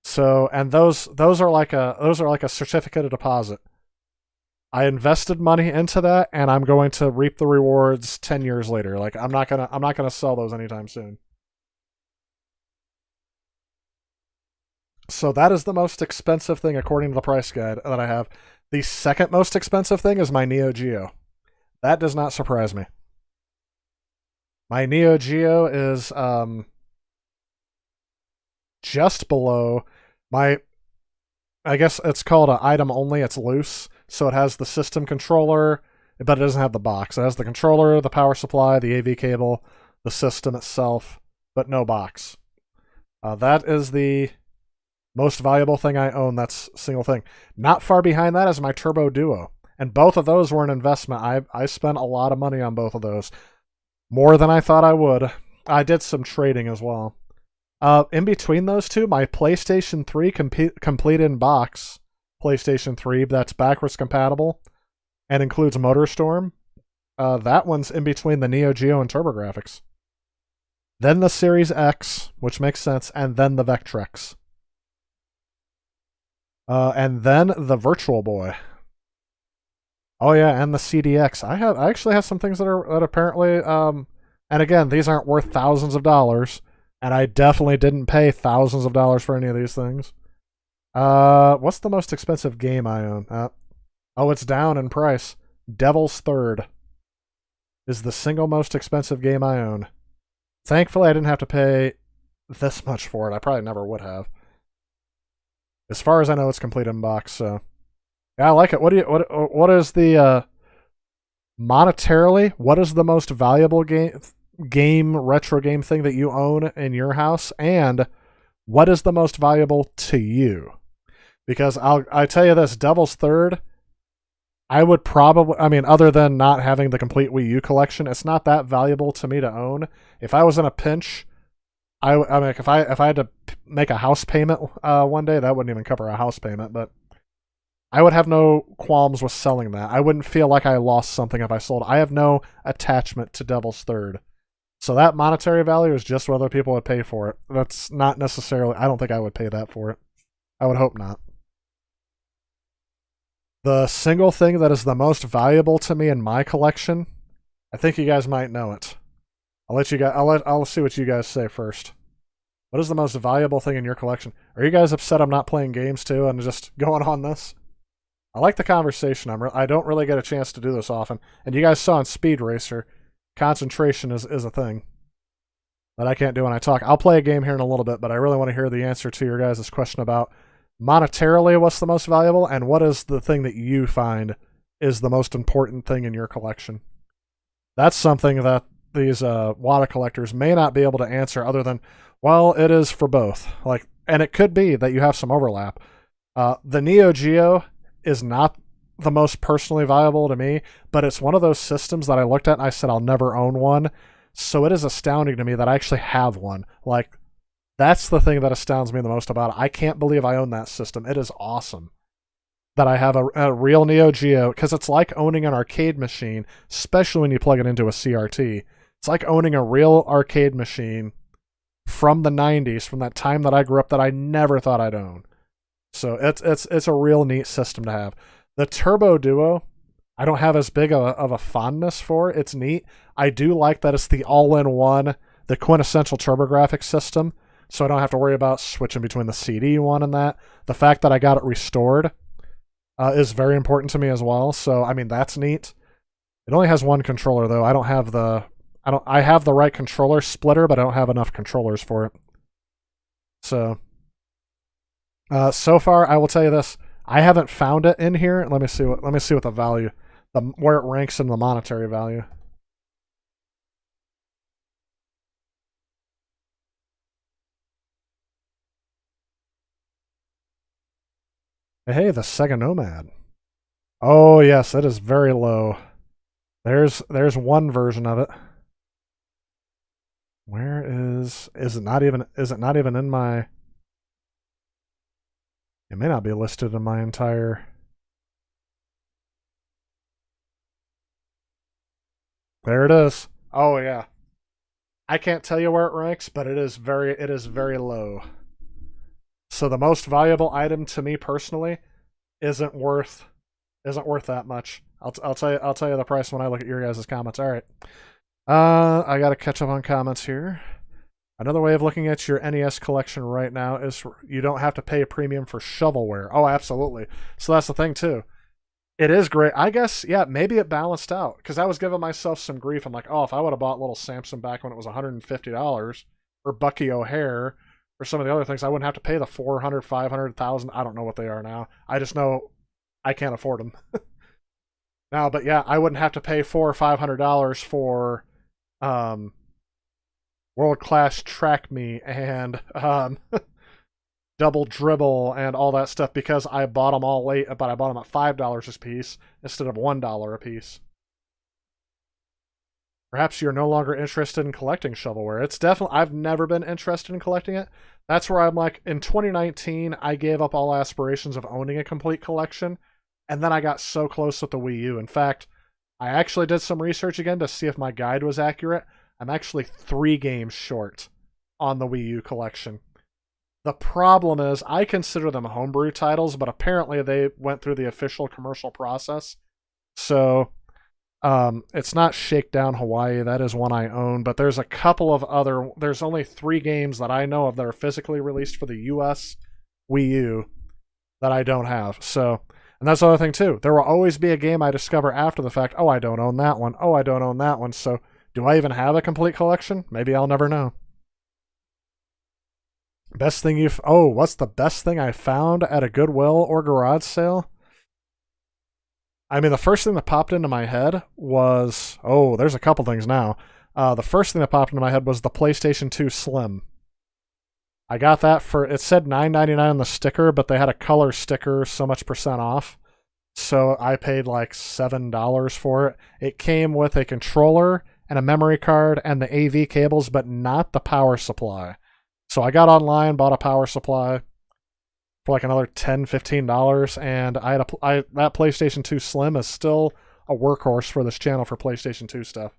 So, and those are like a certificate of deposit. I invested money into that, and I'm going to reap the rewards 10 years later. Like I'm not gonna sell those anytime soon. So that is the most expensive thing according to the price guide that I have. The second most expensive thing is my Neo Geo. That does not surprise me. My Neo Geo is just below my, I guess it's called an item only. It's loose. So it has the system controller, but it doesn't have the box. It has the controller, the power supply, the AV cable, the system itself, but no box. That is the most valuable thing I own. That's single thing. Not far behind that is my Turbo Duo. And both of those were an investment. I spent a lot of money on both of those. More than I thought I would. I did some trading as well. In between those two, my PlayStation 3 complete in box PlayStation 3 that's backwards compatible and includes MotorStorm. That one's in between the Neo Geo and TurboGrafx. Then the Series X, which makes sense, and then the Vectrex. And then the Virtual Boy. Oh yeah, and the CDX. I actually have some things that apparently and again, these aren't worth thousands of dollars, and I definitely didn't pay thousands of dollars for any of these things. What's the most expensive game I own? Oh, it's down in price. Devil's Third is the single most expensive game I own. Thankfully, I didn't have to pay this much for it. I probably never would have. As far as I know, it's complete in box, so yeah, I like it. What is the monetarily? What is the most valuable retro game thing that you own in your house, and what is the most valuable to you? Because I tell you this, Devil's Third, I would probably, I mean, other than not having the complete Wii U collection, it's not that valuable to me to own. If I was in a pinch, I mean, if I had to make a house payment one day, that wouldn't even cover a house payment, but I would have no qualms with selling that. I wouldn't feel like I lost something if I sold it. I have no attachment to Devil's Third. So that monetary value is just whether people would pay for it. That's not necessarily, I don't think I would pay that for it. I would hope not. The single thing that is the most valuable to me in my collection, I think you guys might know it. I'll see what you guys say first. What is the most valuable thing in your collection? Are you guys upset I'm not playing games too and just going on this? I like the conversation. I don't really get a chance to do this often. And you guys saw in Speed Racer, concentration is a thing that I can't do when I talk. I'll play a game here in a little bit, but I really want to hear the answer to your guys' question about monetarily what's the most valuable and what is the thing that you find is the most important thing in your collection. That's something that these WATA collectors may not be able to answer other than, well, it is for both. Like, and it could be that you have some overlap. The Neo Geo is not the most personally valuable to me, but it's one of those systems that I looked at and I said I'll never own one. So it is astounding to me that I actually have one. Like, that's the thing that astounds me the most about it. I can't believe I own that system. It is awesome that I have a real Neo Geo, because it's like owning an arcade machine, especially when you plug it into a CRT. It's like owning a real arcade machine from the 90s, from that time that I grew up, that I never thought I'd own. So it's a real neat system to have. The Turbo Duo, I don't have as big of a fondness for. It's neat. I do like that it's the all-in-one, the quintessential TurboGrafx system, so I don't have to worry about switching between the CD one and that. The fact that I got it restored is very important to me as well. So I mean, that's neat. It only has one controller though. I have the right controller splitter, but I don't have enough controllers for it. So so far I will tell you this. I haven't found it in here. Let me see what the value, where it ranks in the monetary value. Hey, the Sega Nomad. Oh yes, it is very low. There's one version of it. Where is it not even in my, it may not be listed in my entire, there it is. Oh yeah. I can't tell you where it ranks, but it is very low. So the most valuable item to me personally isn't worth that much. I'll tell you the price when I look at your guys' comments. All right. I got to catch up on comments here. Another way of looking at your NES collection right now is you don't have to pay a premium for shovelware. Oh, absolutely. So that's the thing too. It is great. I guess, yeah, maybe it balanced out because I was giving myself some grief. I'm like, oh, if I would have bought Little Samson back when it was $150 or Bucky O'Hare or some of the other things, I wouldn't have to pay the 400, 500,000. I don't know what they are now. I just know I can't afford them. Now, but yeah, I wouldn't have to pay $400 or $500 for World Class Track Me and Double Dribble and all that stuff because I bought them all late, but I bought them at $5 a piece instead of $1 a piece. Perhaps you're no longer interested in collecting shovelware. It's definitely, I've never been interested in collecting it. That's where I'm like, in 2019, I gave up all aspirations of owning a complete collection, and then I got so close with the Wii U. In fact, I actually did some research again to see if my guide was accurate. I'm actually 3 games short on the Wii U collection. The problem is I consider them homebrew titles, but apparently they went through the official commercial process. So it's not Shakedown Hawaii. That is one I own, but there's a couple of other... There's only 3 games that I know of that are physically released for the US Wii U that I don't have. So, and that's the other thing too. There will always be a game I discover after the fact. Oh, I don't own that one. Oh, I don't own that one. So do I even have a complete collection? Maybe I'll never know. Best thing you've... Oh, what's the best thing I found at a Goodwill or garage sale? I mean, the first thing that popped into my head was... Oh, there's a couple things now. The first thing that popped into my head was the PlayStation 2 Slim. I got that for... It said $9.99 on the sticker, but they had a color sticker, so much % off. So I paid like $7 for it. It came with a controller and a memory card and the AV cables, but not the power supply. So I got online, bought a power supply for like another $10, $15, and that PlayStation 2 Slim is still a workhorse for this channel for PlayStation 2 stuff.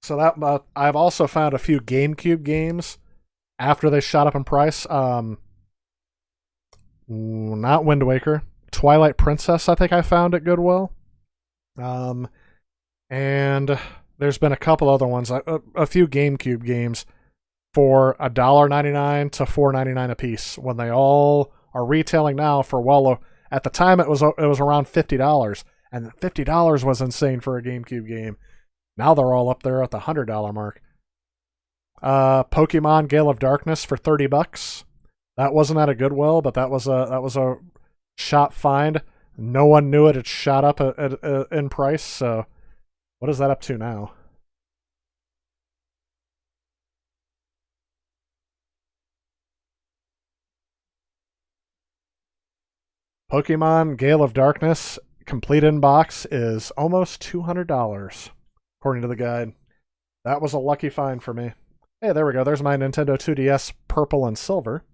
So that I've also found a few GameCube games after they shot up in price. Not Wind Waker, Twilight Princess. I think I found at Goodwill. And there's been a couple other ones, a few GameCube games for $1.99 to $4.99 a piece. When they all are retailing now for at the time it was around $50, and $50 was insane for a GameCube game. Now they're all up there at the $100 mark. Pokemon Gale of Darkness for $30. That wasn't at a Goodwill, but that was a shop find. No one knew it. It shot up in price. So, what is that up to now? Pokemon Gale of Darkness complete in box is almost $200, according to the guide. That was a lucky find for me. Hey, there we go. There's my Nintendo 2DS purple and silver.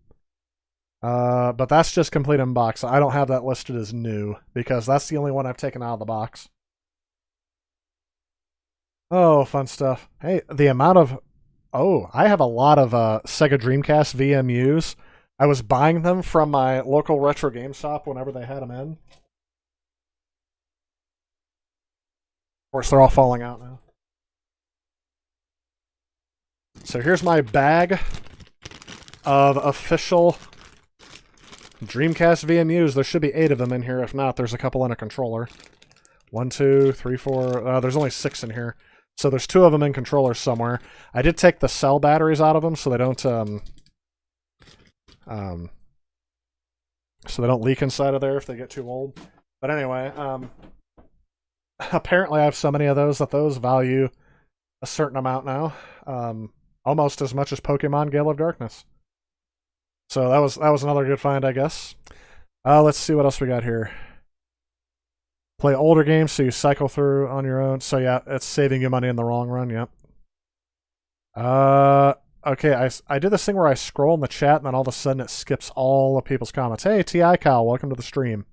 But that's just complete in box. I don't have that listed as new because that's the only one I've taken out of the box. Oh, fun stuff. Hey, the amount of... Oh, I have a lot of Sega Dreamcast VMUs. I was buying them from my local retro game shop whenever they had them in. Of course, they're all falling out now. So here's my bag of official Dreamcast VMUs. There should be 8 of them in here. If not, there's a couple in a controller. 1, 2, 3, 4. There's only 6 in here. So there's 2 of them in controllers somewhere. I did take the cell batteries out of them so they don't leak inside of there if they get too old. But anyway, apparently I have so many of those that those value a certain amount now. Almost as much as Pokemon Gale of Darkness. So that was another good find, I guess. Let's see what else we got here. Play older games so you cycle through on your own. So yeah, it's saving you money in the long run, yep. Okay, I did this thing where I scroll in the chat and then all of a sudden it skips all of people's comments. Hey, T.I. Kyle, welcome to the stream.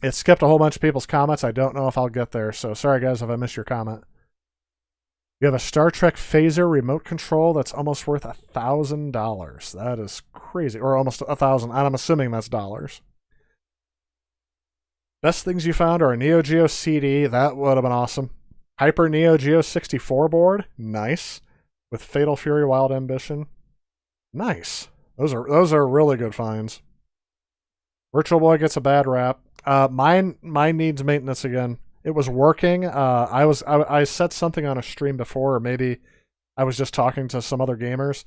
It skipped a whole bunch of people's comments. I don't know if I'll get there, so sorry guys if I missed your comment. You have a Star Trek phaser remote control that's almost worth $1,000. That is crazy. Or almost 1,000, and I'm assuming that's dollars. Best things you found are a Neo Geo CD. That would have been awesome. Hyper Neo Geo 64 board. Nice. With Fatal Fury Wild Ambition. Nice. Those are really good finds. Virtual Boy gets a bad rap. Mine needs maintenance again. It was working. I said something on a stream before, or maybe I was just talking to some other gamers.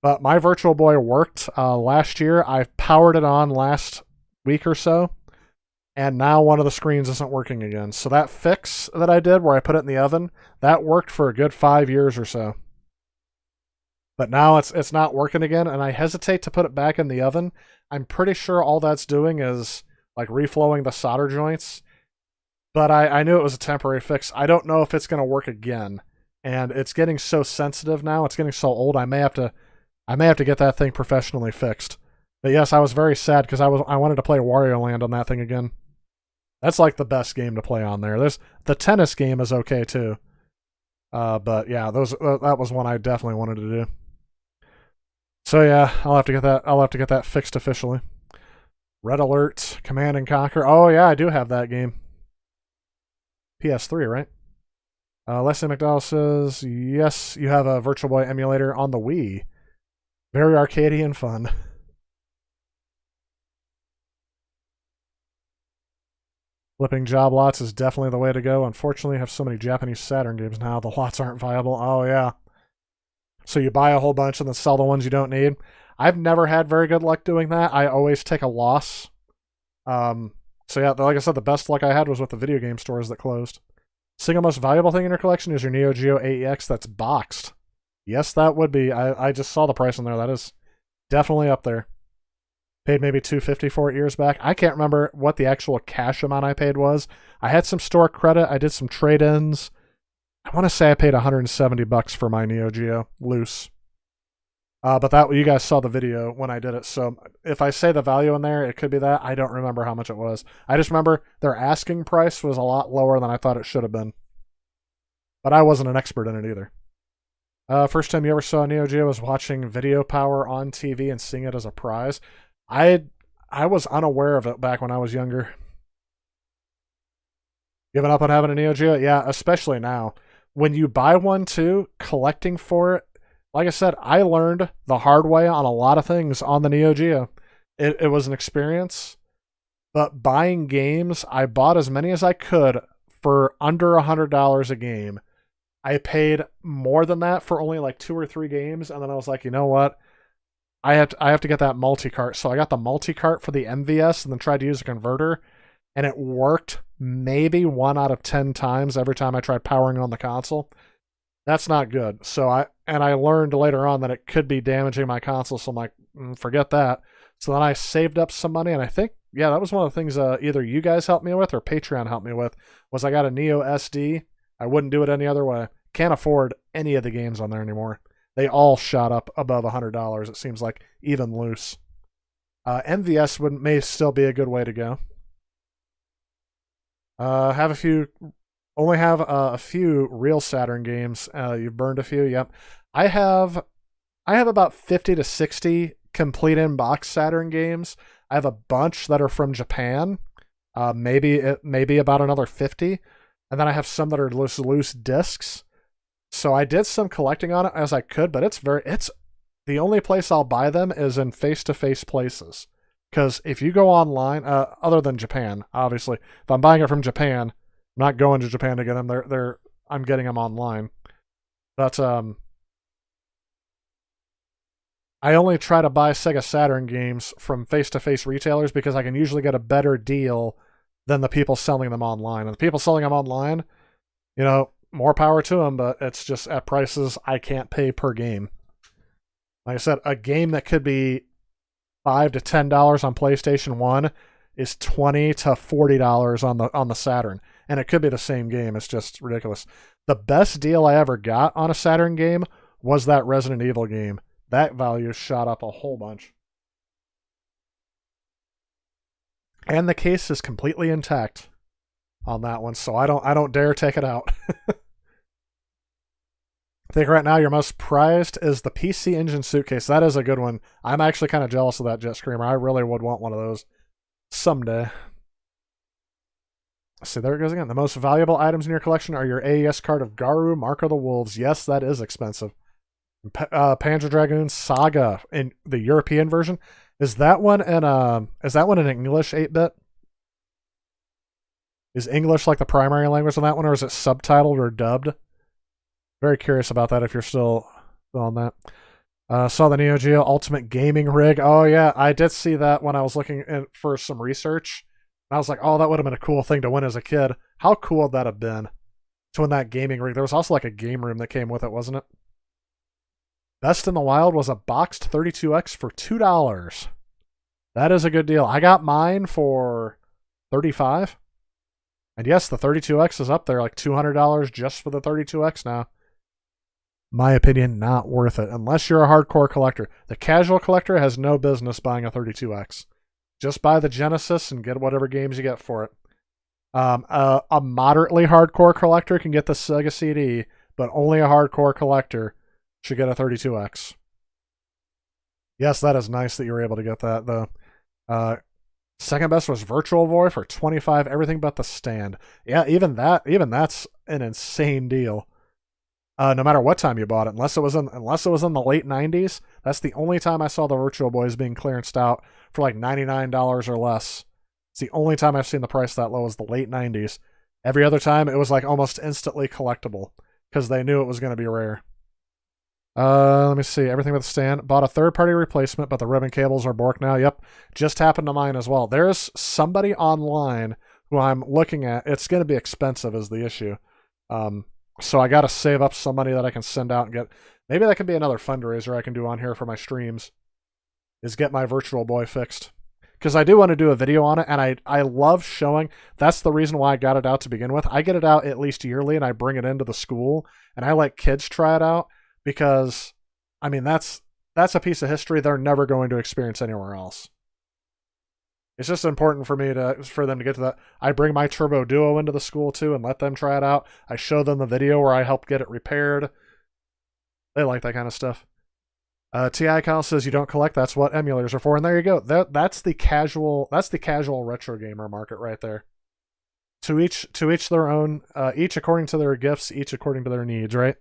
But my Virtual Boy worked last year. I powered it on last week or so, and now one of the screens isn't working again. So that fix that I did where I put it in the oven, that worked for a good 5 years or so. But now it's not working again, and I hesitate to put it back in the oven. I'm pretty sure all that's doing is like reflowing the solder joints. But I knew it was a temporary fix. I don't know if it's going to work again. And it's getting so sensitive now. It's getting so old. I may have to get that thing professionally fixed. But yes, I was very sad because I wanted to play Wario Land on that thing again. That's like the best game to play on there. The tennis game is okay too. But yeah, that was one I definitely wanted to do. So yeah, I'll have to get that fixed officially. Red Alert, Command and Conquer. Oh yeah, I do have that game. PS3, right? Leslie McDowell says, yes, you have a Virtual Boy emulator on the Wii. Very arcadey and fun. Flipping job lots is definitely the way to go. Unfortunately, I have so many Japanese Saturn games now, the lots aren't viable. Oh yeah. So you buy a whole bunch and then sell the ones you don't need. I've never had very good luck doing that. I always take a loss. So yeah, like I said, the best luck I had was with the video game stores that closed. Single most valuable thing in your collection is your Neo Geo AEX that's boxed. Yes, that would be. I just saw the price on there. That is definitely up there. Paid maybe $250 for it years back. I can't remember what the actual cash amount I paid was. I had some store credit. I did some trade-ins. I want to say I paid $170 for my Neo Geo loose. But that you guys saw the video when I did it. So if I say the value in there, it could be that. I don't remember how much it was. I just remember their asking price was a lot lower than I thought it should have been. But I wasn't an expert in it either. First time you ever saw Neo Geo was watching Video Power on TV and seeing it as a prize. I was unaware of it back when I was younger. Giving up on having a Neo Geo? Yeah, especially now. When you buy one too, collecting for it, like I said, I learned the hard way on a lot of things on the Neo Geo. It was an experience, but buying games, I bought as many as I could for under $100 a game. I paid more than that for only like 2 or 3 games, and then I was like, you know what? I have to get that multi-cart. So I got the multi-cart for the MVS and then tried to use a converter, and it worked maybe 1 out of 10 times every time I tried powering on the console. That's not good. So I learned later on that it could be damaging my console, so I'm like, forget that. So then I saved up some money, and I think, yeah, that was one of the things either you guys helped me with or Patreon helped me with, was I got a Neo SD. I wouldn't do it any other way. Can't afford any of the games on there anymore. They all shot up above $100, it seems like, even loose. MVS may still be a good way to go. Only have a few real Saturn games. You've burned a few. Yep. I have about 50 to 60 complete in-box Saturn games. I have a bunch that are from Japan. Maybe about another 50. And then I have some that are loose discs. So I did some collecting on it as I could, but it's the only place I'll buy them is in face-to-face places. Because if you go online, other than Japan, obviously, if I'm buying it from Japan, I'm not going to Japan to get them. I'm getting them online. But I only try to buy Sega Saturn games from face-to-face retailers because I can usually get a better deal than the people selling them online. And the people selling them online, you know, more power to them, but it's just at prices I can't pay per game. Like I said, a game that could be $5 to $10 on PlayStation 1 is $20 to $40 on the Saturn. And it could be the same game. It's just ridiculous. The best deal I ever got on a Saturn game was that Resident Evil game. That value shot up a whole bunch. And the case is completely intact on that one, so I don't dare take it out. I think right now your most prized is the PC Engine suitcase. That is a good one. I'm actually kind of jealous of that Jet Screamer. I really would want one of those someday. See, there it goes again. The most valuable items in your collection are your AES card of Garu, Mark of the Wolves. Yes, that is expensive. Panzer Dragoon Saga in the European version. Is that one in English 8-bit? Is English like the primary language on that one, or is it subtitled or dubbed? Very curious about that if you're still on that. Saw the Neo Geo Ultimate Gaming Rig. Oh yeah, I did see that when I was looking for some research. And I was like, oh, that would have been a cool thing to win as a kid. How cool would that have been to win that gaming rig? There was also like a game room that came with it, wasn't it? Best in the Wild was a boxed 32X for $2. That is a good deal. I got mine for $35. And yes, the 32X is up there, like $200 just for the 32X now. My opinion, not worth it, unless you're a hardcore collector. The casual collector has no business buying a 32X. Just buy the Genesis and get whatever games you get for it. A moderately hardcore collector can get the Sega CD, but only a hardcore collector should get a 32X. Yes, that is nice that you were able to get that. The second best was Virtual Boy for $25, everything but the stand. Yeah, even that's an insane deal. No matter what time you bought it, unless it was in the late 90s, that's the only time I saw the Virtual Boys being clearanced out for like $99 or less. It's the only time I've seen the price that low is the late 90s. Every other time it was like almost instantly collectible because they knew it was going to be rare. Let me see. Everything with the stand. Bought a third-party replacement, but the ribbon cables are Bork now. Yep, just happened to mine as well. There's somebody online who I'm looking at. It's going to be expensive is the issue. So I got to save up some money that I can send out and get. Maybe that can be another fundraiser I can do on here for my streams, is get my Virtual Boy fixed. Because I do want to do a video on it, and I love showing. That's the reason why I got it out to begin with. I get it out at least yearly, and I bring it into the school, and I let kids try it out because, I mean, that's a piece of history they're never going to experience anywhere else. It's just important for them to get to that. I bring my Turbo Duo into the school too and let them try it out. I show them the video where I helped get it repaired. They like that kind of stuff. TI Kyle says you don't collect. That's what emulators are for. And there you go. That's the casual retro gamer market right there. To each their own. Each according to their gifts. Each according to their needs. Right.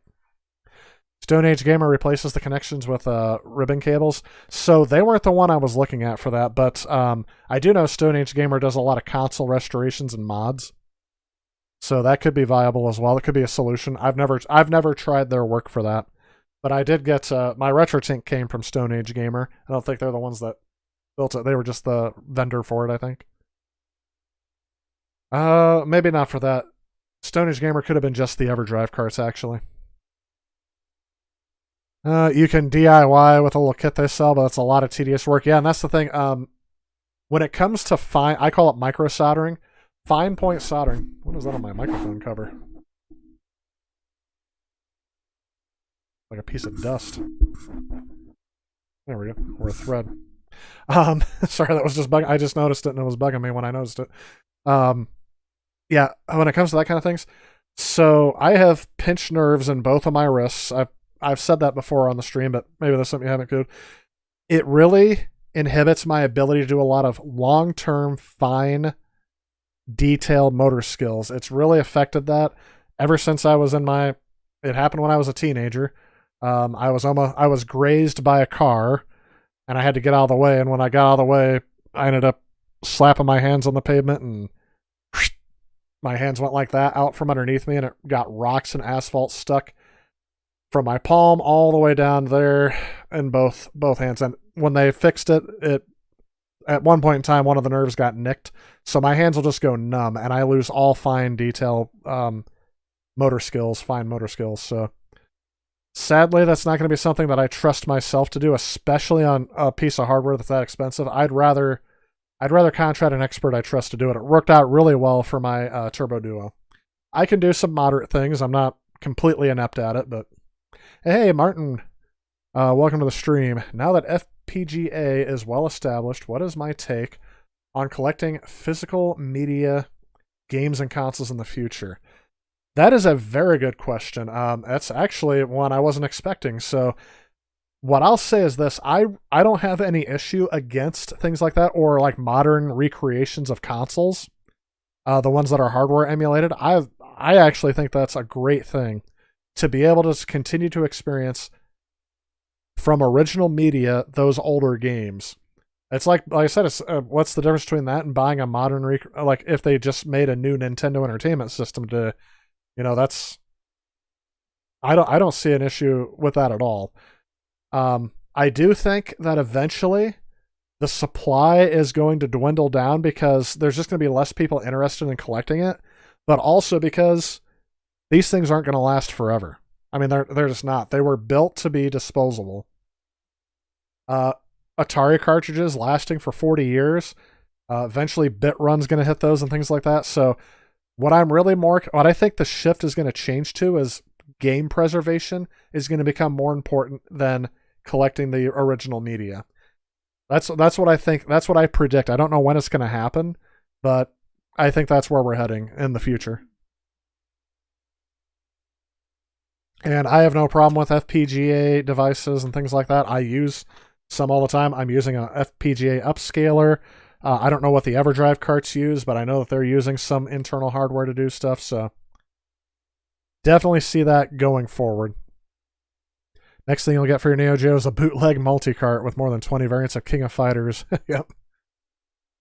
Stone Age Gamer replaces the connections with ribbon cables. So they weren't the one I was looking at for that, but I do know Stone Age Gamer does a lot of console restorations and mods. So that could be viable as well. It could be a solution. I've never tried their work for that. But I did get my RetroTink came from Stone Age Gamer. I don't think they're the ones that built it. They were just the vendor for it, I think. Maybe not for that. Stone Age Gamer could have been just the EverDrive carts, actually. You can DIY with a little kit they sell, but it's a lot of tedious work. Yeah, and that's the thing. When it comes to I call it micro soldering. Fine point soldering. What is that on my microphone cover? Like a piece of dust. There we go. Or a thread. Sorry, that was just bugging. I just noticed it and it was bugging me when I noticed it. Yeah, when it comes to that kind of things. So I have pinched nerves in both of my wrists. I've said that before on the stream, but maybe that's something you haven't could. It really inhibits my ability to do a lot of long-term, fine, detailed motor skills. It's really affected that ever since I was it happened when I was a teenager. I was grazed by a car and I had to get out of the way. And when I got out of the way, I ended up slapping my hands on the pavement and my hands went like that out from underneath me and it got rocks and asphalt stuck from my palm all the way down there in both hands. And when they fixed it, at one point in time, one of the nerves got nicked. So my hands will just go numb and I lose all fine detail, fine motor skills. So sadly, that's not going to be something that I trust myself to do, especially on a piece of hardware that's that expensive. I'd rather contract an expert I trust to do it. It worked out really well for my Turbo Duo. I can do some moderate things. I'm not completely inept at it, but hey, Martin, welcome to the stream. Now that FPGA is well established, what is my take on collecting physical media games and consoles in the future? That is a very good question. That's actually one I wasn't expecting. So what I'll say is this. I don't have any issue against things like that or like modern recreations of consoles, the ones that are hardware emulated. I actually think that's a great thing to be able to continue to experience from original media those older games. It's like I said, it's, what's the difference between that and buying a modern like if they just made a new Nintendo Entertainment System to, that's I don't see an issue with that at all. I do think that eventually the supply is going to dwindle down because there's just going to be less people interested in collecting it, but also because these things aren't going to last forever. I mean, they're just not. They were built to be disposable. Atari cartridges lasting for 40 years. Eventually, BitRun's going to hit those and things like that. So, what I think the shift is going to change to is game preservation is going to become more important than collecting the original media. That's what I think. That's what I predict. I don't know when it's going to happen, but I think that's where we're heading in the future. And I have no problem with FPGA devices and things like that. I use some all the time. I'm using a FPGA upscaler. I don't know what the EverDrive carts use, but I know that they're using some internal hardware to do stuff. So definitely see that going forward. Next thing you'll get for your Neo Geo is a bootleg multi-cart with more than 20 variants of King of Fighters. Yep.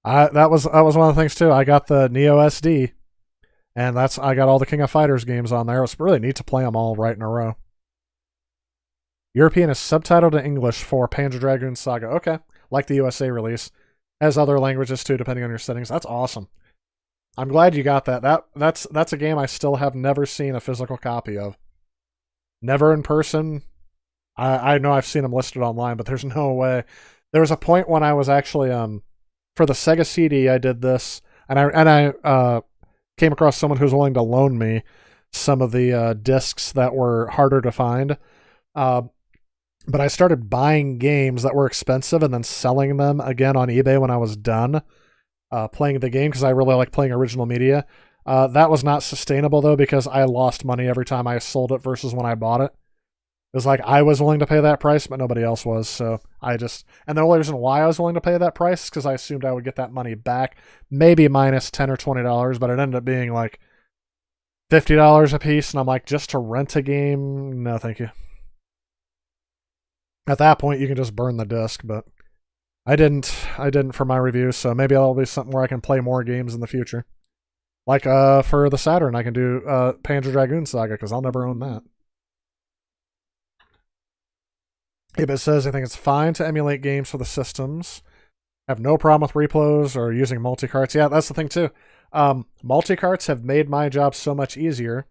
That was one of the things too. I got the Neo SD, and I got all the King of Fighters games on there. It was really neat to play them all right in a row. European is subtitled to English for Panzer Dragoon Saga. Okay, like the USA release. Has other languages too, depending on your settings. That's awesome. I'm glad you got that. That's a game I still have never seen a physical copy of. Never in person. I know I've seen them listed online, but there's no way. There was a point when I was actually for the Sega CD I did this, and I came across someone who was willing to loan me some of the discs that were harder to find. But I started buying games that were expensive and then selling them again on eBay when I was done playing the game because I really like playing original media. That was not sustainable though because I lost money every time I sold it versus when I bought it. It was like I was willing to pay that price, but nobody else was. So and the only reason why I was willing to pay that price is because I assumed I would get that money back, maybe minus $10 or $20, but it ended up being like $50 a piece. And I'm like, just to rent a game? No, thank you. At that point, you can just burn the disc, but I didn't for my review, so maybe that'll be something where I can play more games in the future. Like for the Saturn, I can do Panzer Dragoon Saga, because I'll never own that. It says, I think it's fine to emulate games for the systems. I have no problem with replos or using multi-carts. Yeah, that's the thing too. Multi-carts have made my job so much easier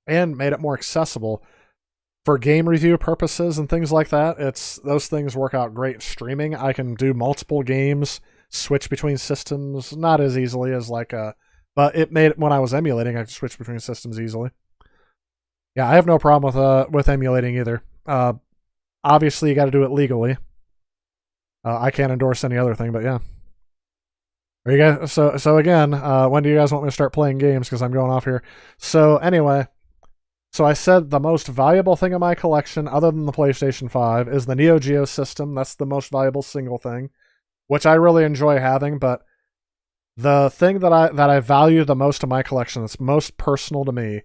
and made it more accessible. For game review purposes and things like that, those things work out great. Streaming, I can do multiple games, switch between systems, not as easily as but it made it when I was emulating, I could switch between systems easily. Yeah, I have no problem with emulating either. Obviously, you got to do it legally. I can't endorse any other thing, but yeah. Are you guys? So again, when do you guys want me to start playing games? Because I'm going off here. So anyway. So I said the most valuable thing in my collection, other than the PlayStation 5, is the Neo Geo system. That's the most valuable single thing, which I really enjoy having. But the thing that I value the most in my collection, that's most personal to me,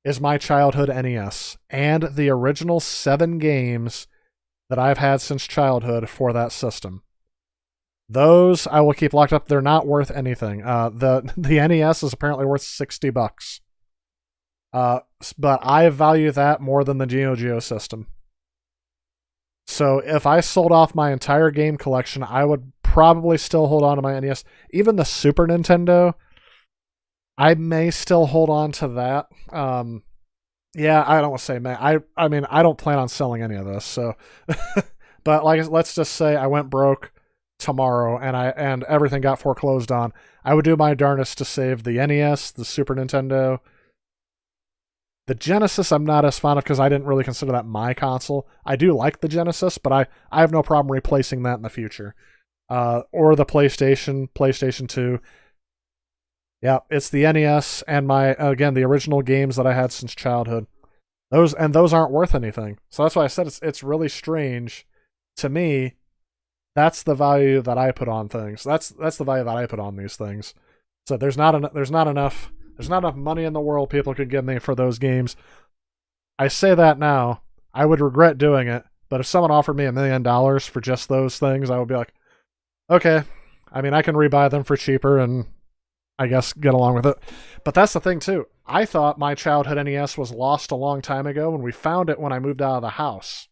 is my childhood NES and the original 7 games that I've had since childhood for that system. Those I will keep locked up. They're not worth anything. The NES is apparently worth $60. But I value that more than the Neo Geo system. So if I sold off my entire game collection, I would probably still hold on to my NES. Even the Super Nintendo, I may still hold on to that. Yeah, I don't want to say may. I mean, I don't plan on selling any of this. So, but let's just say I went broke tomorrow and everything got foreclosed on. I would do my darnest to save the NES, the Super Nintendo. The Genesis I'm not as fond of because I didn't really consider that my console. I do like the Genesis, but I have no problem replacing that in the future. or the PlayStation 2. Yeah, it's the NES and the original games that I had since childhood. Those aren't worth anything. So that's why I said it's really strange to me. That's the value that I put on things. That's the value that I put on these things. So there's not enough money in the world people could give me for those games. I say that now. I would regret doing it, but if someone offered me $1 million for just those things, I would be like, okay. I mean, I can rebuy them for cheaper and I guess get along with it. But that's the thing too. I thought my childhood NES was lost a long time ago, and we found it when I moved out of the house.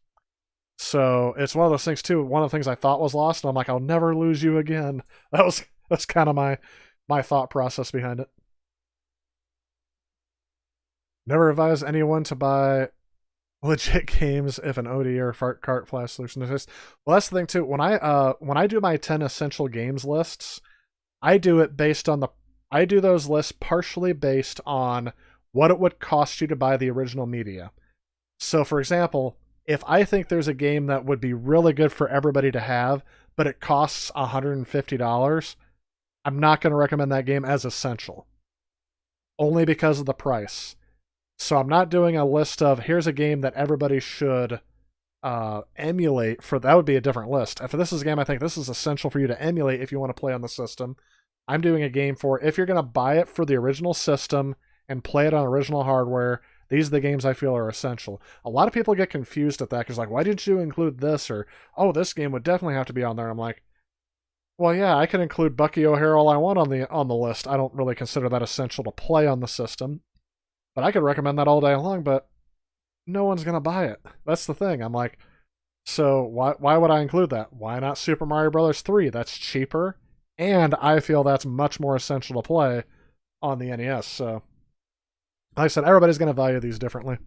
So it's one of those things too. One of the things I thought was lost, and I'm like, I'll never lose you again. That's kind of my thought process behind it. Never advise anyone to buy legit games if an OD or fart cart flash solution exists. Well, that's the thing too. When I do my 10 essential games lists, I do those lists partially based on what it would cost you to buy the original media. So, for example, if I think there's a game that would be really good for everybody to have, but it costs $150, I'm not going to recommend that game as essential. Only because of the price. So I'm not doing a list of, here's a game that everybody should emulate. That would be a different list. If this is a game I think this is essential for you to emulate if you want to play on the system, I'm doing a game for, if you're going to buy it for the original system and play it on original hardware, these are the games I feel are essential. A lot of people get confused at that because like, why did you include this? Or, oh, this game would definitely have to be on there. I'm like, well, yeah, I can include Bucky O'Hare all I want on the list. I don't really consider that essential to play on the system. But I could recommend that all day long, but no one's going to buy it. That's the thing. I'm like, so why would I include that? Why not Super Mario Bros. 3? That's cheaper, and I feel that's much more essential to play on the NES. So, like I said, everybody's going to value these differently.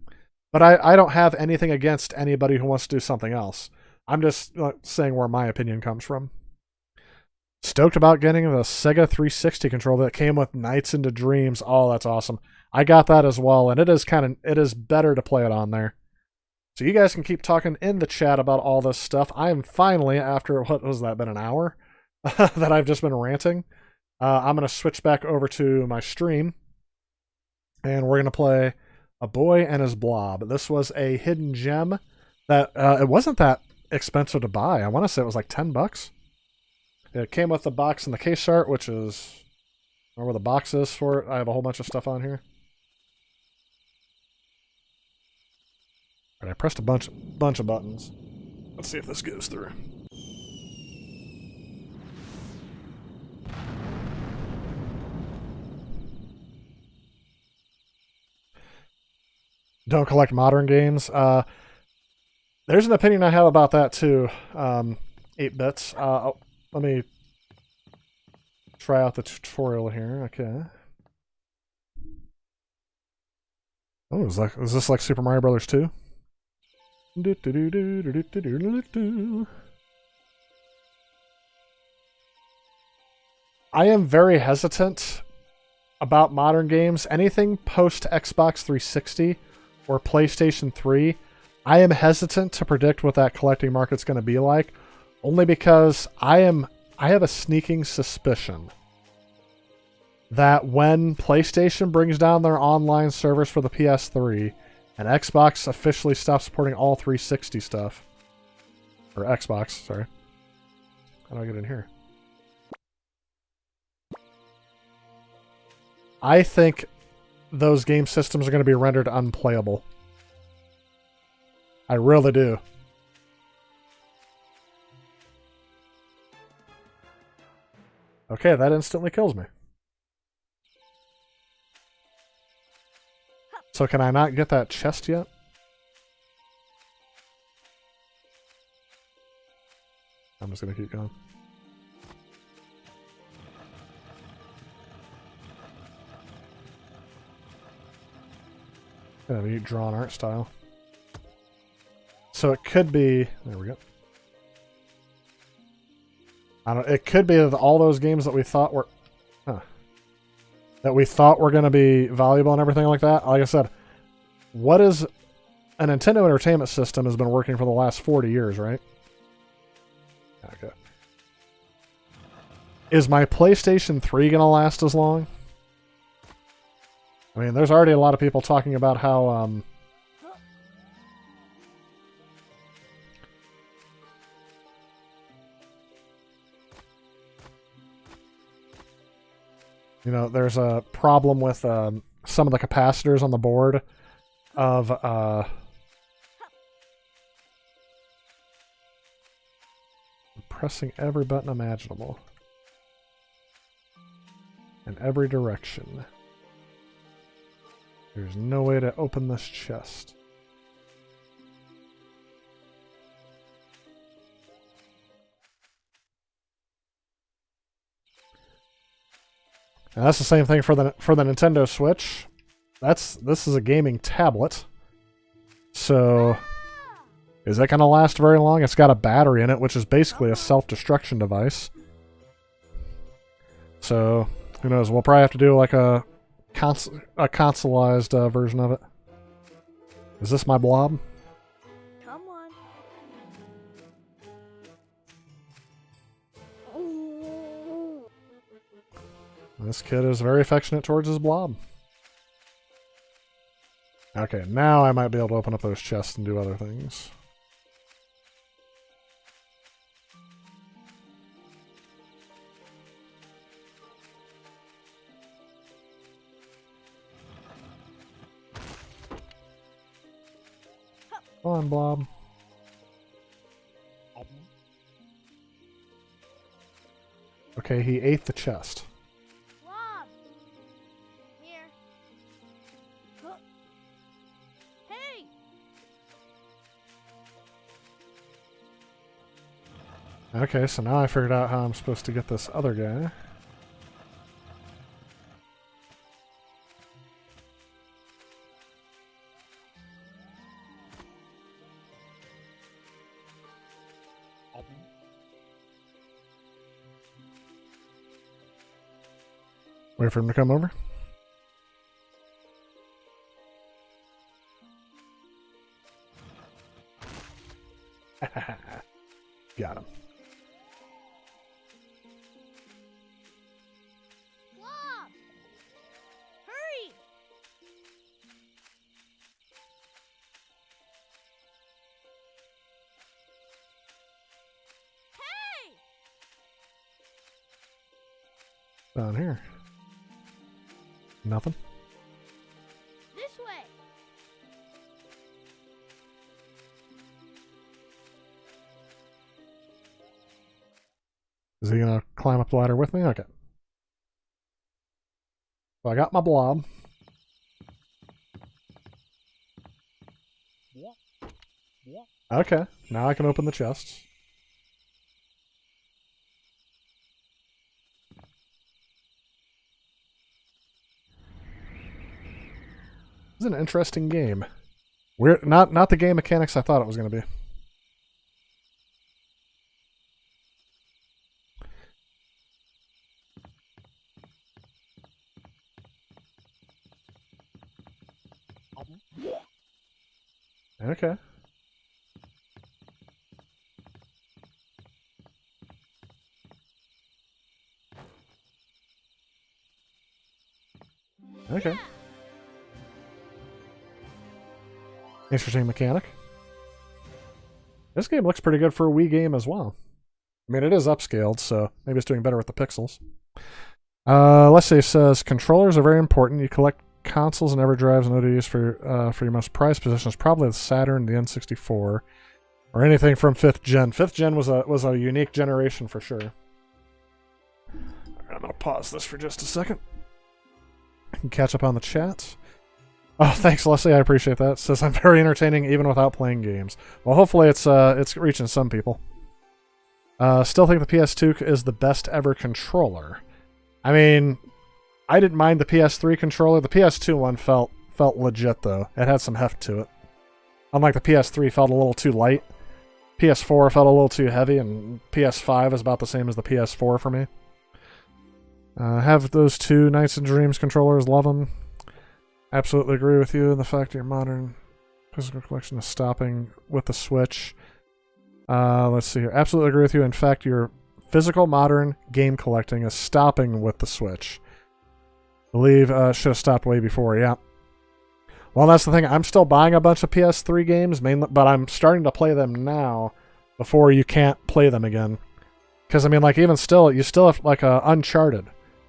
But I don't have anything against anybody who wants to do something else. I'm just saying where my opinion comes from. Stoked about getting the Sega 360 controller that came with Nights into Dreams. Oh, that's awesome. I got that as well, and it is better to play it on there. So you guys can keep talking in the chat about all this stuff. I am finally, after, what was that, been an hour that I've just been ranting, I'm going to switch back over to my stream, and we're going to play A Boy and His Blob. This was a hidden gem that it wasn't that expensive to buy. I want to say it was like $10. It came with the box and the case art, which is, I don't know where the box is for it. I have a whole bunch of stuff on here. All right, I pressed a bunch of buttons. Let's see if this goes through. Don't collect modern games. There's an opinion I have about that too. 8-bits. Let me try out the tutorial here. Okay. Oh, is this like Super Mario Bros. 2? I am very hesitant about modern games. Anything post Xbox 360 or PlayStation 3, I am hesitant to predict what that collecting market's going to be like, only because I have a sneaking suspicion that when PlayStation brings down their online servers for the PS3 and Xbox officially stops supporting all 360 stuff, or Xbox, sorry. How do I get in here? I think those game systems are going to be rendered unplayable. I really do. Okay, that instantly kills me. So can I not get that chest yet? I'm just going to keep going. Yeah, we drawn art style. So it could be... There we go. It could be that all those games that we thought were... that we thought were going to be valuable and everything like that. Like I said, what is... A Nintendo Entertainment System has been working for the last 40 years, right? Okay. Is my PlayStation 3 gonna last as long? I mean, there's already a lot of people talking about how, you know, there's a problem with some of the capacitors on the board of pressing every button imaginable in every direction. There's no way to open this chest. And that's the same thing for the Nintendo Switch. This is a gaming tablet. So is that going to last very long? It's got a battery in it, which is basically a self-destruction device. So who knows? We'll probably have to do like a consoleized version of it. Is this my blob? Come on. This kid is very affectionate towards his blob. Okay, now I might be able to open up those chests and do other things. Come on, blob. Okay, he ate the chest. Blob. Here. Huh. Hey. Okay, so now I figured out how I'm supposed to get this other guy. Wait for him to come over. Got him. Blob. Hurry. Hey. Down here. Nothing. This way. Is he gonna climb up the ladder with me? Okay. So I got my blob. Okay, now I can open the chests. This is an interesting game. We're not the game mechanics I thought it was going to be. Okay. Okay. Interesting mechanic. This game looks pretty good for a Wii game as well. I mean, it is upscaled, so maybe it's doing better with the pixels. Let's see, it says, controllers are very important. You collect consoles and EverDrives and ODUs for your most prized possessions, probably the Saturn, the N64, or anything from 5th gen. 5th gen was a unique generation for sure. I'm going to pause this for just a second. Can catch up on the chat. Oh, thanks, Leslie. I appreciate that. It says I'm very entertaining even without playing games. Well, hopefully it's reaching some people. Still think the PS2 is the best ever controller. I mean, I didn't mind the PS3 controller. The PS2 one felt legit though. It had some heft to it. Unlike the PS3, felt a little too light. PS4 felt a little too heavy, and PS5 is about the same as the PS4 for me. Have those two Nights and Dreams controllers. Love them. Absolutely agree with you in the fact that your modern physical collection is stopping with the Switch. Let's see here. Absolutely agree with you. In fact, your physical modern game collecting is stopping with the Switch. I believe should have stopped way before, yeah. Well, that's the thing. I'm still buying a bunch of PS3 games, mainly, but I'm starting to play them now before you can't play them again. Because, I mean, like, even still, you still have, like, Uncharted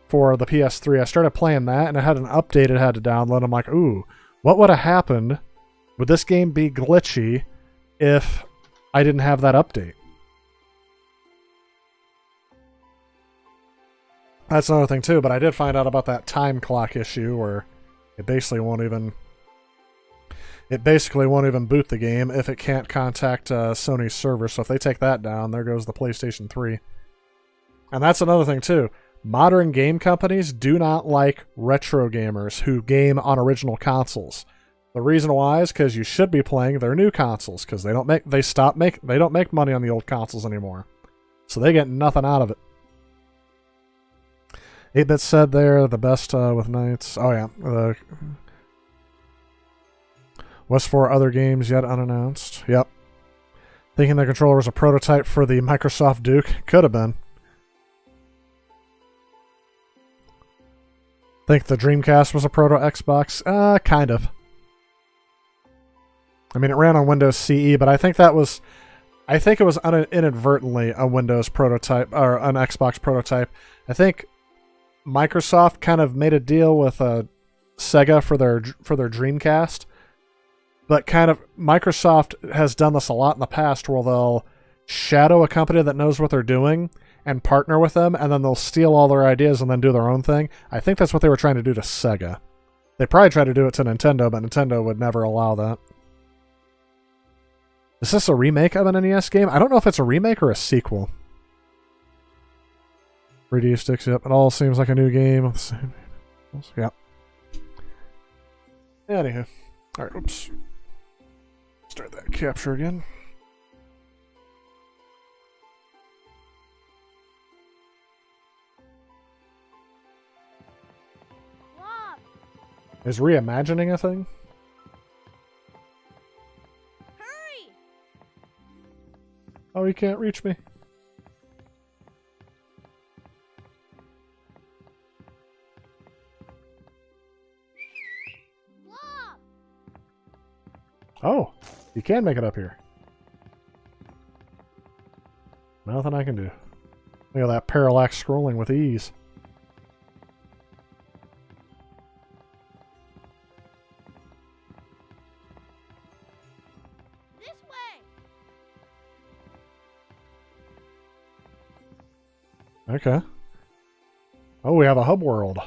for the PS3. I started playing that, and it had an update it had to download. I'm like, ooh, what would have happened? Would this game be glitchy if I didn't have that update? That's another thing, too, but I did find out about that time clock issue where it basically won't even boot the game if it can't contact Sony's server. So if they take that down, there goes the PlayStation 3. And that's another thing, too. Modern game companies do not like retro gamers who game on original consoles. The reason why is because you should be playing their new consoles, because they don't make money on the old consoles anymore. So they get nothing out of it. 8-Bit said there, the best with Knights. Oh, yeah. Was for other games yet unannounced. Yep. Thinking the controller was a prototype for the Microsoft Duke. Could have been. Think the Dreamcast was a proto Xbox? Kind of. I mean, it ran on Windows CE, but I think it was inadvertently a Windows prototype, or an Xbox prototype. I think Microsoft kind of made a deal with Sega for their Dreamcast, but kind of Microsoft has done this a lot in the past where they'll shadow a company that knows what they're doing and partner with them, and then they'll steal all their ideas and then do their own thing. I think that's what they were trying to do to Sega. They probably tried to do it to Nintendo, but Nintendo would never allow that. Is this a remake of an NES game? I don't know if it's a remake or a sequel. 3D sticks, yep. It all seems like a new game. Yep. Anywho. Alright, oops. Start that capture again. Blob! Is reimagining a thing? Hurry! Oh, you can't reach me. Blob! Oh, you can make it up here. Nothing I can do. Look at that parallax scrolling with ease. This way! Okay. Oh, we have a hub world.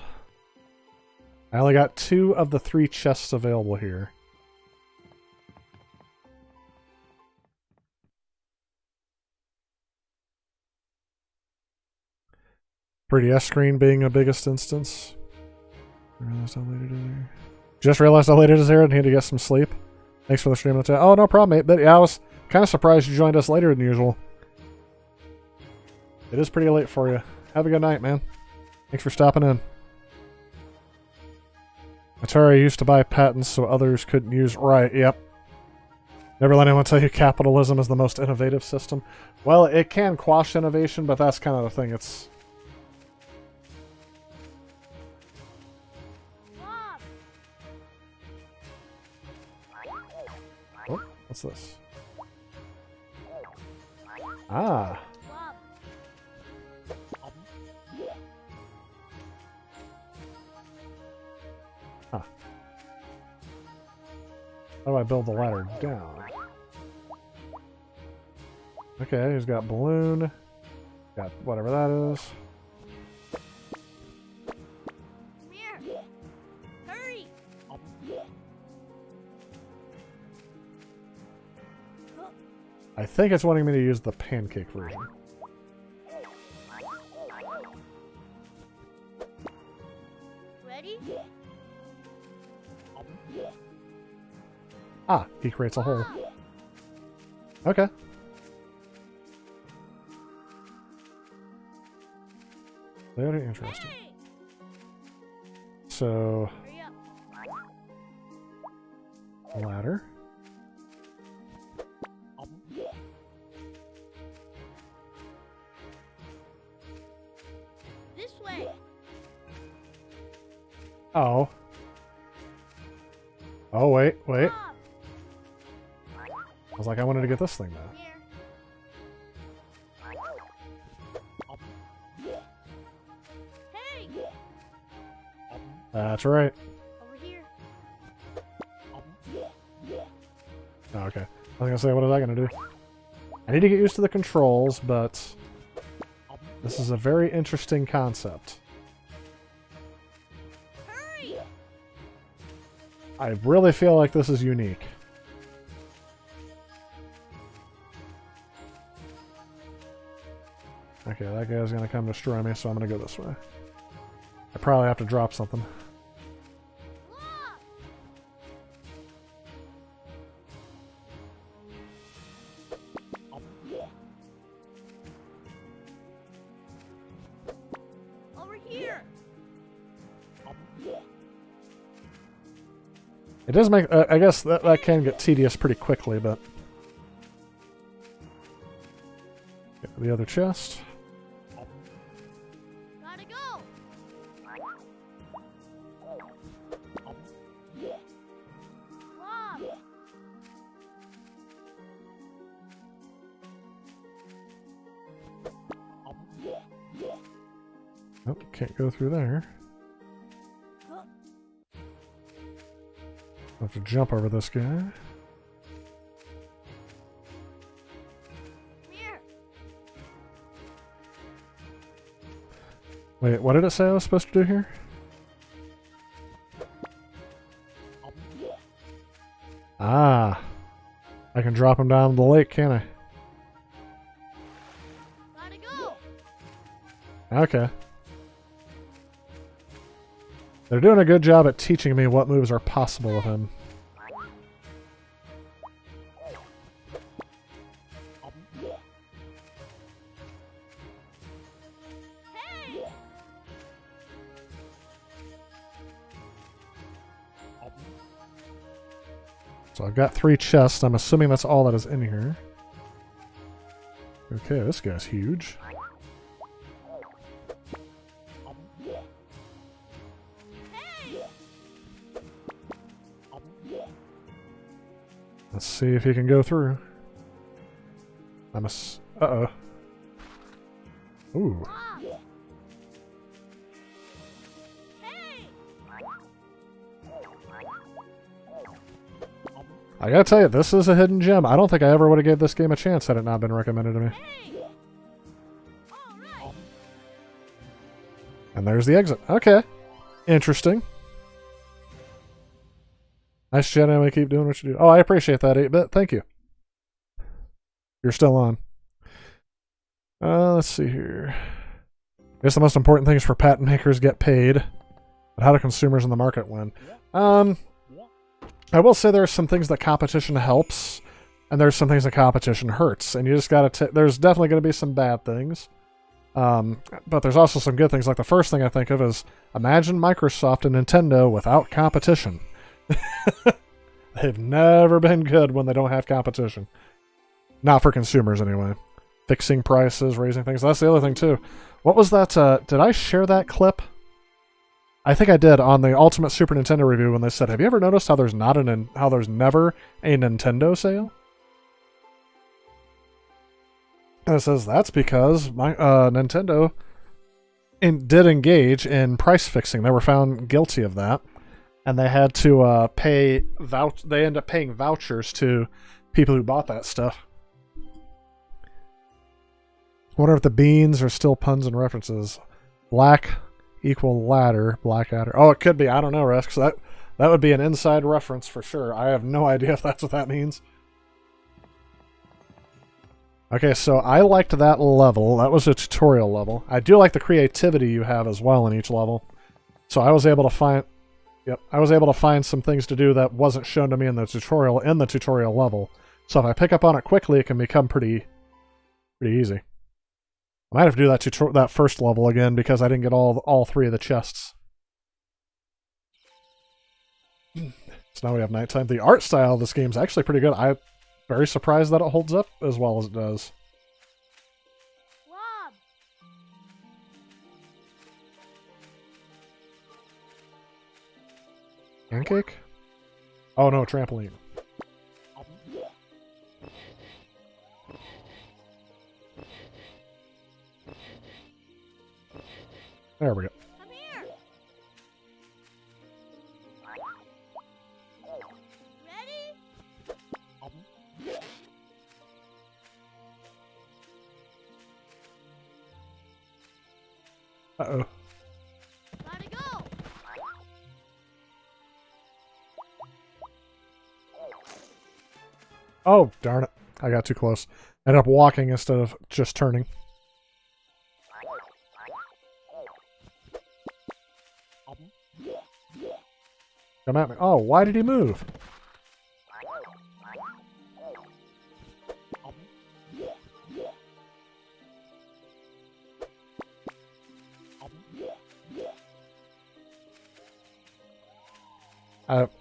I only got 2 of the 3 chests available here. 3DS screen being a biggest instance. Just realized how late it is here and need to get some sleep. Thanks for the stream. Oh, no problem, mate. But yeah, I was kind of surprised you joined us later than usual. It is pretty late for you. Have a good night, man. Thanks for stopping in. Atari used to buy patents so others couldn't use... Right, yep. Never let anyone tell you capitalism is the most innovative system. Well, it can quash innovation, but that's kind of the thing. It's... Blob! Oh, what's this? Ah. Blob! Huh. How do I build the ladder down? Okay, he's got balloon. Got whatever that is. Come here! Hurry! I think it's wanting me to use the pancake version. Ready? Ah, he creates a hole. Okay. Very interesting. Hey! So, Hurry up! ladder. way. Oh. Oh, wait. Bob, I was like, I wanted to get this thing back. here. Hey, That's right. over here. Oh, okay. I was gonna say, what is that gonna do? I need to get used to the controls, but this is a very interesting concept. Hurry! I really feel like this is unique. Okay, that guy's gonna come destroy me, so I'm gonna go this way. I probably have to drop something. Look! Over here. It does make... I guess that can get tedious pretty quickly, but... Get the other chest. Gotta go. Bob, Oh, can't go through there. I'll have to jump over this guy. come here. Wait, what did it say I was supposed to do here? Ah. I can drop him down the lake, can't I? Gotta go. Okay. They're doing a good job at teaching me what moves are possible with him. Hey! So I've got 3 chests. I'm assuming that's all that is in here. Okay, this guy's huge. Hey! Let's see if he can go through. Uh-oh. Ooh. Bob! Hey! I gotta tell you, this is a hidden gem. I don't think I ever would have gave this game a chance had it not been recommended to me. Hey! All right. And there's the exit. Okay. Interesting. Nice genuinely keep doing what you do. Oh, I appreciate that, 8-bit. Thank you. You're still on. Let's see here. I guess the most important thing is for patent makers get paid. But how do consumers in the market win? I will say there are some things that competition helps, and there's some things that competition hurts. And you just gotta there's definitely gonna be some bad things. But there's also some good things. Like the first thing I think of is imagine Microsoft and Nintendo without competition. They've never been good when they don't have competition. Not for consumers, anyway. Fixing prices, raising things. That's the other thing, too. What was that? Did I share that clip? I think I did on the Ultimate Super Nintendo review when they said, have you ever noticed how there's never a Nintendo sale? And it says that's because Nintendo did engage in price fixing. They were found guilty of that. And they had to they ended up paying vouchers to people who bought that stuff. I wonder if the beans are still puns and references. Black equal ladder, black adder. Oh, it could be. I don't know, Rex. That would be an inside reference for sure. I have no idea if that's what that means. Okay, so I liked that level. That was a tutorial level. I do like the creativity you have as well in each level. So I was able to find... Yep, I was able to find some things to do that wasn't shown to me in the tutorial level. So if I pick up on it quickly, it can become pretty easy. I might have to do that first level again because I didn't get all 3 of the chests. So now we have nighttime. The art style of this game is actually pretty good. I'm very surprised that it holds up as well as it does. Blob! Pancake? Oh no, trampoline. There we go. Come here. Ready? Uh-oh. Gotta go. Oh, darn it. I got too close. Ended up walking instead of just turning. Come at me. Oh, why did he move?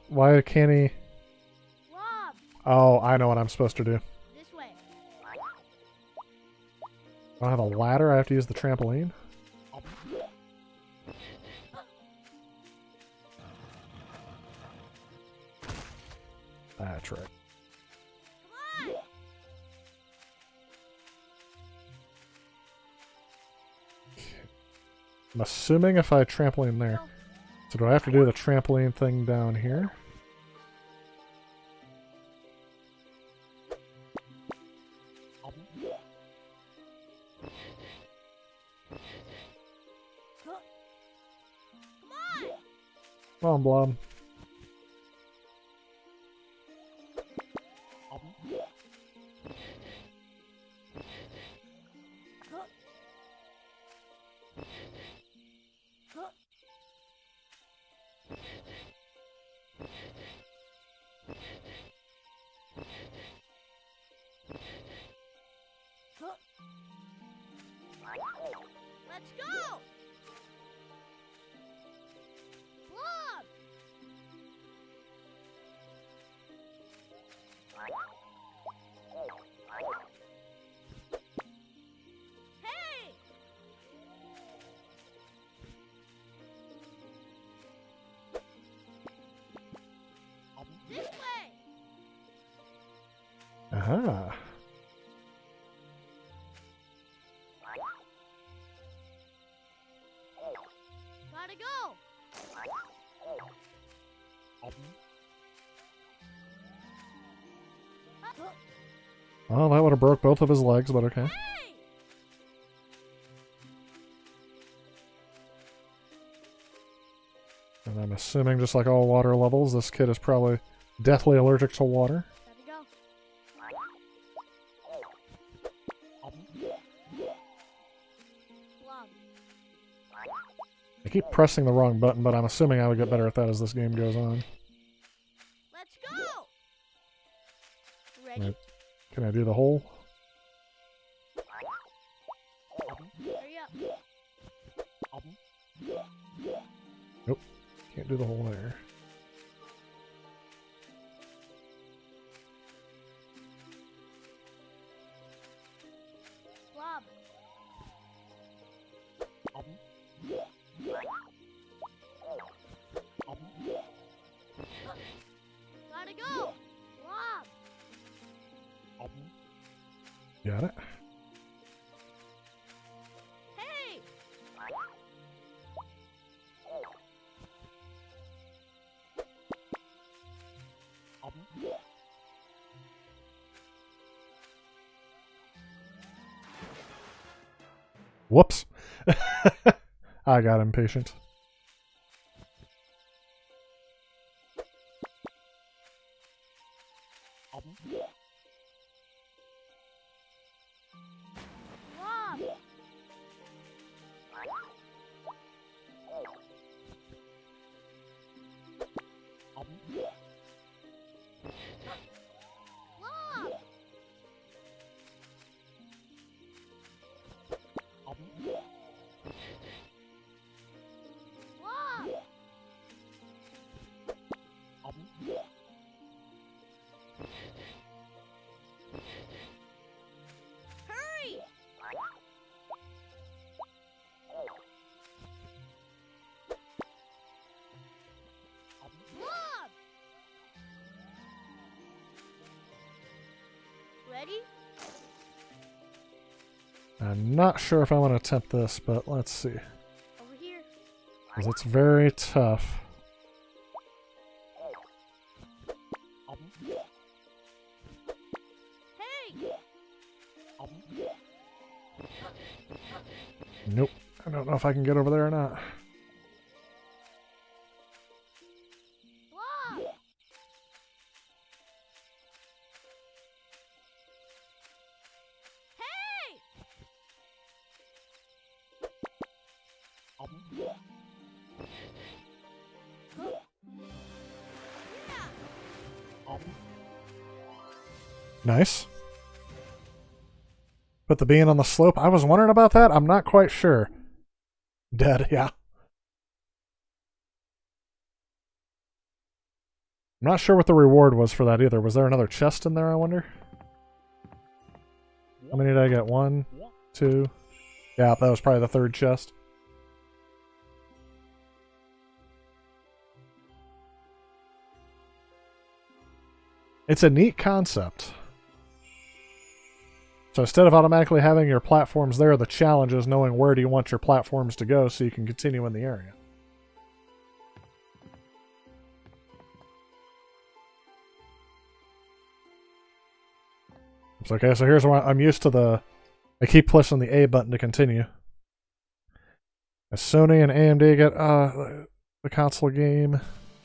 Why can't he? Blob. Oh, I know what I'm supposed to do. This way. I don't have a ladder. I have to use the trampoline. That's right. Come on. I'm assuming if I trampoline there. So do I have to do the trampoline thing down here? Come on, Blob. Let's go. Blob. Hey. This way. Aha. Gotta go. Well, that would have broke both of his legs, but okay. Hey. And I'm assuming, just like all water levels, this kid is probably deathly allergic to water. Gotta go. Blob. I keep pressing the wrong button, but I'm assuming I would get better at that as this game goes on. Let's go. Ready? Right. Can I do the hole? Hurry up. Nope. Can't do the hole there. Blob. Gotta go. Blob. Got it. Hey. Whoops. I got impatient. Blob. Blob. I'm not sure if I want to attempt this, but let's see. Over here. 'Cause it's very tough. Hey! Nope. I don't know if I can get over there or not. Blob! Hey! Nice. Put the bean on the slope. I was wondering about that. I'm not quite sure. Dead, yeah. I'm not sure what the reward was for that either. Was there another chest in there, I wonder? How many did I get? 1, 2. Yeah, that was probably the third chest. It's a neat concept. So instead of automatically having your platforms there, the challenge is knowing where do you want your platforms to go so you can continue in the area. It's okay, so here's why I'm used to the... I keep pushing the A button to continue. As Sony and AMD get the console game...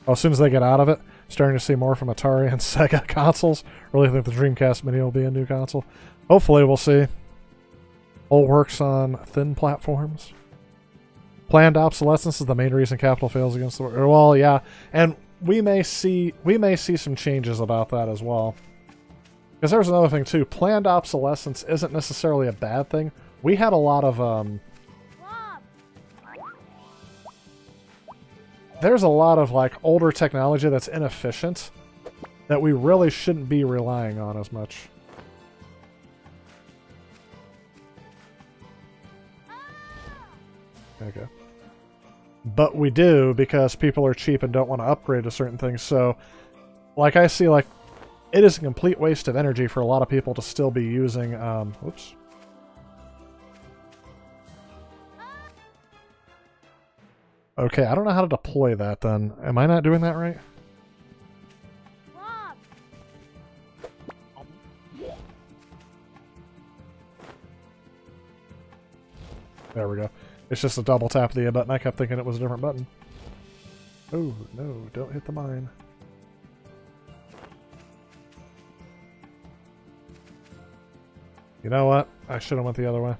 Oh, as soon as they get out of it, starting to see more from Atari and Sega consoles. Really think the Dreamcast Mini will be a new console. Hopefully we'll see. All works on thin platforms. Planned obsolescence is the main reason Capital fails against the... Well, yeah, and we may see some changes about that as well. Because there's another thing too. Planned obsolescence isn't necessarily a bad thing. We had a lot of Blob! there's a lot of like older technology that's inefficient that we really shouldn't be relying on as much. Okay. But we do because people are cheap and don't want to upgrade to certain things. So, like I see, like, it is a complete waste of energy for a lot of people to still be using, whoops. Okay, I don't know how to deploy that then. Am I not doing that right? Blob! There we go. It's just a double tap of the A button. I kept thinking it was a different button. Oh, no, don't hit the mine. You know what? I should have went the other way.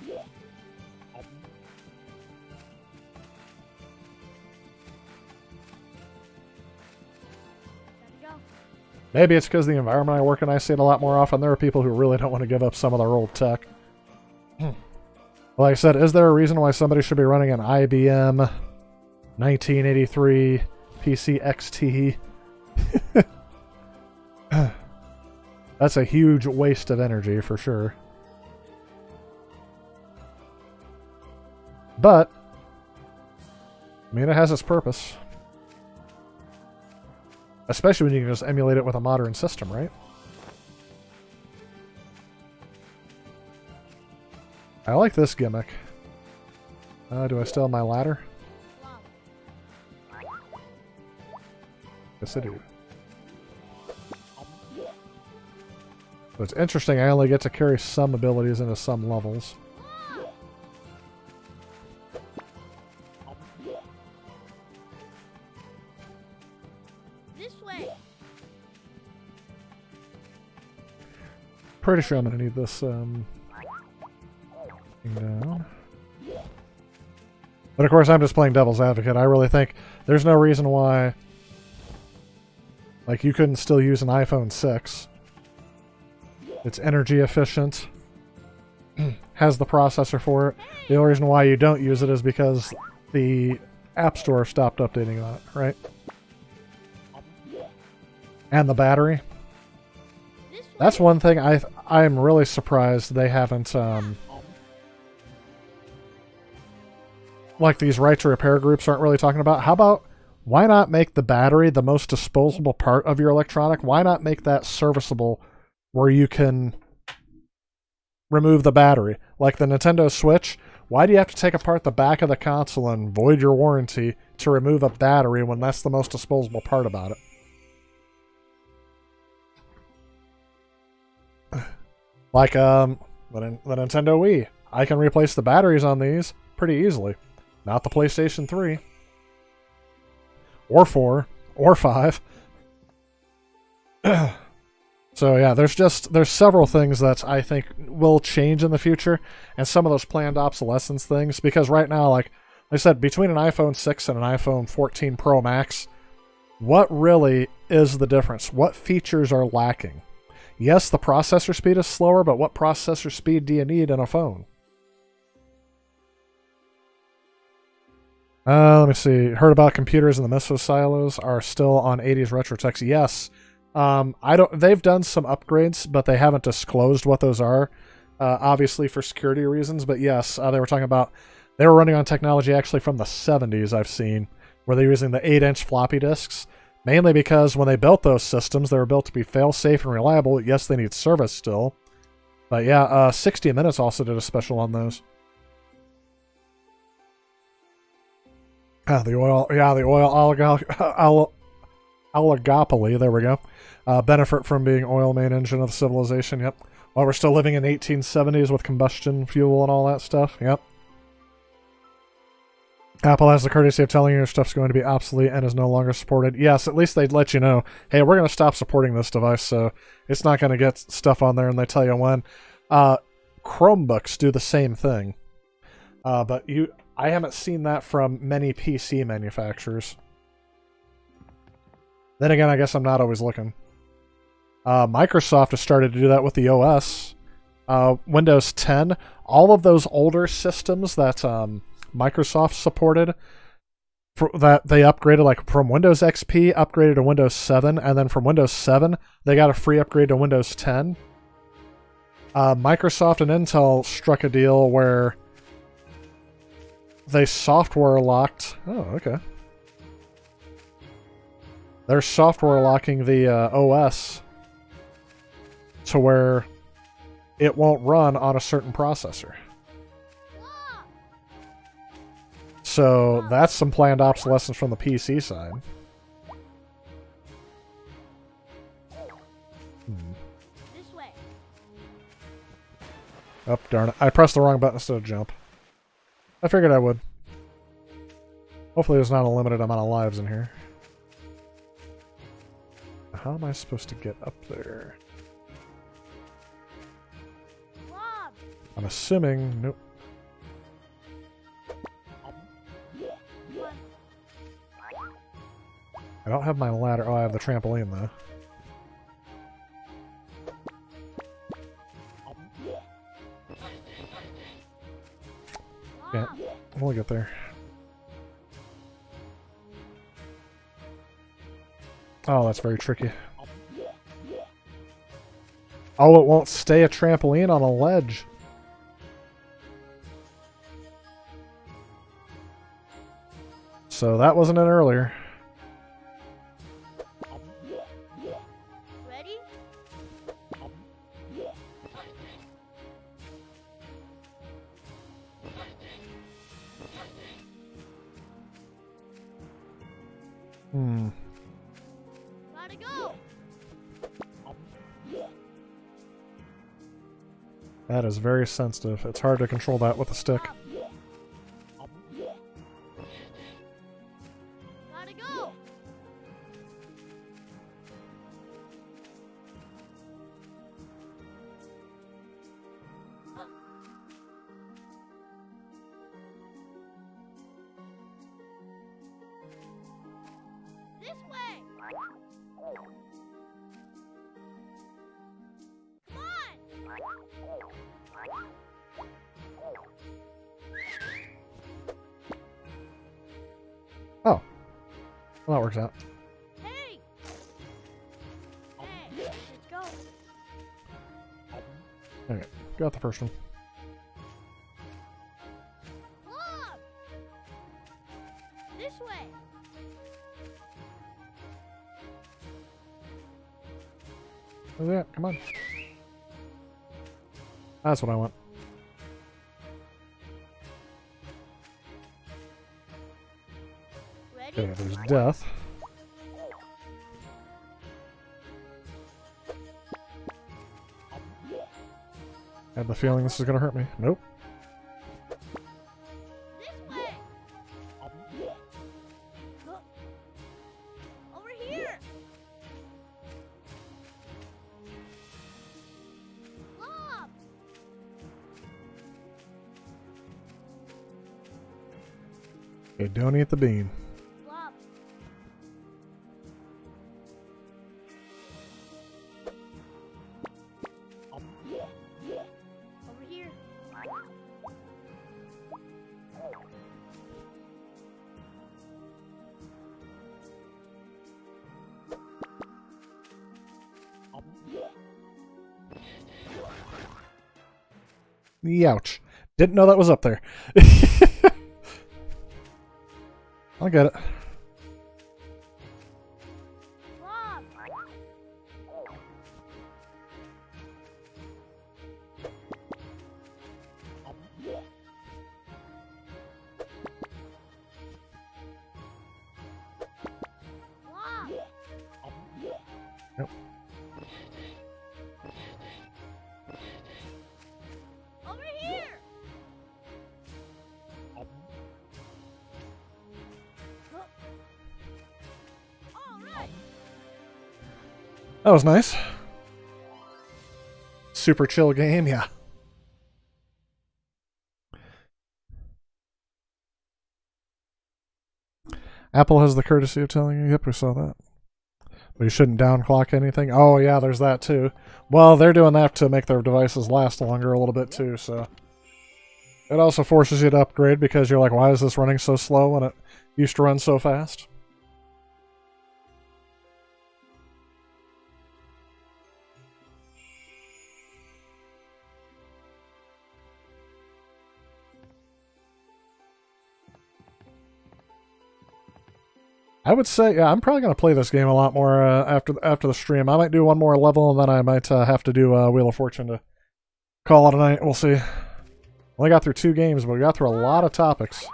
Gotta go. Maybe it's because the environment I work in, I see it a lot more often. There are people who really don't want to give up some of their old tech. Like I said, is there a reason why somebody should be running an IBM 1983 PC XT? That's a huge waste of energy for sure. But, I mean, it has its purpose. Especially when you can just emulate it with a modern system, right? I like this gimmick. Do I still have my ladder? Blob. Yes, I do. So it's interesting, I only get to carry some abilities into some levels. This way. Pretty sure I'm going to need this thing down. But of course, I'm just playing devil's advocate. I really think there's no reason why, like, you couldn't still use an iPhone 6. It's energy efficient, has the processor for it. The only reason why you don't use it is because the App Store stopped updating on it, right? And the battery. This way. That's one thing I'm really surprised they haven't, like, these right to repair groups aren't really talking about. How about Why not make the battery the most disposable part of your electronic? Why not make that serviceable where you can remove the battery? Like the Nintendo Switch, why do you have to take apart the back of the console and void your warranty to remove a battery when that's the most disposable part about it? Like the Nintendo Wii. I can replace the batteries on these pretty easily. Not the PlayStation 3. Or 4. Or 5. So yeah, there's several things that I think will change in the future, and some of those planned obsolescence things, because right now, like I said, between an iPhone 6 and an iPhone 14 Pro Max, what really is the difference? What features are lacking? Yes, the processor speed is slower, but what processor speed do you need in a phone? Let me see. Heard about computers in the MISO silos are still on 80s retro techs. Yes. They've done some upgrades, but they haven't disclosed what those are, obviously for security reasons. But yes, they were talking about, they were running on technology actually from the 70s, I've seen, where they're using the 8-inch floppy disks, mainly because when they built those systems, they were built to be fail-safe and reliable. Yes, they need service still. But yeah, 60 Minutes also did a special on those. The oil oligopoly, there we go. Benefit from being oil main engine of civilization, yep. While we're still living in 1870s with combustion fuel and all that stuff, yep. Apple has the courtesy of telling you your stuff's going to be obsolete and is no longer supported. Yes, at least they'd let you know, hey, we're going to stop supporting this device, so it's not going to get stuff on there, and they tell you when. Chromebooks do the same thing. But I haven't seen that from many PC manufacturers. Then again, I guess I'm not always looking. Microsoft has started to do that with the OS. Windows 10, all of those older systems that Microsoft supported, that they upgraded, like from Windows XP, upgraded to Windows 7, and then from Windows 7, they got a free upgrade to Windows 10. Microsoft and Intel struck a deal where they software locked... Oh, okay. They're software locking the OS to where it won't run on a certain processor. So that's some planned obsolescence from the PC side. This way. Oh, darn it. I pressed the wrong button instead of jump. I figured I would. Hopefully there's not a limited amount of lives in here. How am I supposed to get up there? Blob. I'm assuming... Nope. I don't have my ladder. Oh, I have the trampoline, though. Yeah, we'll get there. Oh, that's very tricky. Oh, it won't stay a trampoline on a ledge. So that wasn't it earlier. Ready? Gotta go. That is very sensitive. It's hard to control that with a stick. Gotta go. This way. Come on. Oh. Well, that works out. Hey. Hey, let's go. Okay, got the first one. Blob. This way. Oh, yeah, come on. That's what I want. Ready? Okay, there's death. I have the feeling this is gonna hurt me. Nope. This way. Over here. Blob. Okay, don't eat the bean. Blob. Over here. Youch. Didn't know that was up there. I'll get it. Blob. Blob. Yep. Over here. All right. That was nice. Super chill game, yeah. Apple has the courtesy of telling you, yep, we saw that. But you shouldn't downclock anything. Oh, yeah, there's that too. Well, they're doing that to make their devices last longer a little bit too, so. It also forces you to upgrade because you're like, why is this running so slow when it used to run so fast? I would say, yeah, I'm probably going to play this game a lot more after the stream. I might do one more level, and then I might have to do Wheel of Fortune to call it a night. We'll see. Only got through 2 games, but we got through a lot of topics.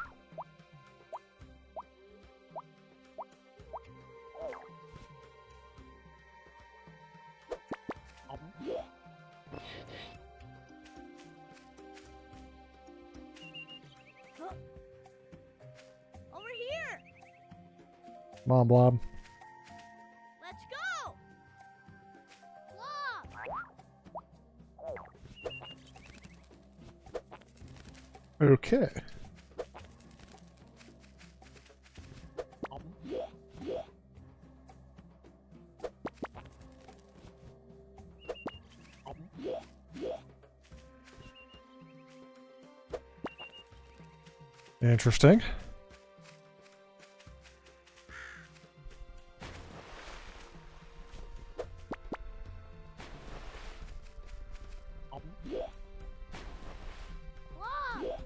Over here. Come on, Blob. Let's go. Blob. Okay. Interesting. Blob.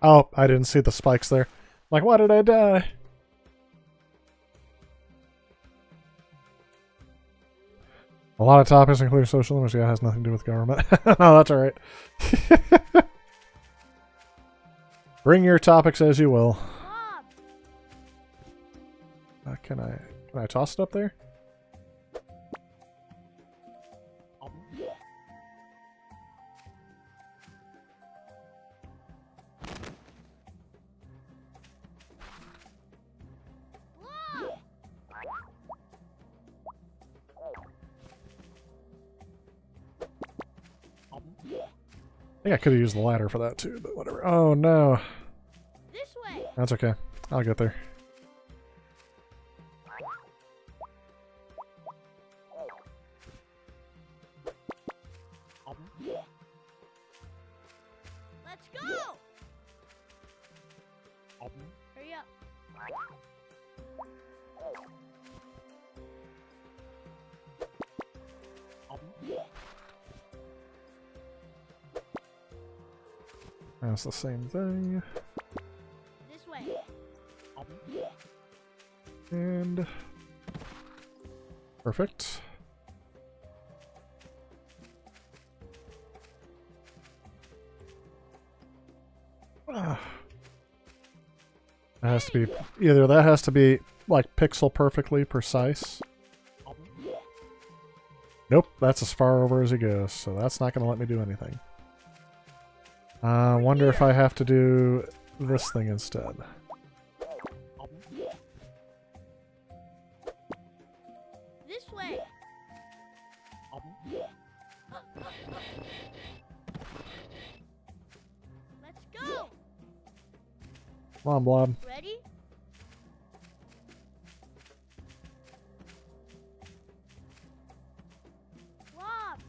Oh, I didn't see the spikes there. Like, why did I die? A lot of topics, including social limits. Yeah, it has nothing to do with government. No, that's alright. Bring your topics as you will. Blob. Can I toss it up there? Blob. I think I could have used the ladder for that too, but whatever. Oh no. This way. That's okay. I'll get there. Let's go. Hurry up. That's the same thing. This way. And perfect. That has to be either that has to be like pixel perfectly precise. Nope, that's as far over as it goes, so that's not going to let me do anything. I wonder if I have to do this thing instead. This way. Let's go. Come on, Blob. Ready? Blob.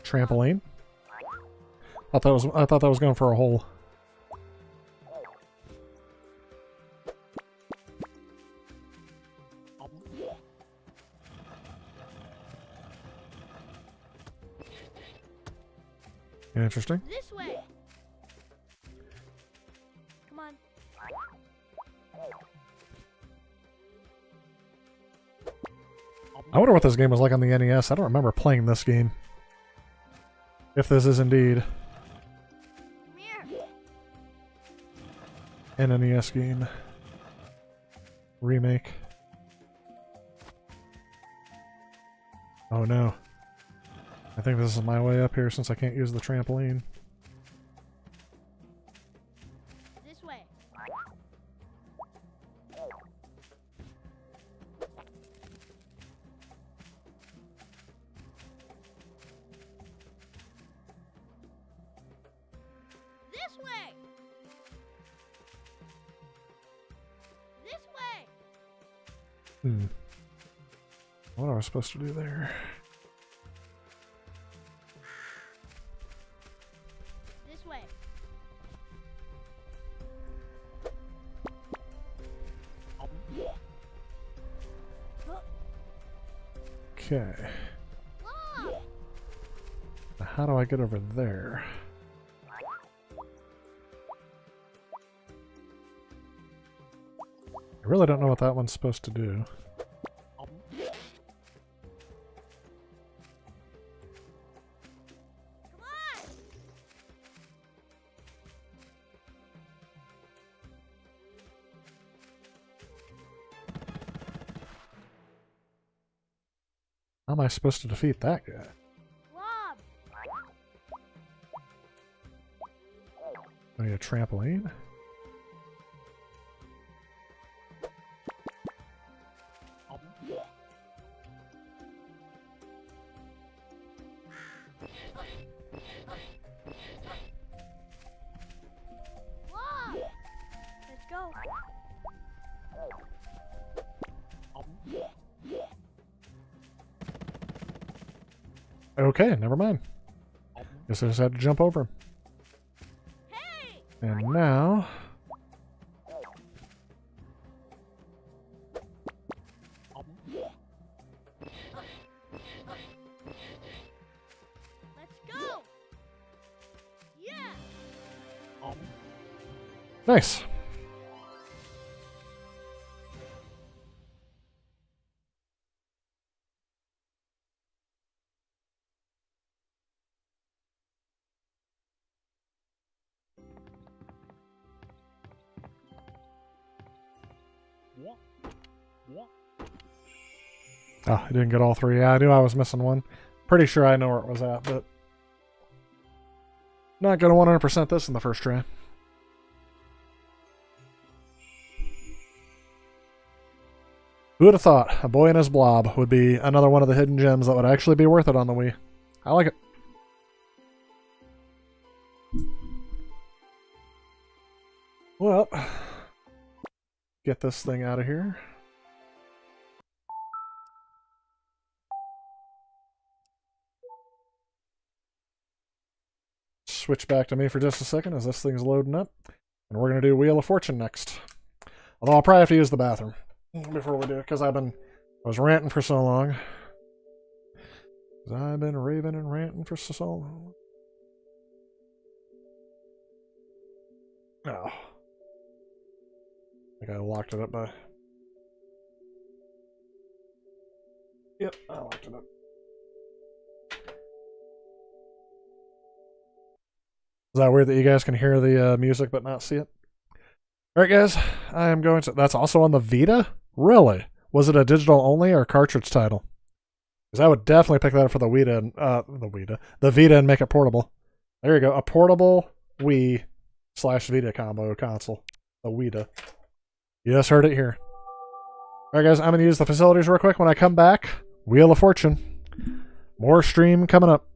Trampoline. I thought that was going for a hole. Interesting. This way. Come on. I wonder what this game was like on the NES. I don't remember playing this game. If this is indeed Come here. an NES game. Remake. Oh no. I think this is my way up here since I can't use the trampoline. This way. This way. This way. Hmm. What am I supposed to do there? This way. Okay. Blob. Now how do I get over there? I really don't know what that one's supposed to do. Come on. How am I supposed to defeat that guy? Blob. I need a trampoline? Blob. Let's go. Okay, never mind. Guess I just had to jump over him. Hey. And now... Let's go. Yeah. Nice. Oh, I didn't get all three. Yeah, I knew I was missing one. Pretty sure I know where it was at, but... Not gonna 100% this in the first try. Who would have thought a Boy and His Blob would be another one of the hidden gems that would actually be worth it on the Wii? I like it. get this thing out of here. Switch back to me for just a second as this thing's loading up. And we're going to do Wheel of Fortune next. Although I'll probably have to use the bathroom before we do it, because I was ranting for so long. I've been raving and ranting for so long. Oh. I think I locked it up by... Yep, I locked it up. Is that weird that you guys can hear the music but not see it? Alright guys, I am going to... That's also on the Vita? Really? Was it a digital only or cartridge title? Because I would definitely pick that up for the the Vita and make it portable. There you go, a portable Wii / Vita combo console. The Vita. You just heard it here. Alright guys, I'm going to use the facilities real quick. When I come back, Wheel of Fortune. More stream coming up.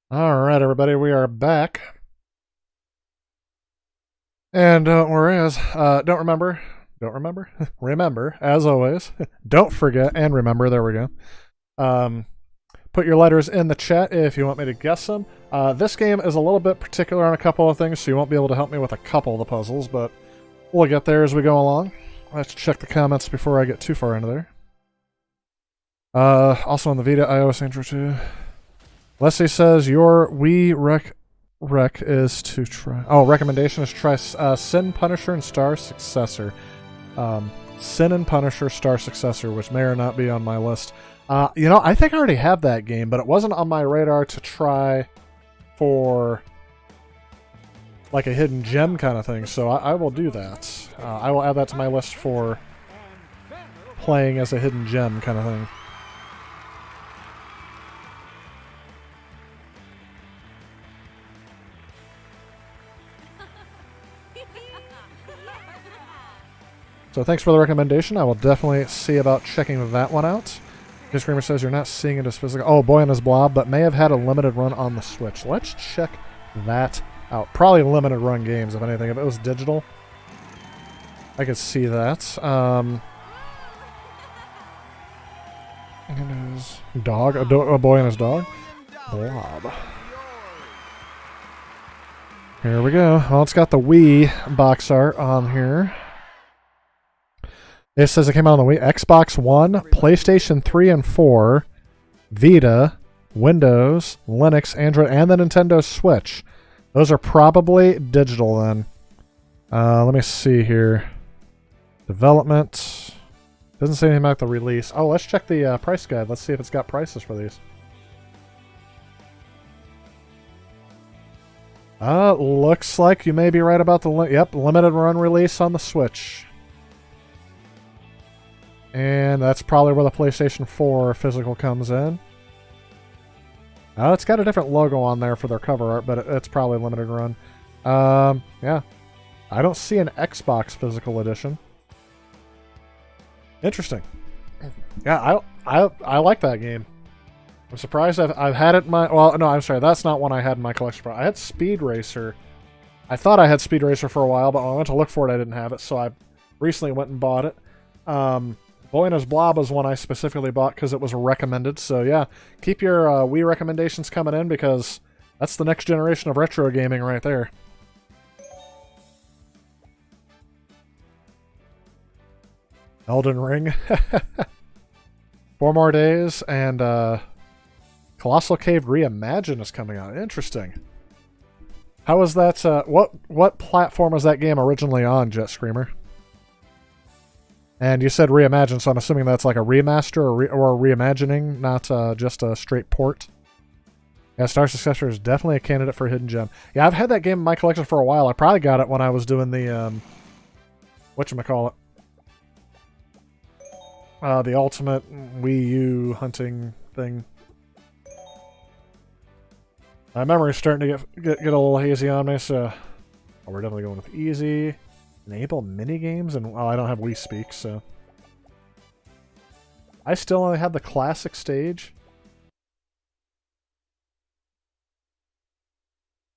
Alright, everybody, we are back. And remember, as always, don't forget and remember, there we go. Put your letters in the chat if you want me to guess them. This game is a little bit particular on a couple of things, so you won't be able to help me with a couple of the puzzles, but we'll get there as we go along. Let's check the comments before I get too far into there. Also on the Vita, iOS Android 2. Leslie says your rec is to try. Oh, recommendation is try Sin Punisher and Star Successor. Sin and Punisher Star Successor, which may or not be on my list. You know, I think I already have that game, but it wasn't on my radar to try for like a hidden gem kind of thing, so I will do that. I will add that to my list for playing as a hidden gem kind of thing. So thanks for the recommendation. I will definitely see about checking that one out. His Screamer says you're not seeing it as physical. Oh, Boy and His Blob, but may have had a limited run on the Switch. Let's check that out. Probably limited run games, if anything. If it was digital, I could see that. And his dog, a boy and his dog. Blob. Here we go. Well, it's got the Wii box art on here. It says it came out on the Wii, Xbox One, PlayStation 3 and 4, Vita, Windows, Linux, Android, and the Nintendo Switch. Those are probably digital then. Let me see here. Development. Doesn't say anything about the release. Oh, let's check the price guide. Let's see if it's got prices for these. Looks like you may be right about the... Yep, limited run release on the Switch. And that's probably where the PlayStation 4 physical comes in. Oh, it's got a different logo on there for their cover art, but it's probably limited run. Yeah. I don't see an Xbox physical edition. Interesting. Yeah, I like that game. I'm surprised I've had it in my... Well, no, I'm sorry. That's not one I had in my collection. I had Speed Racer. I thought I had Speed Racer for a while, but when I went to look for it, I didn't have it, so I recently went and bought it. Boy and His Blob was one I specifically bought because it was recommended. So yeah, keep your Wii recommendations coming in because that's the next generation of retro gaming right there. Elden Ring. 4 more days and Colossal Cave Reimagined is coming out. Interesting. How was that? What platform was that game originally on, Jet Screamer? And you said reimagined, so I'm assuming that's like a remaster or a reimagining, not just a straight port. Yeah, Star Successor is definitely a candidate for a hidden gem. Yeah, I've had that game in my collection for a while. I probably got it when I was doing the, whatchamacallit? The ultimate Wii U hunting thing. My memory's starting to get a little hazy on me, so... Oh, we're definitely going with easy. Enable minigames, and well, I don't have Wii Speak, so... I still only have the classic stage.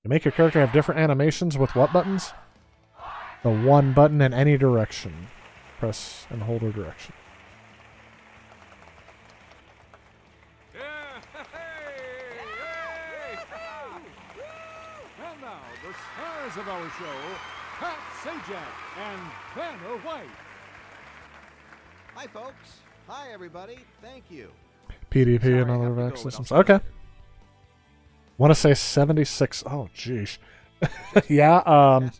You make your character have different animations with what buttons? The one button in any direction. Press and hold a direction. And now, the stars of our show, Pat Sajak and Vanna White. Hi, folks. Hi, everybody. Thank you. PDP Sorry, and I other have to vac go systems. without Okay. Want to say 76. Oh, jeez. Yeah,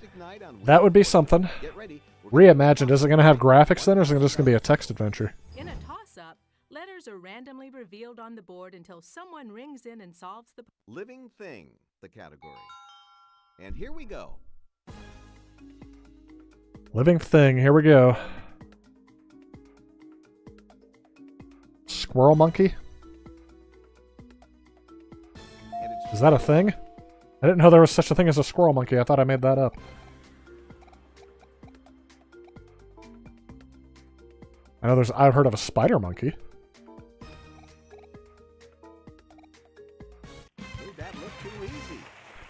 that would be something. Get ready. Reimagined. Is it going to have graphics then, or is it just going to be a text adventure? In a toss-up, letters are randomly revealed on the board until someone rings in and solves the... Living Thing, the category. And here we go. Living Thing. Here we go. Squirrel Monkey? Is that a thing? I didn't know there was such a thing as a squirrel monkey. I thought I made that up. I know I've heard of a spider monkey. Made that look too easy.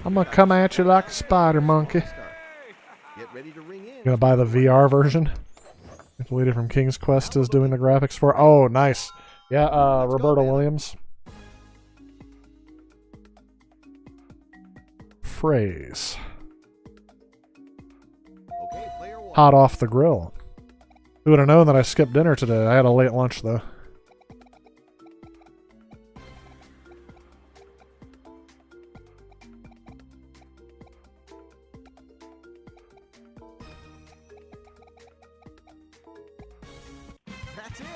I'm gonna come at you like a spider monkey. Get ready to ring in. Gonna buy the VR version. The lady from King's Quest is doing the graphics for. Oh, nice. Yeah, Roberta Williams. Phrase. Okay, player one. Hot off the grill. Who would have known that I skipped dinner today? I had a late lunch though. That's it.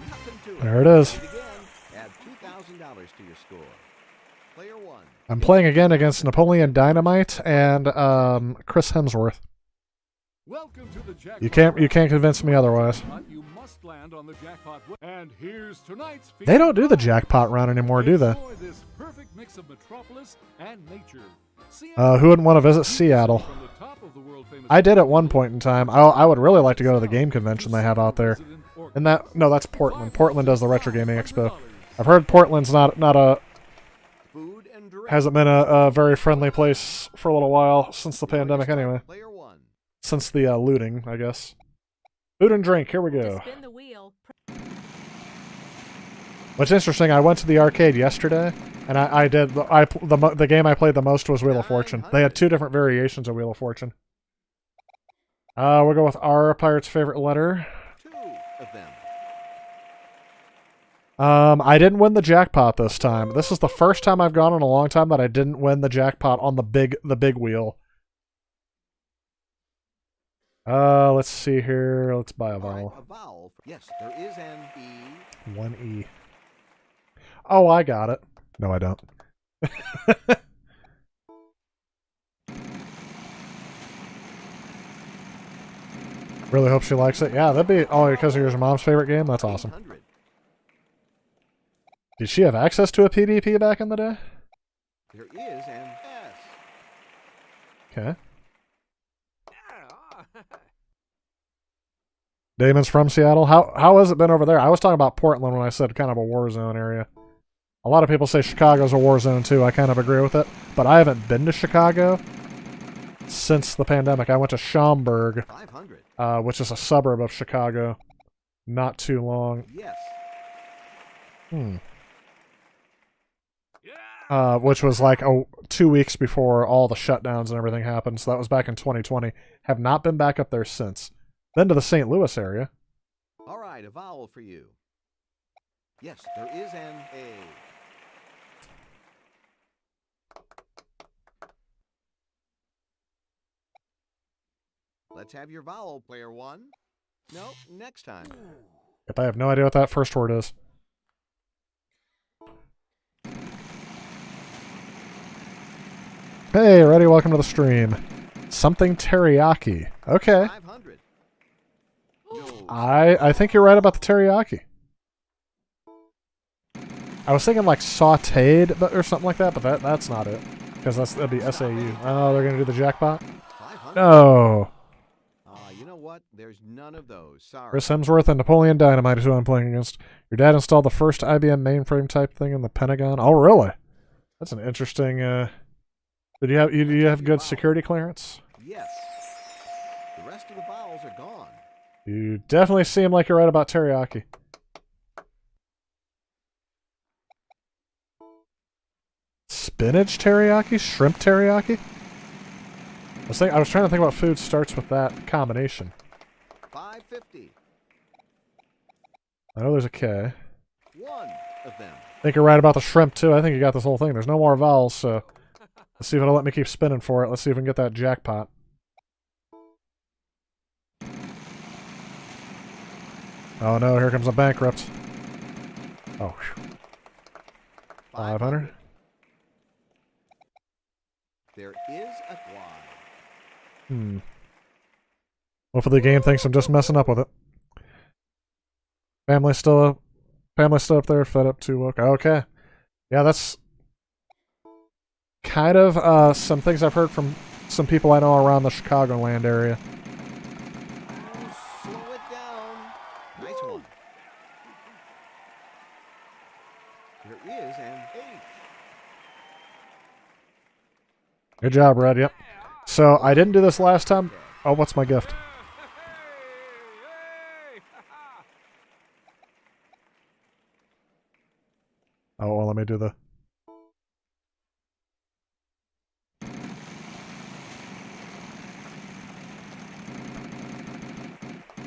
Nothing to it. There it is. Play it again. Add $2,000 to your score. Player 1. I'm playing again against Napoleon Dynamite and Chris Hemsworth. Welcome to the jackpot. You can't convince me otherwise. You must land on the jackpot. And here's tonight's They don't do the jackpot run anymore, do they? Enjoy this perfect mix of metropolis and nature. Who wouldn't want to visit Seattle? From the top of the world-famous I did at one point in time. I would really like to go to the game convention they have out there. And that's Portland. Portland does the Retro Gaming Expo. I've heard Portland's not a Food and drink. hasn't been a very friendly place for a little while since the pandemic anyway. Player 1. Since the looting, I guess. Food and drink, here we To go. spin the wheel, What's interesting, I went to the arcade yesterday, and the game I played the most was Wheel of Fortune. They had 2 different variations of Wheel of Fortune. We'll go with our pirate's favorite letter. 2 of them. I didn't win the jackpot this time. This is the first time I've gone in a long time that I didn't win the jackpot on the big wheel. Let's see here. Let's buy a All right, vowel. a vowel. Yes, there is an E. 1 E. Oh, I got it. No, I don't. Really hope she likes it. Yeah, that'd be all because of your mom's favorite game. That's awesome. 800. Did she have access to a PDP back in the day? There is an S. Okay. Damon's from Seattle. How has it been over there? I was talking about Portland when I said kind of a war zone area. A lot of people say Chicago's a war zone too. I kind of agree with it. But I haven't been to Chicago since the pandemic. I went to Schaumburg, 500. which is a suburb of Chicago, not too long. Yes. Which was like 2 weeks before all the shutdowns and everything happened. So that was back in 2020. Have not been back up there since. Been to the St. Louis area. All right, a vowel for you. Yes, there is an A. Let's have your vowel, player 1. No, next time. Yep, I have no idea what that first word is. Hey, ready? Welcome to the stream. Something teriyaki. Okay. 500. No. I think you're right about the teriyaki. I was thinking like sauteed or something like that, but that's not it. Because that'd be SAU. Oh, they're going to do the jackpot? 500. No. You know what? There's none of those. Sorry. Chris Hemsworth and Napoleon Dynamite is who I'm playing against. Your dad installed the first IBM mainframe type thing in the Pentagon. Oh, really? That's an interesting... Did you have good security clearance? Yes. The rest of the vowels are gone. You definitely seem like you're right about teriyaki. Spinach teriyaki? Shrimp teriyaki? I was trying to think what food starts with that combination. 550. I know there's a K. 1 of them. I think you're right about the shrimp, too. I think you got this whole thing. There's no more vowels, so... Let's see if it'll let me keep spinning for it. Let's see if we can get that jackpot. Oh no, here comes a bankrupt. Oh, 500? There is a Y. Hopefully the game thinks I'm just messing up with it. Family still up there, fed up to work. Okay. Yeah, that's kind of some things I've heard from some people I know around the Chicagoland area. Slow it down. Nice one. There is an H. Good job, Red. Yep. So I didn't do this last time. Oh, what's my gift? Oh, well, let me do the...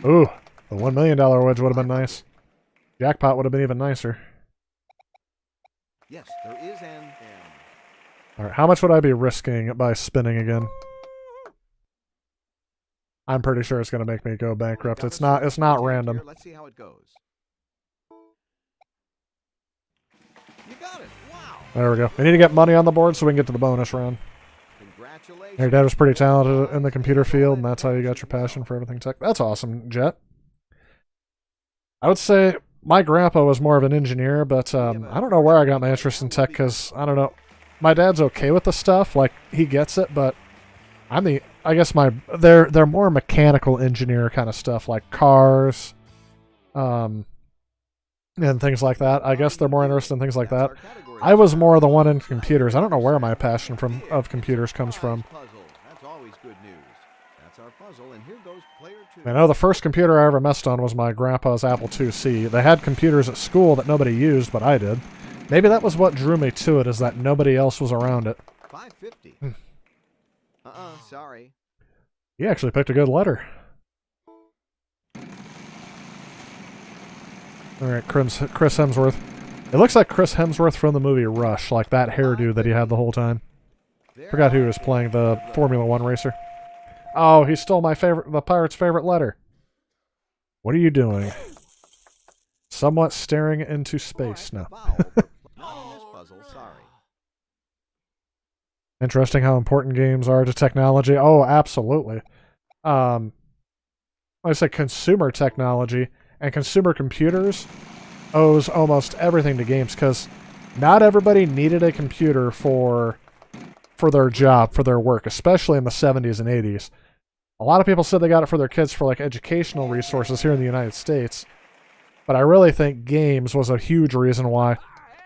Ooh, the $1 million wedge would have been nice. Jackpot would have been even nicer. Yes, there is an M. Alright, how much would I be risking by spinning again? I'm pretty sure it's going to make me go bankrupt. It's not random. Let's see how it goes. There we go. We need to get money on the board so we can get to the bonus round. Congratulations. Your dad was pretty talented in the computer field, and that's how you got your passion for everything tech. That's awesome, Jet. I would say my grandpa was more of an engineer, but I don't know where I got my interest in tech because, I don't know. My dad's okay with the stuff, like, he gets it, but I guess they're more mechanical engineer kind of stuff, like cars, and things like that. I guess they're more interested in things like that. I was more the one in computers. I don't know where my passion of computers comes from. That's always good news. That's our puzzle, and here goes player 2. I know the first computer I ever messed on was my grandpa's Apple IIc. They had computers at school that nobody used, but I did. Maybe that was what drew me to it, is that nobody else was around it. 550. Sorry. He actually picked a good letter. Alright, Chris Hemsworth. It looks like Chris Hemsworth from the movie Rush, like that hairdo that he had the whole time. Forgot who was playing the Formula 1 racer. Oh, he stole the pirate's favorite letter. What are you doing? Somewhat staring into space now. Interesting how important games are to technology. Oh, absolutely. Like I said, consumer technology and consumer computers owes almost everything to games, because not everybody needed a computer for their job, for their work, especially in the 70s and 80s. A lot of people said they got it for their kids for like educational resources here in the United States, but I really think games was a huge reason why. Like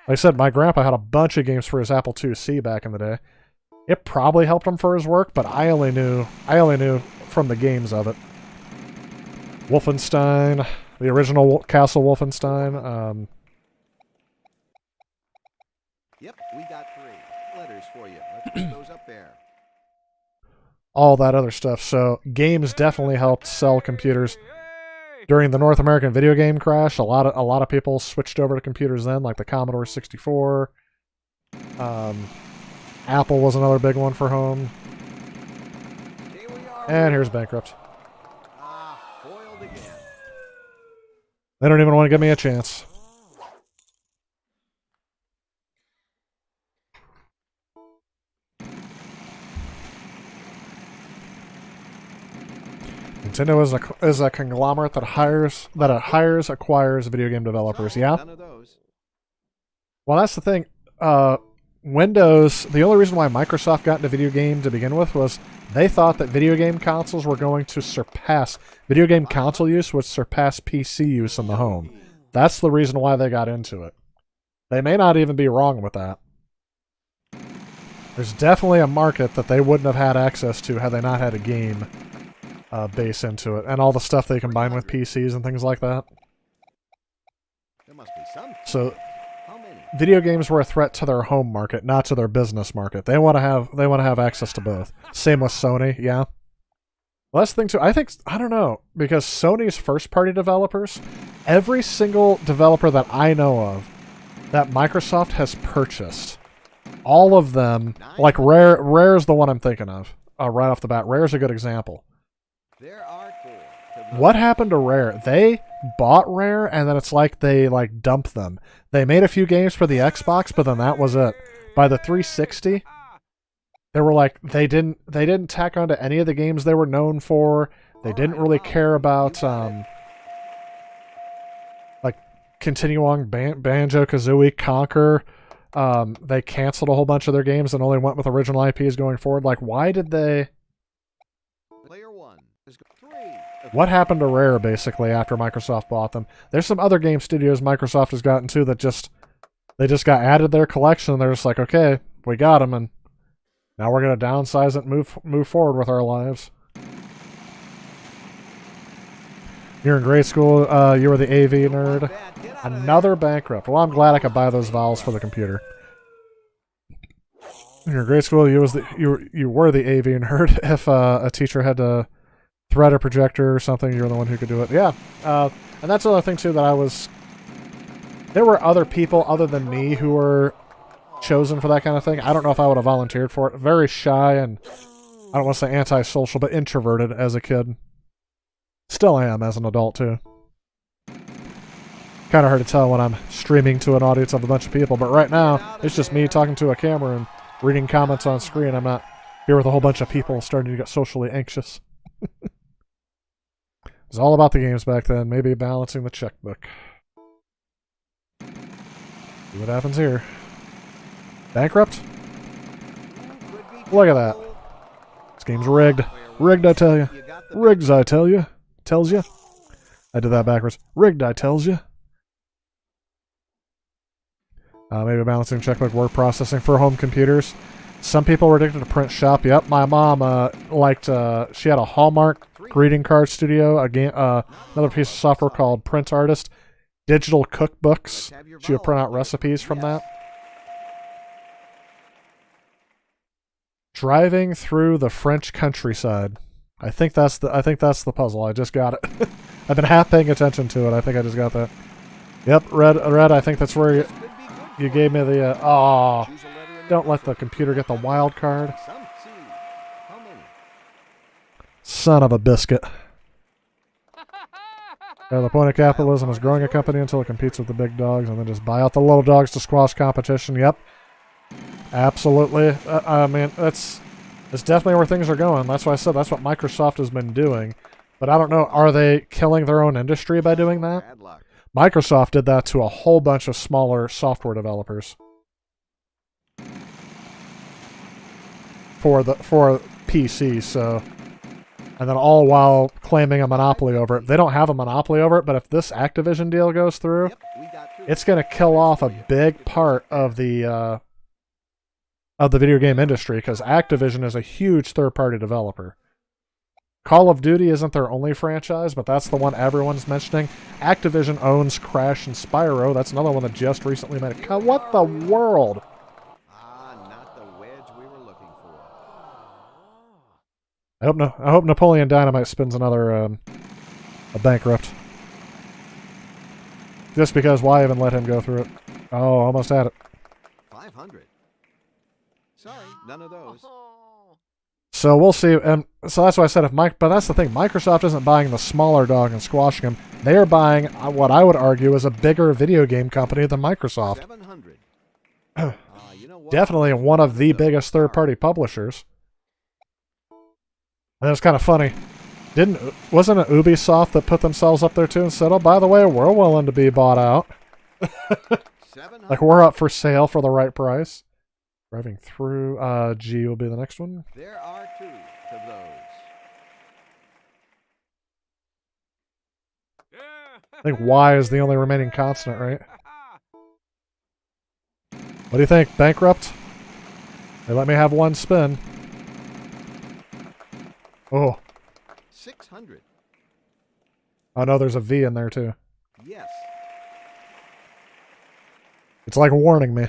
I said, my grandpa had a bunch of games for his Apple IIc back in the day. It probably helped him for his work, but I only knew from the games of it. Wolfenstein, the original Castle Wolfenstein. Yep, we got 3 letters for you. Let's put those up there. All that other stuff. So games definitely helped sell computers during the North American video game crash. A lot of people switched over to computers then, like the Commodore 64. Apple was another big one for home. And here's Bankrupt. Foiled again. They don't even want to give me a chance. Nintendo is a conglomerate that acquires video game developers. Yeah. None of those. Well, that's the thing. Windows, the only reason why Microsoft got into video game to begin with was they thought that video game consoles were going to video game console use would surpass PC use in the home. That's the reason why they got into it. They may not even be wrong with that. There's definitely a market that they wouldn't have had access to had they not had a game base into it, and all the stuff they combine with PCs and things like that. There must be some. So How many? video games were a threat to their home market, not to their business market. They want to have access to both. Same with Sony, yeah. Well, that's the thing too. I don't know, because Sony's first-party developers, every single developer that I know of that Microsoft has purchased, all of them, like Rare is the one I'm thinking of right off the bat. Rare's a good example. There are 4. What happened to Rare? They bought Rare, and then it's like they dumped them. They made a few games for the Xbox, but then that was it. By the 360, they were like they didn't tack onto any of the games they were known for. They didn't really care about like continuing Banjo-Kazooie, Conquer. They canceled a whole bunch of their games and only went with original IPs going forward. Like, why did they? Player 1. 3. What happened to Rare, basically, after Microsoft bought them? There's some other game studios Microsoft has gotten to that they just got added to their collection, and they're just like, okay, we got them, and now we're going to downsize it and move forward with our lives. You're in grade school, you were the AV nerd. Another Bankrupt. Well, I'm glad I could buy those vowels for the computer. In your grade school, you were the AV nerd. If a teacher had to thread a projector or something, you're the one who could do it. Yeah, and that's another thing too that there were other people other than me who were chosen for that kind of thing. I don't know if I would have volunteered for it. Very shy and I don't want to say antisocial, but introverted as a kid. Still am as an adult too. Kind of hard to tell when I'm streaming to an audience of a bunch of people, but right now it's just me talking to a camera and reading comments on screen. I'm not here with a whole bunch of people starting to get socially anxious. It was all about the games back then, maybe balancing the checkbook. See what happens here. Bankrupt? Look at that. This game's rigged. Rigged, I tell you. Rigged, I tell you. Tells you. I did that backwards. Rigged, I tells you. Maybe balancing checkbook word processing for home computers. Some people were addicted to print shop. Yep, my mom liked. She had a Hallmark greeting card studio. Again, another piece of software called Print Artist. Digital cookbooks. She would print out recipes from that. Driving through the French countryside. I think that's the puzzle. I just got it. I've been half paying attention to it. I think I just got that. Yep, red. I think that's where you gave me the. Don't let the computer get the wild card. Son of a biscuit. Yeah, the point of capitalism is growing a company until it competes with the big dogs, and then just buy out the little dogs to squash competition. Yep. Absolutely. I mean, that's definitely where things are going. That's why I said that's what Microsoft has been doing. But I don't know, are they killing their own industry by doing that? Microsoft did that to a whole bunch of smaller software developers. For PC, so... And then all while claiming a monopoly over it. They don't have a monopoly over it, but if this Activision deal goes through, it's going to kill off a big part of the video game industry, because Activision is a huge third-party developer. Call of Duty isn't their only franchise, but that's the one everyone's mentioning. Activision owns Crash and Spyro. That's another one that just recently made it. What the world? Not the wedge we were looking for. I hope Napoleon Dynamite spins another a bankrupt. Just because why even let him go through it? Oh, almost had it. 500. Sorry, none of those. So we'll see. So that's why I said but that's the thing. Microsoft isn't buying the smaller dog and squashing him. They are buying what I would argue is a bigger video game company than Microsoft. 700. You know what? Definitely one of the biggest third-party publishers. And it's kind of funny. Wasn't it Ubisoft that put themselves up there too and said, "Oh, by the way, we're willing to be bought out." Like we're up for sale for the right price. Driving through. G will be the next one. There are 2 of those. I think Y is the only remaining consonant, right? What do you think? Bankrupt? They let me have one spin. Oh. 600. Oh no, there's a V in there too. Yes. It's like warning me.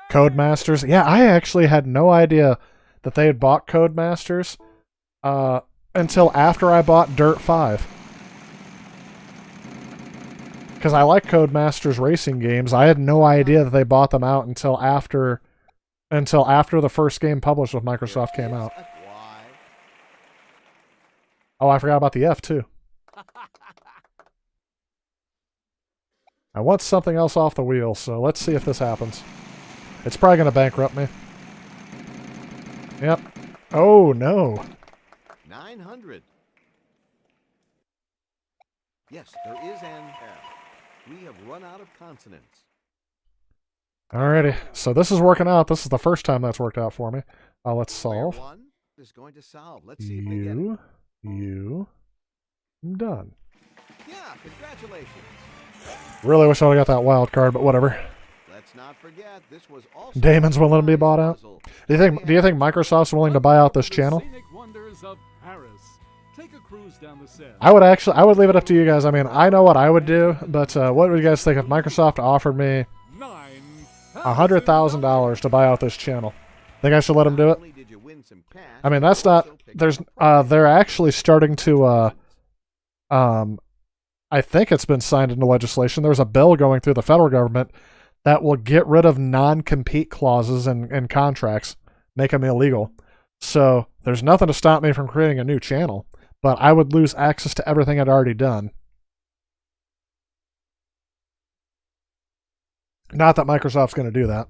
Codemasters. Yeah, I actually had no idea that they had bought Codemasters until after I bought Dirt 5. Because I like Codemasters racing games. I had no idea that they bought them out until after the first game published with Microsoft came out. Oh, I forgot about the F too. I want something else off the wheel, so let's see if this happens. It's probably going to bankrupt me. Yep. Oh, no. 900. Yes, there is an F. We have run out of consonants. Alrighty. So this is working out. This is the first time that's worked out for me. Let's solve. Player 1 is going to solve. Let's see if they get it. Done. Yeah, congratulations. Really wish I would have got that wild card, but whatever. Let's not forget this was also Damon's willing to be bought out. Do you think Microsoft's willing to buy out this channel? Scenic wonders of Paris. Take a cruise down the Seine. I would leave it up to you guys. I mean, I know what I would do, but what would you guys think if Microsoft offered me $100,000 to buy out this channel? Think I should let them do it? I mean, that's not. They're actually starting to. I think it's been signed into legislation. There's a bill going through the federal government that will get rid of non-compete clauses in contracts, make them illegal. So there's nothing to stop me from creating a new channel, but I would lose access to everything I'd already done. Not that Microsoft's going to do that.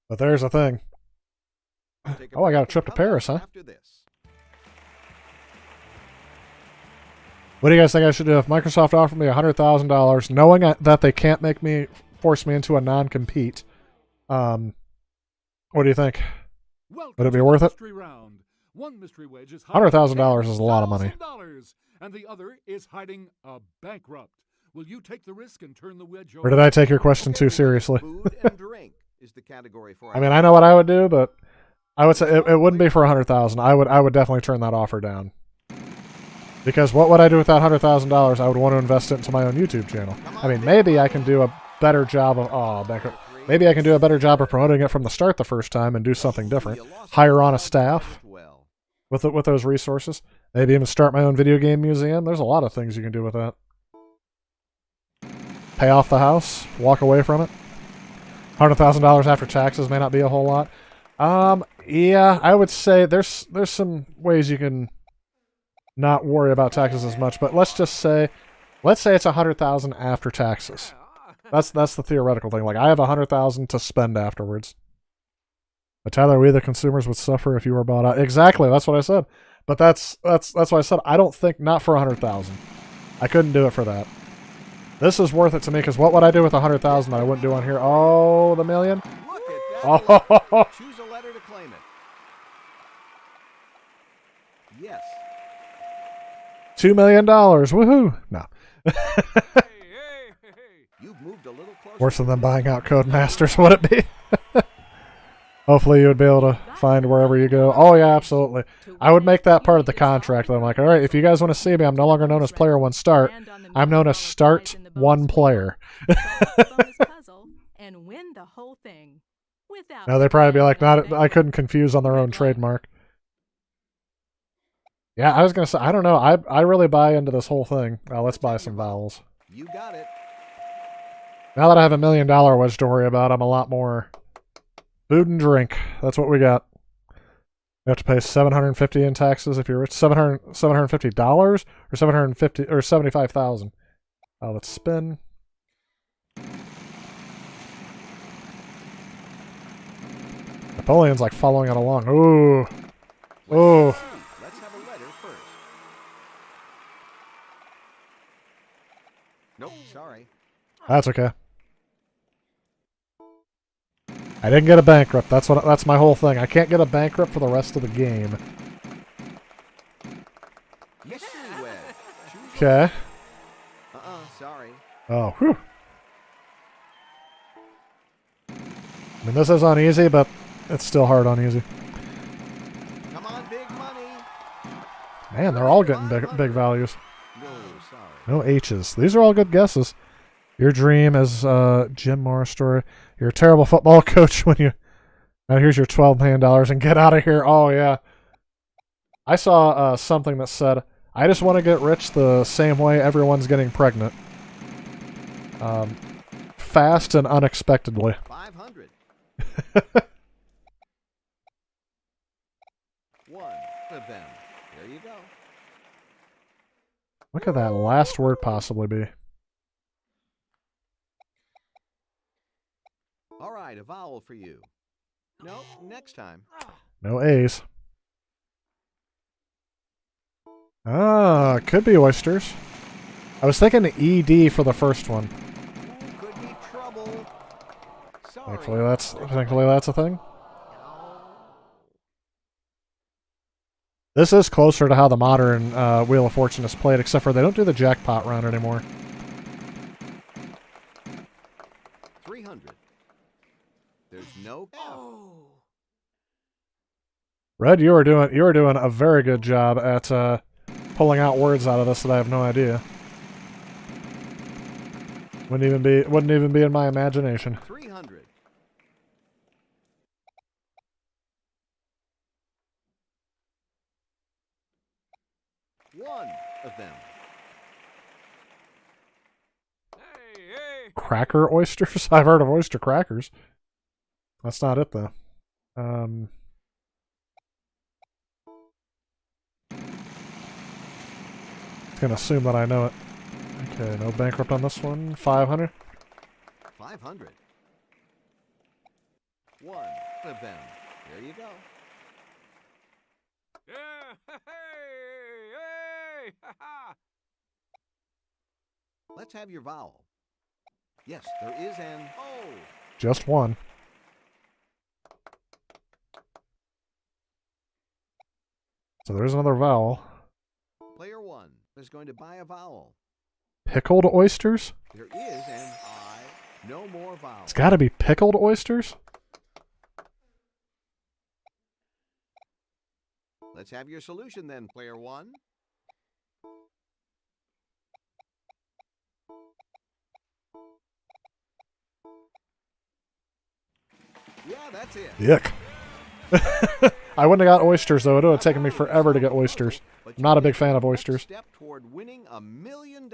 But there's a thing. Take Oh, I got a break trip to and come Paris, back huh? After this. What do you guys think I should do if Microsoft offered me $100,000, knowing that they can't force me into a non-compete? What do you think? Welcome Would it be to the worth it? mystery round. One mystery wedge is $100,000 is a lot of money. $10,000, and the other is hiding a bankrupt. Will you take the risk and turn the wedge over? Or did I take your question too seriously? Food and drink is the category for. I mean, I know what I would do, but I would say it wouldn't be for $100,000. I would definitely turn that offer down. Because what would I do with that $100,000? I would want to invest it into my own YouTube channel. I mean, maybe I can do a better job of maybe I can do a better job of promoting it from the start the first time and do something different. Hire on a staff with those resources. Maybe even start my own video game museum. There's a lot of things you can do with that. Pay off the house, walk away from it. $100,000 after taxes may not be a whole lot. Yeah, I would say there's some ways you can not worry about taxes as much, but let's say it's $100,000 after taxes. That's the theoretical thing. Like, I have $100,000 to spend afterwards. But Tyler, we the consumers would suffer if you were bought out. Exactly, that's what I said. But that's what I said. I don't think, not for $100,000. I couldn't do it for that. This is worth it to me, because what would I do with $100,000 that I wouldn't do on here? Oh, the million? Look at that. Oh, Choose a letter to claim it. Yes. $2 million. Woohoo! No. You've moved a little closer. Worse than them buying out Codemasters, would it be? Hopefully you would be able to find wherever you go. Oh, yeah, absolutely. I would make that part of the contract. I'm like, all right, if you guys want to see me, I'm no longer known as Player 1 Start. I'm known as Start 1 Player. And win the whole thing without. Now, they'd probably be like, I couldn't confuse on their own trademark. Yeah, I was going to say, I don't know. I really buy into this whole thing. Let's buy some vowels. You got it. Now that I have $1 million wedge to worry about, I'm a lot more food and drink. That's what we got. You have to pay $750 in taxes if you're rich. $750 or $750 or $75,000. Let's spin. Napoleon's like following it along. Ooh. Ooh. Let's have a letter first. Nope, sorry. That's okay. I didn't get a bankrupt. That's my whole thing. I can't get a bankrupt for the rest of the game. Mystery wedge. Choose Okay. sorry. Oh, whew. I mean, this is on easy, but it's still hard on easy. Come on, big money. Man, they're all getting big values. No, sorry. No H's. These are all good guesses. Your dream is Jim Morris story. You're a terrible football coach when you... Now here's your $12 million and get out of here. Oh, yeah. I saw something that said, I just want to get rich the same way everyone's getting pregnant. Fast and unexpectedly. 500. One of them. There you go. What could that last word possibly be? All right, a vowel for you. No, next time. No A's. Could be oysters. I was thinking ED for the first one. Could be trouble. Sorry. Thankfully that's a thing. This is closer to how the modern Wheel of Fortune is played, except for they don't do the jackpot round anymore. 300. There's no. Red, you are doing a very good job at pulling out words out of this that I have no idea. Wouldn't even be in my imagination. 300. One of them. Cracker oysters? I've heard of oyster crackers. That's not it though. It's gonna assume that I know it. Okay, no bankrupt on this one. 500. 500. One of them. There you go. Yeah! Hey! Hey! Ha ha! Let's have your vowel. Yes, there is an O. Just one. So there's another vowel. Player 1 is going to buy a vowel. Pickled oysters? There is an I. No more vowels. It's got to be pickled oysters? Let's have your solution then, player 1. Yeah, that's it. Yuck. I wouldn't have got oysters, though. It would have taken me forever to get oysters. But I'm not a big you fan of made the next oysters. Step toward winning $1 million.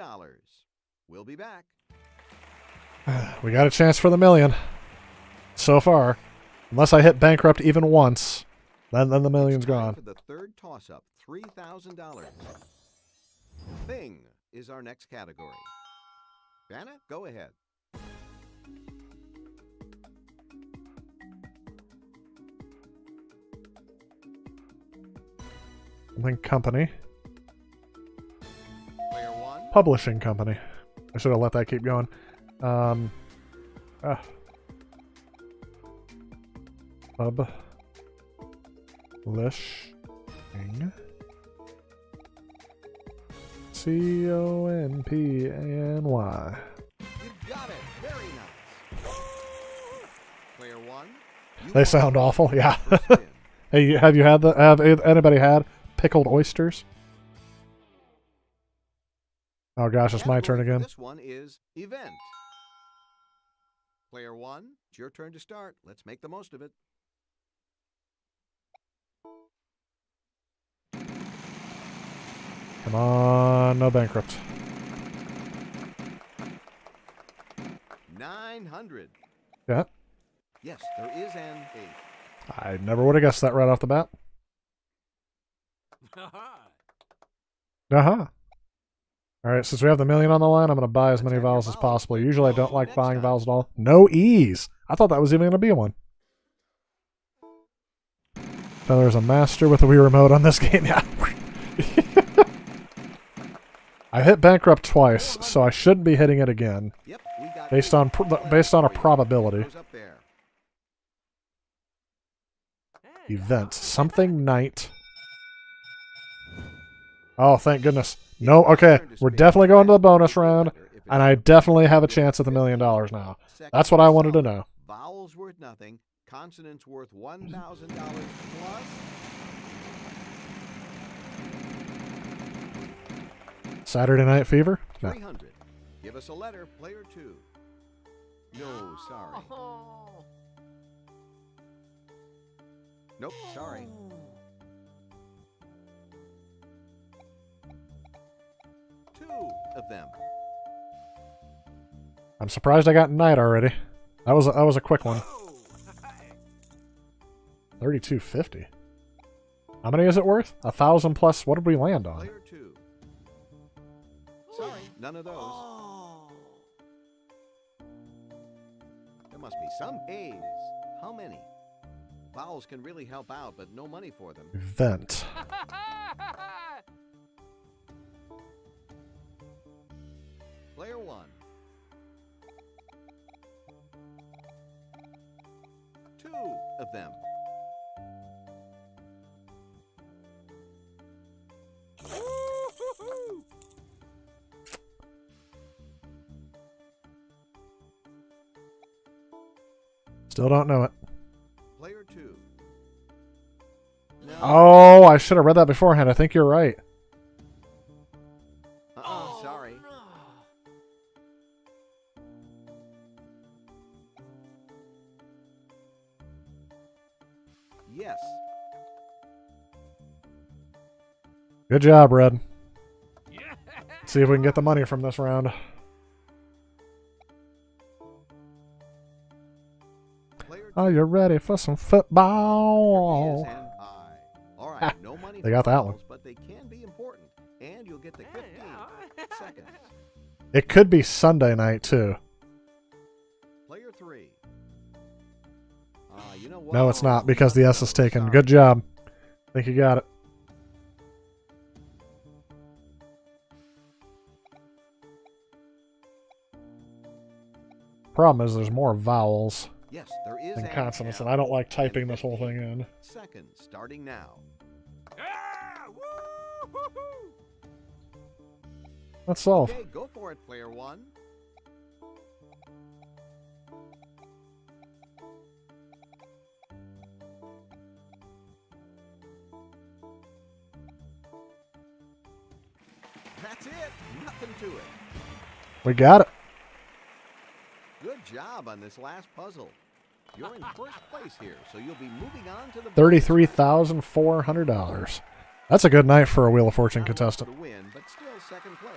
We'll be back. We got a chance for the million. So far. Unless I hit bankrupt even once, then the million's It's time gone. For the third toss-up, $3,000. Thing is our next category. Vanna, go ahead. Something company. Player 1. Publishing company. I should have let that keep going. Publishing. Company. You got it. Very nice. Player 1. They sound awful. Yeah. First spin. Hey, have you had have anybody had pickled oysters? Oh gosh, it's my turn Category for again. This one is event. Player 1, it's your turn to start. Let's make the most of it. Come on, no bankrupt. 900. Yeah. Yes, there is an 8. I never would have guessed that right off the bat. Uh-huh. Alright, since we have the million on the line, I'm going to buy as many vowels as possible. Usually I don't like buying vowels at all. No E's! I thought that was even going to be one. So there's a master with a Wii remote on this game. Yeah. I hit bankrupt twice, so I shouldn't be hitting it again. Yep, we got Based on based on a probability. Goes up there. Event. Something night. Oh, thank goodness. No, okay. We're definitely going to the bonus round, and I definitely have a chance at the $1 million now. That's what I wanted to know. Vowels worth nothing. Consonants worth $1,000 plus. Saturday Night Fever? No. 300. Give us a letter, player 2. No, sorry. Nope, sorry. Two of them. I'm surprised I got night already. That was a quick one. 32.50. How many is it worth? 1,000 plus. What did we land on? Player 2. Sorry, none of those. There must be some A's. How many? Vowels can really help out, but no money for them. Event. Player 1. Two of them. Still don't know it. Player 2. No. Oh, I should have read that beforehand. I think you're right. Sorry. Yes. Good job, Red. See if we can get the money from this round. Player Are you ready for some There is football? an I. All right, no money They for got that one. vowels, but they can be important, and you'll get the 15 seconds. It could be Sunday night, too. Player 3. You know what? No, it's not, because the S is taken. Good job. I think you got it. Problem is there's more vowels Yes, there is than an consonants, L. and I don't like typing this whole thing in. Seconds, starting now. Yeah! Woo-hoo-hoo! Let's solve. Okay, go for it, player 1. That's it. Nothing to it. We got it. Good job on this last puzzle. You're in first place here, so you'll be moving on to the $33,400. That's a good night for a Wheel of Fortune Not enough contestant. to win, but still second place.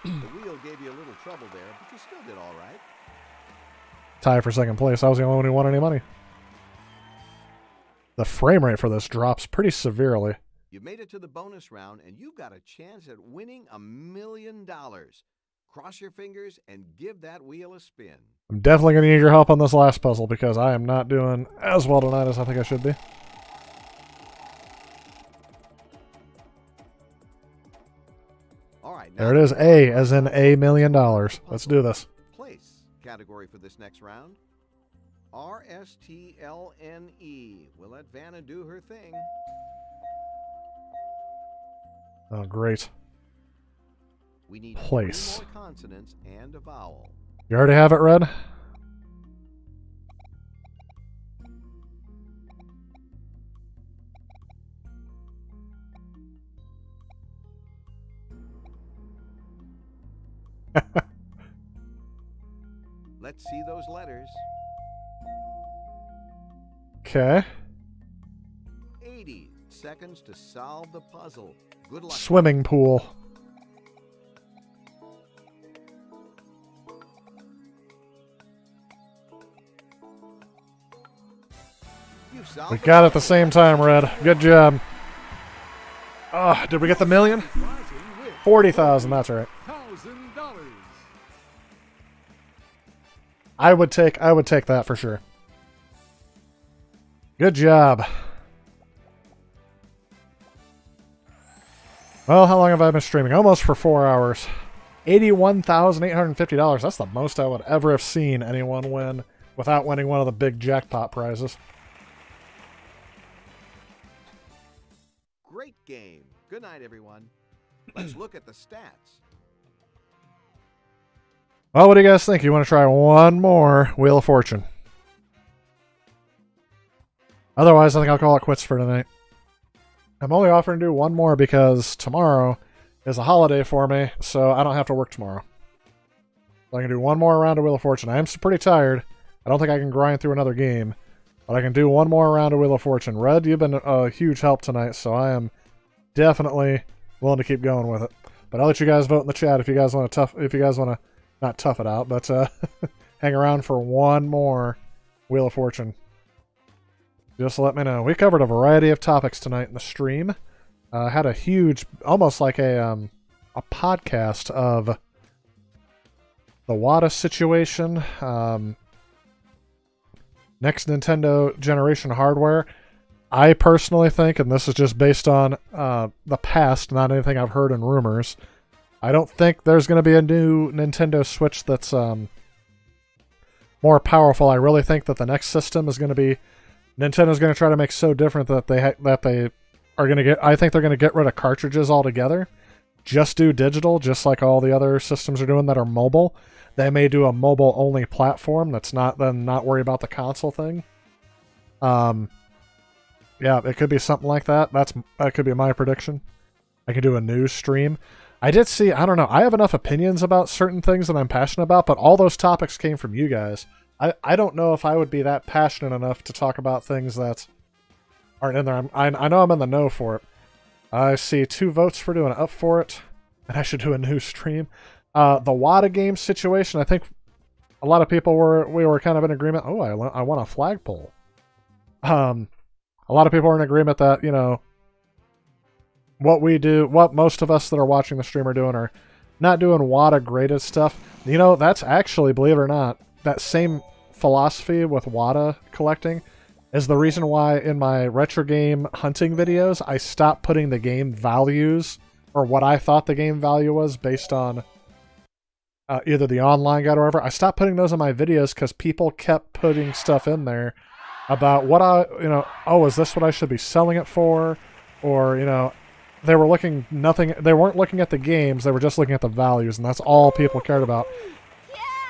The wheel gave you a little trouble there, but you still did all right. Tie for second place. I was the only one who won any money. The frame rate for this drops pretty severely. You made it to the bonus round, and you've got a chance at winning $1 million. Cross your fingers and give that wheel a spin. I'm definitely going to need your help on this last puzzle because I am not doing as well tonight as I think I should be. All right. There it is. A as in $1 million. Let's do this. Place category for this next round. RSTLNE. We'll let Vanna do her thing. Oh, great. We need Place. 3 more consonants and a vowel. You already have it, Red? Let's see those letters. Okay. 80 seconds to solve the puzzle. Good luck. Swimming pool. You've solved We the got it at the puzzle. same time, Red. Good job. Oh, did we get the million? Rising with 40,000, that's right. $1,000. I would take that for sure. Good job. Well, how long have I been streaming? Almost for 4 hours. $81,850. That's the most I would ever have seen anyone win without winning one of the big jackpot prizes. Great game. Good night, everyone. Let's look at the stats. Well, what do you guys think? You want to try one more Wheel of Fortune? Otherwise, I think I'll call it quits for tonight. I'm only offering to do one more because tomorrow is a holiday for me, so I don't have to work tomorrow. So I can do one more round of Wheel of Fortune. I am pretty tired. I don't think I can grind through another game, but I can do one more round of Wheel of Fortune. Red, you've been a huge help tonight, so I am definitely willing to keep going with it. But I'll let you guys vote in the chat if you guys want to not tough it out, but hang around for one more Wheel of Fortune. Just let me know. We covered a variety of topics tonight in the stream. Had a huge, almost like a podcast of the Wada situation, next Nintendo generation hardware. I personally think, and this is just based on the past, not anything I've heard in rumors, I don't think there's going to be a new Nintendo Switch that's more powerful. I really think that the next system is going to be Nintendo's going to try to make so different that they are going to get. I think they're going to get rid of cartridges altogether. Just do digital, just like all the other systems are doing that are mobile. They may do a mobile only platform that's not worry about the console thing. Yeah, it could be something like that. That could be my prediction. I could do a news stream. I did see. I don't know. I have enough opinions about certain things that I'm passionate about, but all those topics came from you guys. I don't know if I would be that passionate enough to talk about things that aren't in there. I know I'm in the know for it. I see 2 votes for doing Up For It, and I should do a new stream. The Wada game situation, I think a lot of people were kind of in agreement. Oh, I won a flagpole. A lot of people are in agreement that, what we do, what most of us that are watching the stream are doing are not doing WADA graded stuff. You know, that's actually, believe it or not, that same philosophy with WADA collecting is the reason why in my retro game hunting videos, I stopped putting the game values, or what I thought the game value was based on either the online guide or whatever. I stopped putting those in my videos because people kept putting stuff in there about what oh, is this what I should be selling it for? Or, they weren't looking at the games, they were just looking at the values, and that's all people cared about.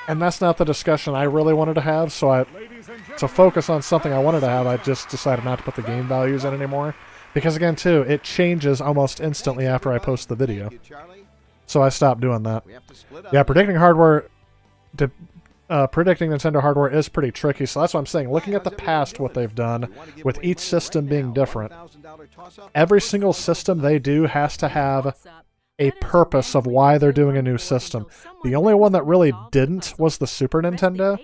And that's not the discussion I really wanted to have, so to focus on something I wanted to have, I just decided not to put the game values in anymore. Because again, too, it changes almost instantly after I post the video. So I stopped doing that. Yeah, predicting Nintendo hardware is pretty tricky, so that's what I'm saying. Looking at the past, what they've done, with each system being different, every single system they do has to have a purpose of why they're doing a new system. The only one that really didn't was the Super Nintendo.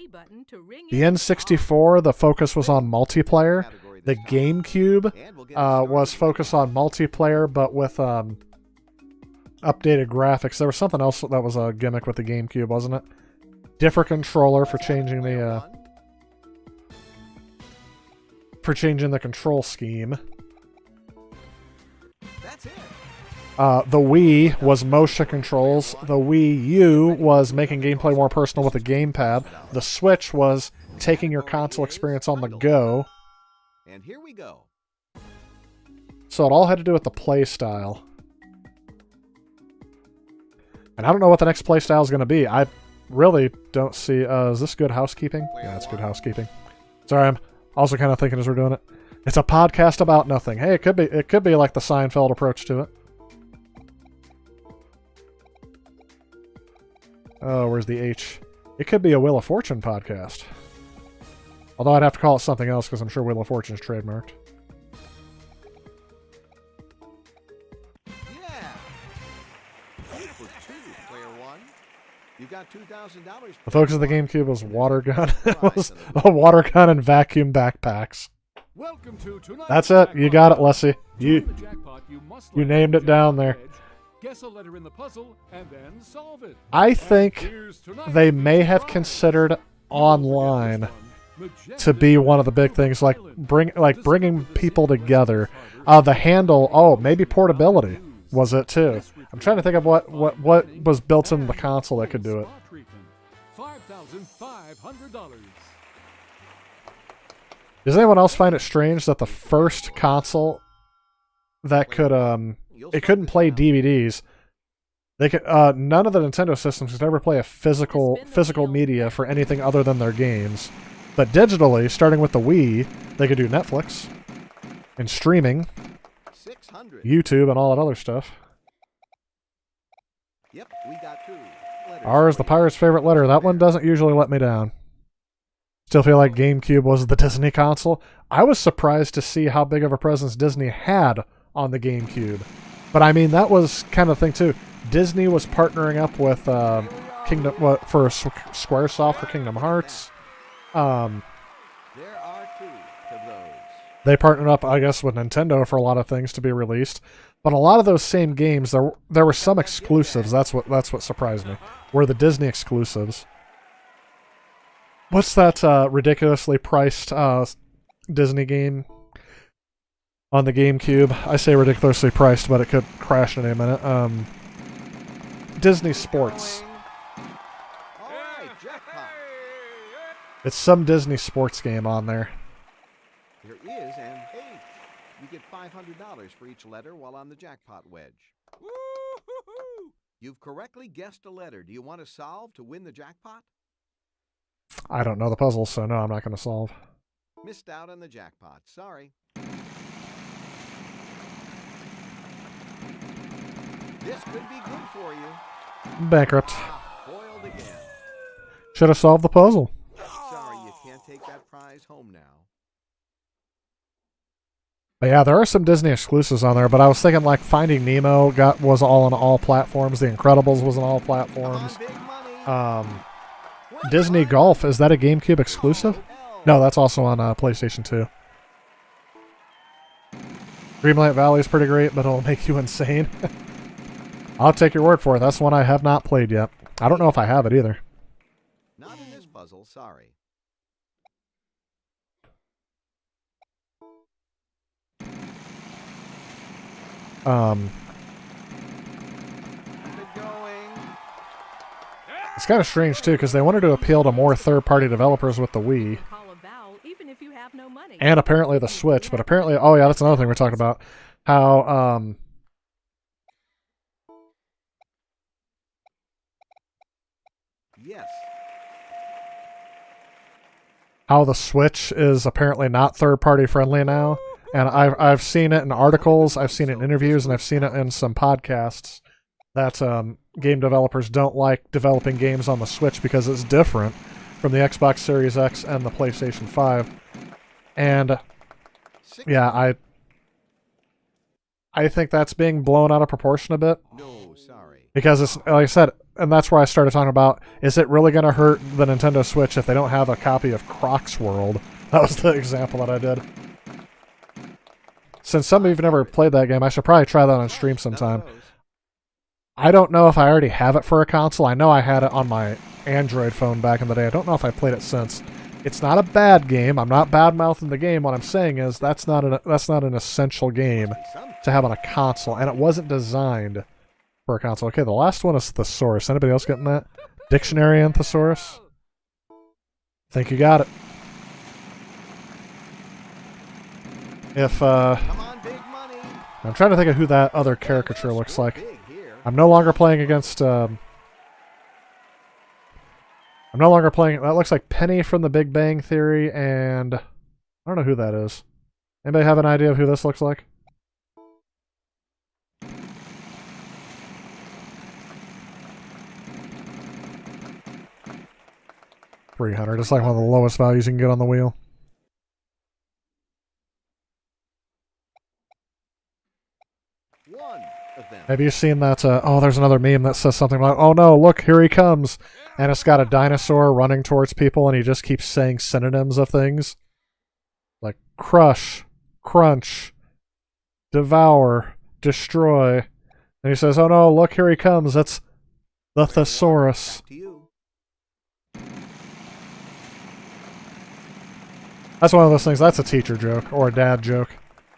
The N64, the focus was on multiplayer. The GameCube was focused on multiplayer, but with updated graphics. There was something else that was a gimmick with the GameCube, wasn't it? Different controller for changing the control scheme. That's it. The Wii was motion controls. The Wii U was making gameplay more personal with a gamepad. The Switch was taking your console experience on the go. And here we go. So it all had to do with the play style. And I don't know what the next play style is going to be. I really don't see... is this good housekeeping? Yeah, it's good housekeeping. Sorry, I'm also kind of thinking as we're doing it. It's a podcast about nothing. Hey, it could be like the Seinfeld approach to it. Oh, where's the H? It could be a Wheel of Fortune podcast. Although I'd have to call it something else because I'm sure Wheel of Fortune is trademarked. Yeah. For two, player one. You got $2,000. The focus of the GameCube was water gun. It was a water gun and vacuum backpacks. Welcome to tonight's That's it. You got it, Leslie. You you named it down there. Guess a letter in the puzzle and then solve it. I And think here's tonight's they may have prize. considered online to be one of the big things, like bringing people together. The handle, maybe portability was it too. I'm trying to think of what was built into the console that could do it. $5,500. Does anyone else find it strange that the first console that could it couldn't play DVDs? They could none of the Nintendo systems could ever play a physical media for anything other than their games. But digitally, starting with the Wii, they could do Netflix and streaming, 600. YouTube, and all that other stuff. Yep, we got two. Letters. R is the pirate's favorite letter. That one doesn't usually let me down. Still feel like GameCube was the Disney console. I was surprised to see how big of a presence Disney had on the GameCube. But I mean, that was kind of the thing too. Disney was partnering up with Squaresoft for Kingdom Hearts. There are two of those. They partnered up, I guess, with Nintendo for a lot of things to be released. But a lot of those same games, there were some exclusives. That's what surprised me. Were the Disney exclusives. What's that ridiculously priced Disney game on the GameCube? I say ridiculously priced, but it could crash in a minute. Disney Sports. All right, jackpot. It's some Disney sports game on there. There is an H. You get $500 for each letter while on the jackpot wedge. Woo-hoo-hoo! You've correctly guessed a letter. Do you want to solve to win the jackpot? I don't know the puzzles, so no, I'm not going to solve. Missed out on the jackpot. Sorry. This could be good for you. Bankrupt. Foiled again. Should have solved the puzzle. Sorry, you can't take that prize home now. But yeah, there are some Disney exclusives on there, but I was thinking like Finding Nemo was all on all platforms. The Incredibles was on all platforms. Come on, big money. Disney Golf, is that a GameCube exclusive? No, that's also on PlayStation 2. Dreamlight Valley is pretty great, but it'll make you insane. I'll take your word for it. That's one I have not played yet. I don't know if I have it either. Not in this puzzle, sorry. Keep it going. It's kind of strange too, because they wanted to appeal to more third-party developers with the Wii, Call a vowel even if you have no money. and apparently the Switch. But apparently, oh yeah, that's another thing we're talking about. How Yes. how the Switch is apparently not third-party friendly now, and I've seen it in articles, I've seen it in interviews, and I've seen it in some podcasts that game developers don't like developing games on the Switch because it's different from the Xbox Series X and the PlayStation 5. And yeah, I think that's being blown out of proportion a bit. No, sorry. Because it's, like I said, and that's where I started talking about, is it really going to hurt the Nintendo Switch if they don't have a copy of Croc's World? That was the example that I did. Since some of you have never played that game, I should probably try that on stream sometime. I don't know if I already have it for a console. I know I had it on my Android phone back in the day. I don't know if I played it since. It's not a bad game. I'm not bad-mouthing the game. What I'm saying is that's not an essential game to have on a console, and it wasn't designed for a console. Okay, the last one is Thesaurus. Anybody else getting that? Dictionary and Thesaurus? Think you got it. If, Come on, big money. I'm trying to think of who that other caricature looks like. Big here. I'm no longer playing against, I'm no longer playing, that looks like Penny from the Big Bang Theory, and I don't know who that is. Anybody have an idea of who this looks like? $300. It's like one of the lowest values you can get on the wheel. One of them. Have you seen that? Oh, there's another meme that says something like, "Oh no, look, here he comes," and it's got a dinosaur running towards people, and he just keeps saying synonyms of things, like crush, crunch, devour, destroy, and he says, "Oh no, look, here he comes." That's the Thesaurus. Back to you. That's one of those things. That's a teacher joke or a dad joke.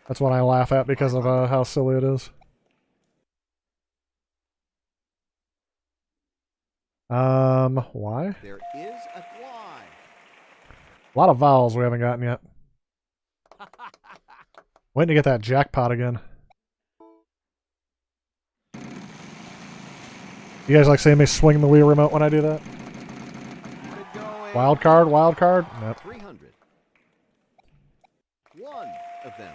That's one I laugh at because of how silly it is. Why? There is a Y. A lot of vowels we haven't gotten yet. Waiting to get that jackpot again. You guys like seeing me swing the Wii remote when I do that? Keep it going. Wild card, wild card? Nope. 300. One of them.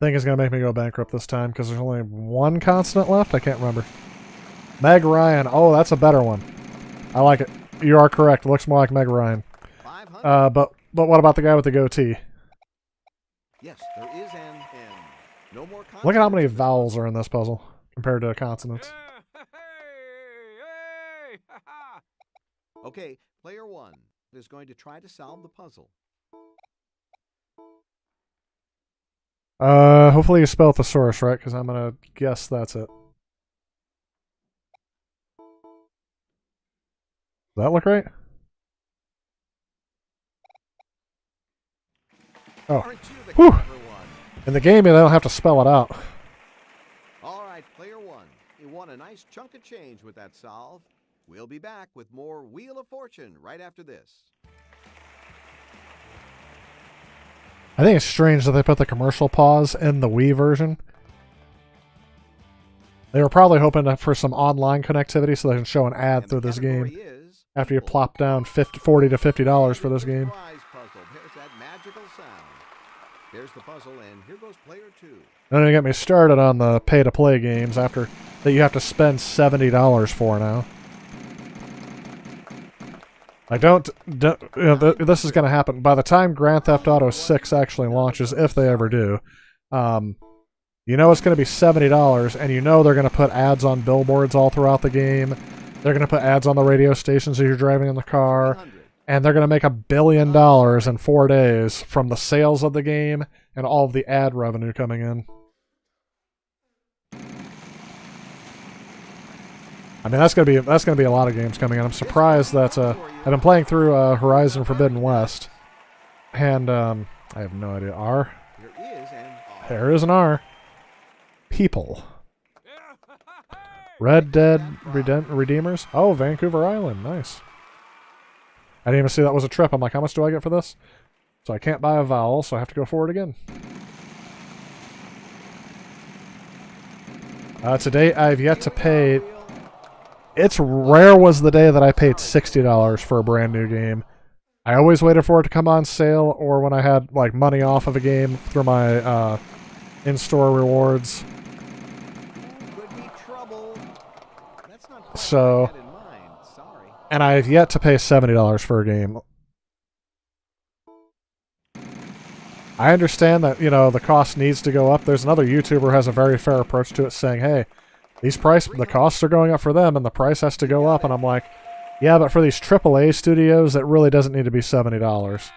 Think it's gonna make me go bankrupt this time because there's only one consonant left? I can't remember. Meg Ryan. Oh, that's a better one. I like it. You are correct. It looks more like Meg Ryan. 500. But what about the guy with the goatee? Yes, there is an N. No more consonants. Look at how many in this vowels are in this puzzle compared to consonants. Okay, player one is going to try to solve the puzzle. Hopefully you spell thesaurus right, because I'm gonna guess that's it. Does that look right? Oh. Aren't you the Whew. clever one? In the game, you don't have to spell it out. All right, player one. You won a nice chunk of change with that solve. We'll be back with more Wheel of Fortune right after this. I think it's strange that they put the commercial pause in the Wii version. They were probably hoping for some online connectivity so they can show an ad And through the this category game is after you people. plop down $40 to $50 for this game. Prize puzzle. There's that magical sound. There's the puzzle, and here goes player two. Don't even get me started on the pay-to-play games after that you have to spend $70 for now. I don't you know, this is going to happen by the time Grand Theft Auto 6 actually launches, if they ever do. You know it's going to be $70, and you know they're going to put ads on billboards all throughout the game. They're going to put ads on the radio stations as you're driving in the car. 300. And they're going to make $1 billion in 4 days from the sales of the game and all of the ad revenue coming in. I mean, that's gonna be a lot of games coming in. I'm surprised that I've been playing through Horizon Forbidden West, and I have no idea. R. There is an R. People. Red Dead Redeemers. Oh, Vancouver Island. Nice. I didn't even see that was a trip. I'm like, how much do I get for this? So I can't buy a vowel, so I have to go forward again. Today I've yet to pay. It's rare was the day that I paid $60 for a brand new game. I always waited for it to come on sale, or when I had like money off of a game through my in-store rewards. So, and I have yet to pay $70 for a game. I understand that, you know, the cost needs to go up. There's another YouTuber who has a very fair approach to it, saying, hey, the costs are going up for them and the price has to go up. And I'm like, yeah, but for these AAA studios, it really doesn't need to be $70.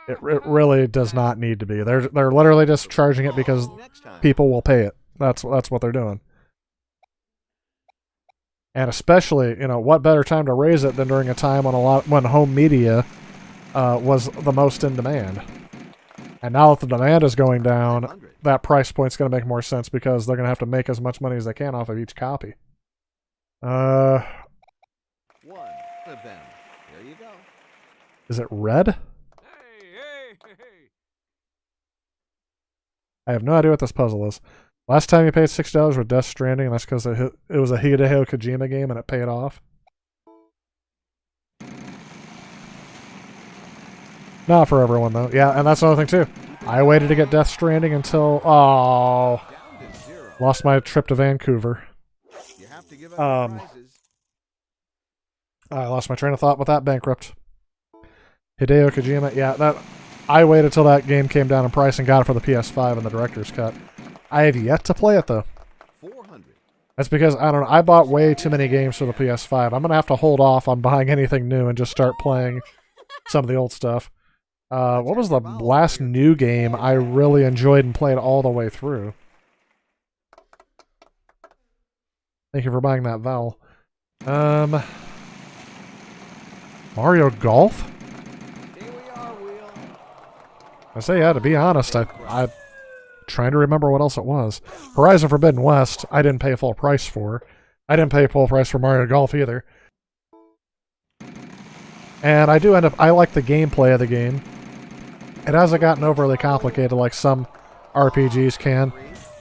It really does not need to be. They're literally just charging it because people will pay it. That's what they're doing. And especially, you know, what better time to raise it than during a time when home media was the most in demand. And now that the demand is going down, that price point's going to make more sense because they're going to have to make as much money as they can off of each copy. One of them. There you go. Is it red? I have no idea what this puzzle is. Last time you paid $6 with Death Stranding, and that's because it was a Hideo Kojima game and it paid off. Not for everyone, though. Yeah, and that's another thing, too. I waited to get Death Stranding until... Oh. Lost my trip to Vancouver. I lost my train of thought with that bankrupt. Hideo Kojima, yeah, I waited till that game came down in price and got it for the PS5 and the director's cut. I have yet to play it, though. That's because, I don't know, I bought way too many games for the PS5. I'm going to have to hold off on buying anything new and just start playing some of the old stuff. What was the last new game I really enjoyed and played all the way through? Thank you for buying that vowel. Mario Golf? I say, yeah, to be honest, I'm trying to remember what else it was. Horizon Forbidden West, I didn't pay full price for. I didn't pay full price for Mario Golf either. And I like the gameplay of the game. It hasn't gotten overly complicated like some RPGs can.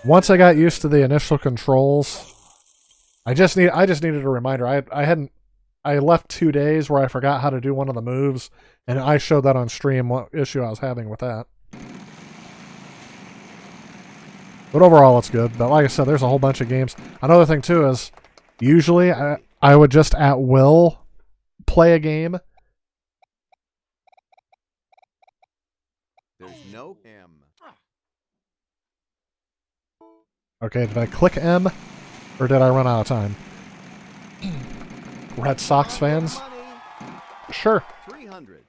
Once I got used to the initial controls, I just needed a reminder. I left 2 days where I forgot how to do one of the moves, and I showed that on stream what issue I was having with that. But overall, it's good. But like I said, there's a whole bunch of games. Another thing, too, is usually I would just at will play a game. There's no M. Okay, did I click M, or did I run out of time? Red Sox fans? Sure. 300.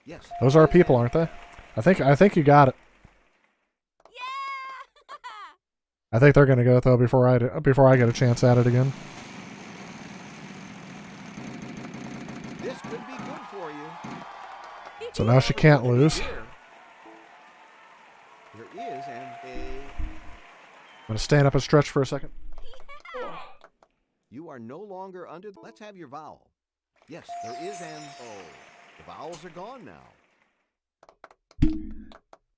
Yes. Those are people, aren't they? I think you got it. I think they're gonna go though before I get a chance at it again. This could be good for you. So now she can't lose. There is an A. I'm gonna stand up and stretch for a second. You are no longer under. Let's have your vowel. Yes, there is an O. The vowels are gone now.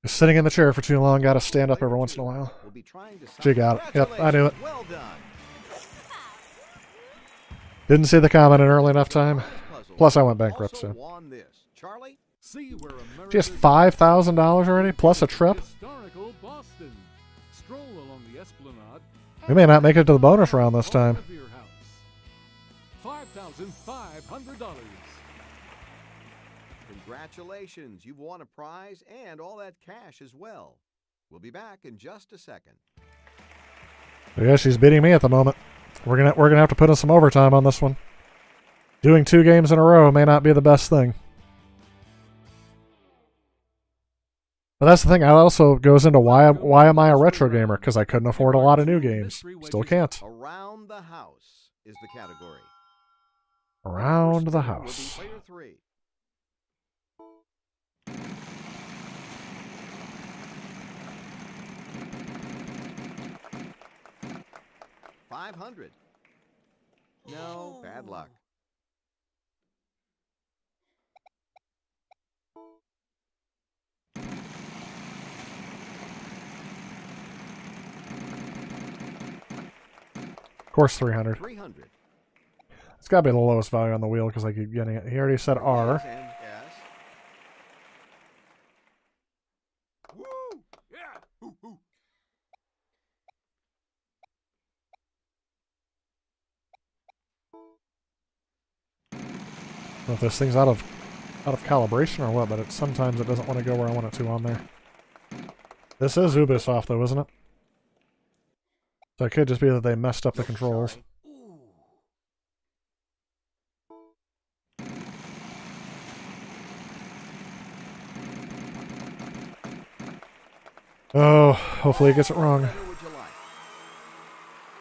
Just sitting in the chair for too long. Got to stand up every once in a while. We'll be trying to She got it. Yep, I knew it. Well done. Didn't see the comment in early enough time. Plus, I went bankrupt, so. Won this. Charlie? See where She has $5,000 already, plus a trip. Historical Boston. Stroll along the Esplanade. We may not make it to the bonus round this time. $5,500. Congratulations. You've won a prize and all that cash as well. We'll be back in just a second. Yeah, she's beating me at the moment. We're gonna have to put in some overtime on this one. Doing 2 games in a row may not be the best thing. But that's the thing. That also goes into why am I a retro gamer? Because I couldn't afford a lot of new games. Still can't. Around the house is the category. Around the Will be house. player 3. $500. No, bad luck. Of course, 300. 300. It's got to be the lowest value on the wheel because I keep getting it. He already said R. And yes. Woo! Yeah! Hoo, hoo. I don't know if this thing's out of calibration or what, but sometimes it doesn't want to go where I want it to on there. This is Ubisoft though, isn't it? So it could just be that they messed up the controls. Sorry. Oh, hopefully it gets it wrong. What would you like?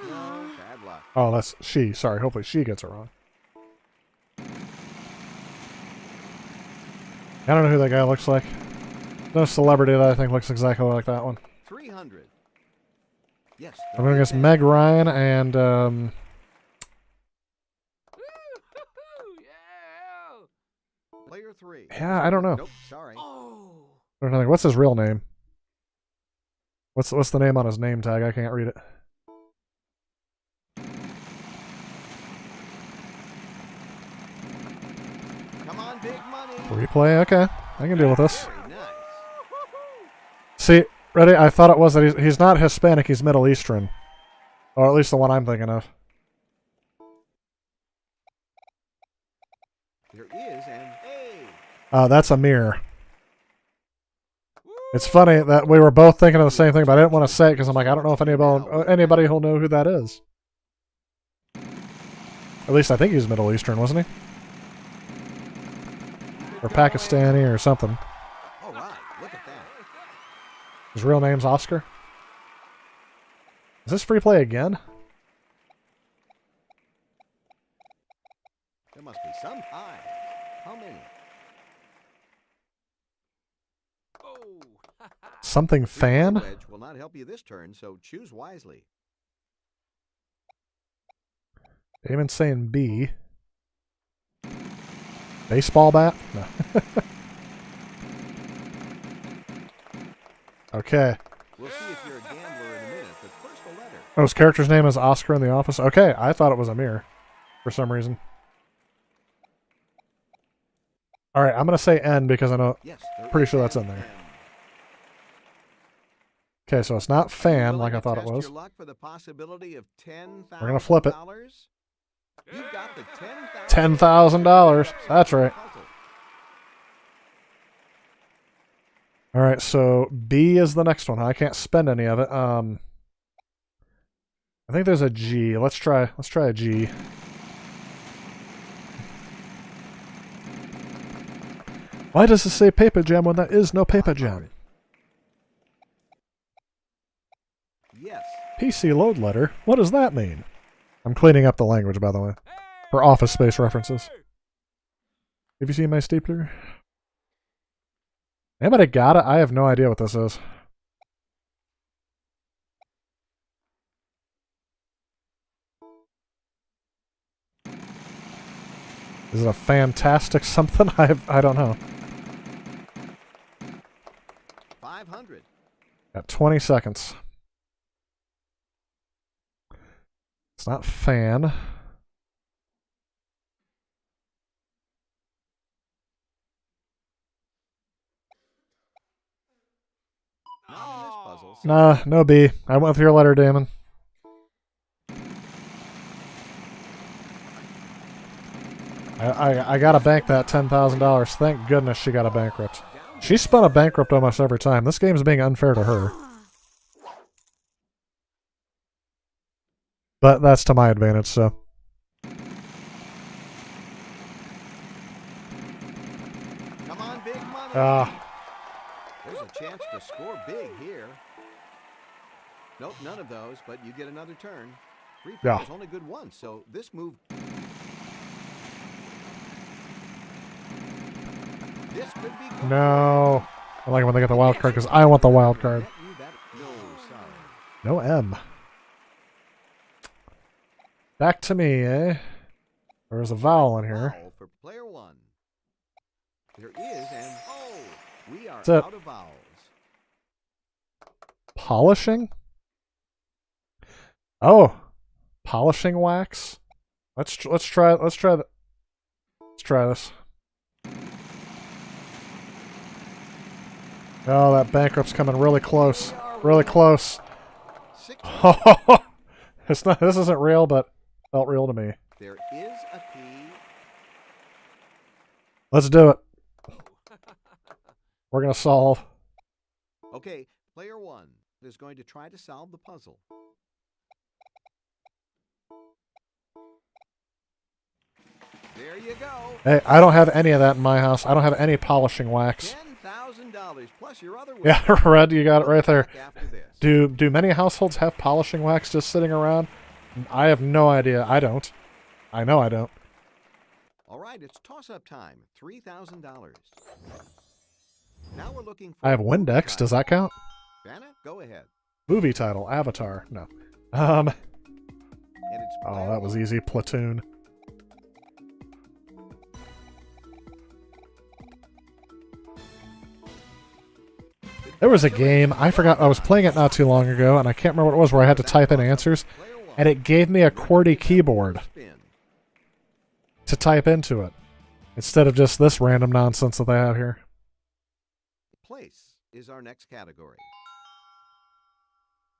No, bad luck. Oh, that's she. Sorry, hopefully she gets it wrong. I don't know who that guy looks like. No celebrity that I think looks exactly like that one. 300. Yes. I'm going to guess Meg Ryan and, Woo-hoo-hoo, yeah! Player 3. yeah, I don't know. Nope, sorry. Oh! I don't know. What's his real name? What's the name on his name tag? I can't read it. Come on, big money. Replay? Okay. I can deal with this. Very nice. See, ready? I thought it was that he's not Hispanic, he's Middle Eastern. Or at least the one I'm thinking of. There is an A. That's Amir. It's funny that we were both thinking of the same thing, but I didn't want to say it because I'm like, I don't know if anybody will know who that is. At least I think he's Middle Eastern, wasn't he? Or Pakistani or something. All right, look at that. His real name's Oscar. Is this free play again? There must be some high. How many? Oh! Something fan? Wedge will not help you this turn, so choose wisely. Damon's saying B. Baseball bat? No. Okay. We'll see if you're a gambler in a minute, but first a letter. Oh, his character's name is Oscar in The Office? Okay, I thought it was Amir for some reason. Alright, I'm going to say N because I know... Yes, there Pretty is sure that's an in there. N. Okay, so it's not fan Willing like I to thought it test was. your luck for the possibility of $10,000? We're gonna flip it. You've got the $10,000. $10,000. That's right. Puzzle. Alright, so B is the next one. I can't spend any of it. I think there's a G. Let's try a G. Why does it say paper jam when there is no paper jam? Yes. PC load letter? What does that mean? I'm cleaning up the language, by the way, for Office Space references. Have you seen my stapler? Anybody got it? I have no idea what this is. Is it a fantastic something? I don't know. 500. Got 20 seconds. It's not fan. Not in this puzzle. so- Nah, no B. I went with your letter, Damon. I gotta bank that $10,000. Thank goodness she got a bankrupt. She spun a bankrupt almost every time. This game's being unfair to her. But that's to my advantage, so. Ah. There's a chance to score big here. Nope, none of those, but you get another turn. Free throw Yeah. is only good once, so this move... This could be good. No. I like when they get the wild card because I want the wild card. No, sorry. No M. Back to me, eh? There's a vowel in here. Vowel for player one. There is an O. We are That's it. out of vowels. Polishing? Oh. Polishing wax? Let's try this. Oh, that bankrupt's coming really close. Really close. 6. It's not. This isn't real, but felt real to me. There is a P. Let's do it. We're gonna solve. Okay, player one is going to try to solve the puzzle. There you go. Hey, I don't have any of that in my house. I don't have any polishing wax. $10,000 plus your other. Yeah, Red, you got it right there. After this. Do many households have polishing wax just sitting around? I have no idea. I don't. I know I don't. All right, it's toss-up time. $3,000. Now we're looking for. I have Windex. Does that count? Vanna, go ahead. Movie title: Avatar. No. And it's Oh, that was easy. Platoon. There was a game, I forgot, I was playing it not too long ago, and I can't remember what it was, where I had to type in answers, and it gave me a QWERTY keyboard to type into it, instead of just this random nonsense that they have here. Place is our next category.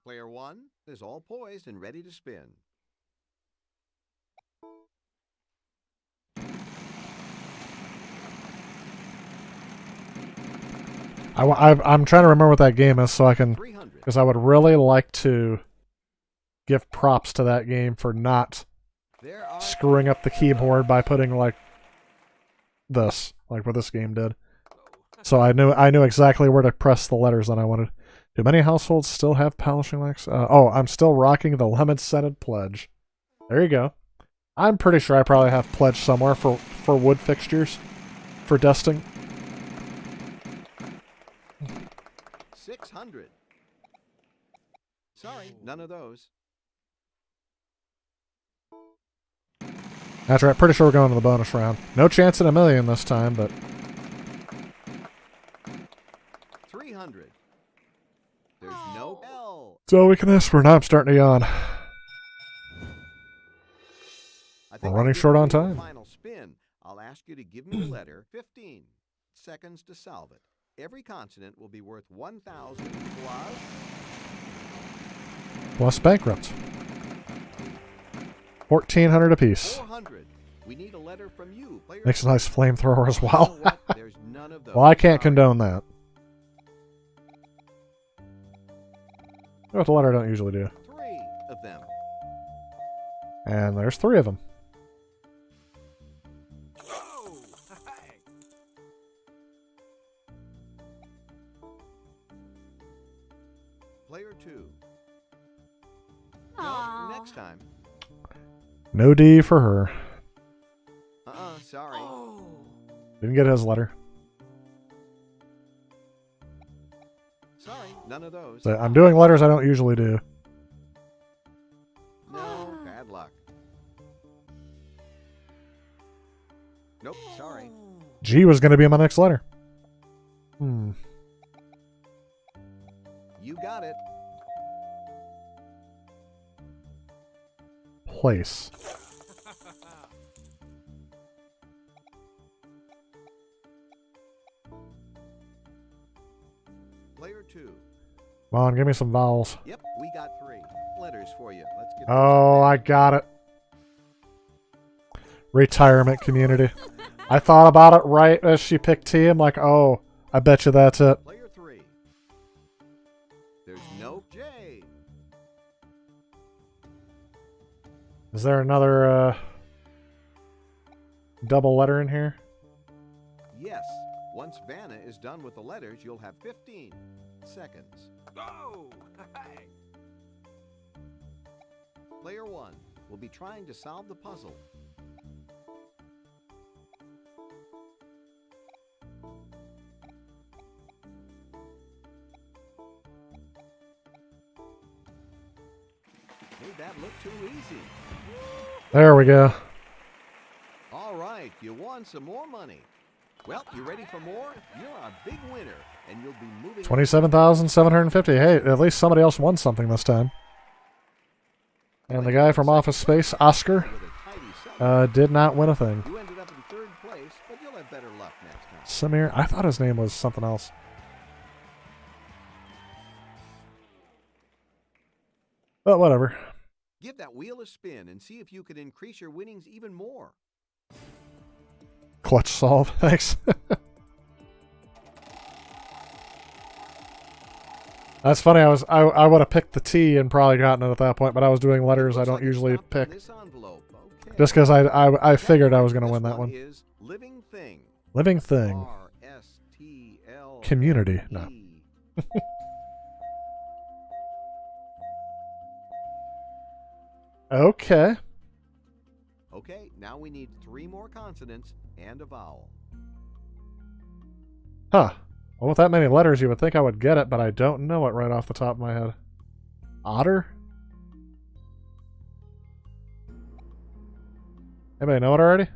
Player one is all poised and ready to spin. I'm trying to remember what that game is, so I can, 300. because I would really like to give props to that game for not There are screwing up the keyboard by putting like this, like what this game did. So I knew exactly where to press the letters that I wanted. Do many households still have polishing wax? Oh, I'm still rocking the lemon-scented pledge. There you go. I'm pretty sure I probably have pledge somewhere for wood fixtures, for dusting. 600. Sorry, none of those. That's right. Pretty sure we're going to the bonus round. No chance in a million this time, but 300. There's no L. that's all we can ask for. Now I'm starting to yawn. I think We're running I'll short give on you a time. Final spin. I'll ask you to give me a letter. 15 seconds to solve it. Every consonant will be worth 1,000 Plus bankrupt. 1,400 apiece. 400. We need a letter from you. Player Makes a nice flamethrower as well. You know what? There's none of those. Well, I can't Sorry. condone that. What the letter don't usually do. 3 of them. And there's 3 of them. Oh, hey. Player 2. Aw. No, next time. No D for her. Sorry. Oh. Didn't get his letter. Sorry, none of those. So I'm doing letters I don't usually do. No, bad luck. Nope, sorry. G was going to be my next letter. Hmm. You got it. Place. Player 2. Come on, give me some vowels. Yep, we got 3 letters for you. Let's get. Oh, I got it. Retirement community. I thought about it right as she picked T. I'm like, oh, I bet you that's it. Player 3. There's no J. Is there another double letter in here? Yes, Once Vanna is done with the letters, you'll have 15 seconds. Oh! Hey! Player 1 will be trying to solve the puzzle. Made that look too easy. There we go. All right, you won some more money. Well, you ready for more? You're a big winner, and you'll be moving... 27,750. Hey, at least somebody else won something this time. And the guy from Office Space, Oscar, with a tidy sum. did not win a thing. You ended up in 3rd place, but you'll have better luck next time. Samir, I thought his name was something else. But whatever. Give that wheel a spin and see if you can increase your winnings even more. Clutch solve. Thanks. That's funny. I would have picked the T and probably gotten it at that point, but I was doing letters I don't usually pick. This envelope. Okay. Just because I figured I was going to win that one. Is Living Thing. Living Thing. R-S-T-L. Community. No. Okay. Okay, now we need 3 more consonants and a vowel. Huh. Well, with that many letters, you would think I would get it, but I don't know it right off the top of my head. Otter? Anybody know it already?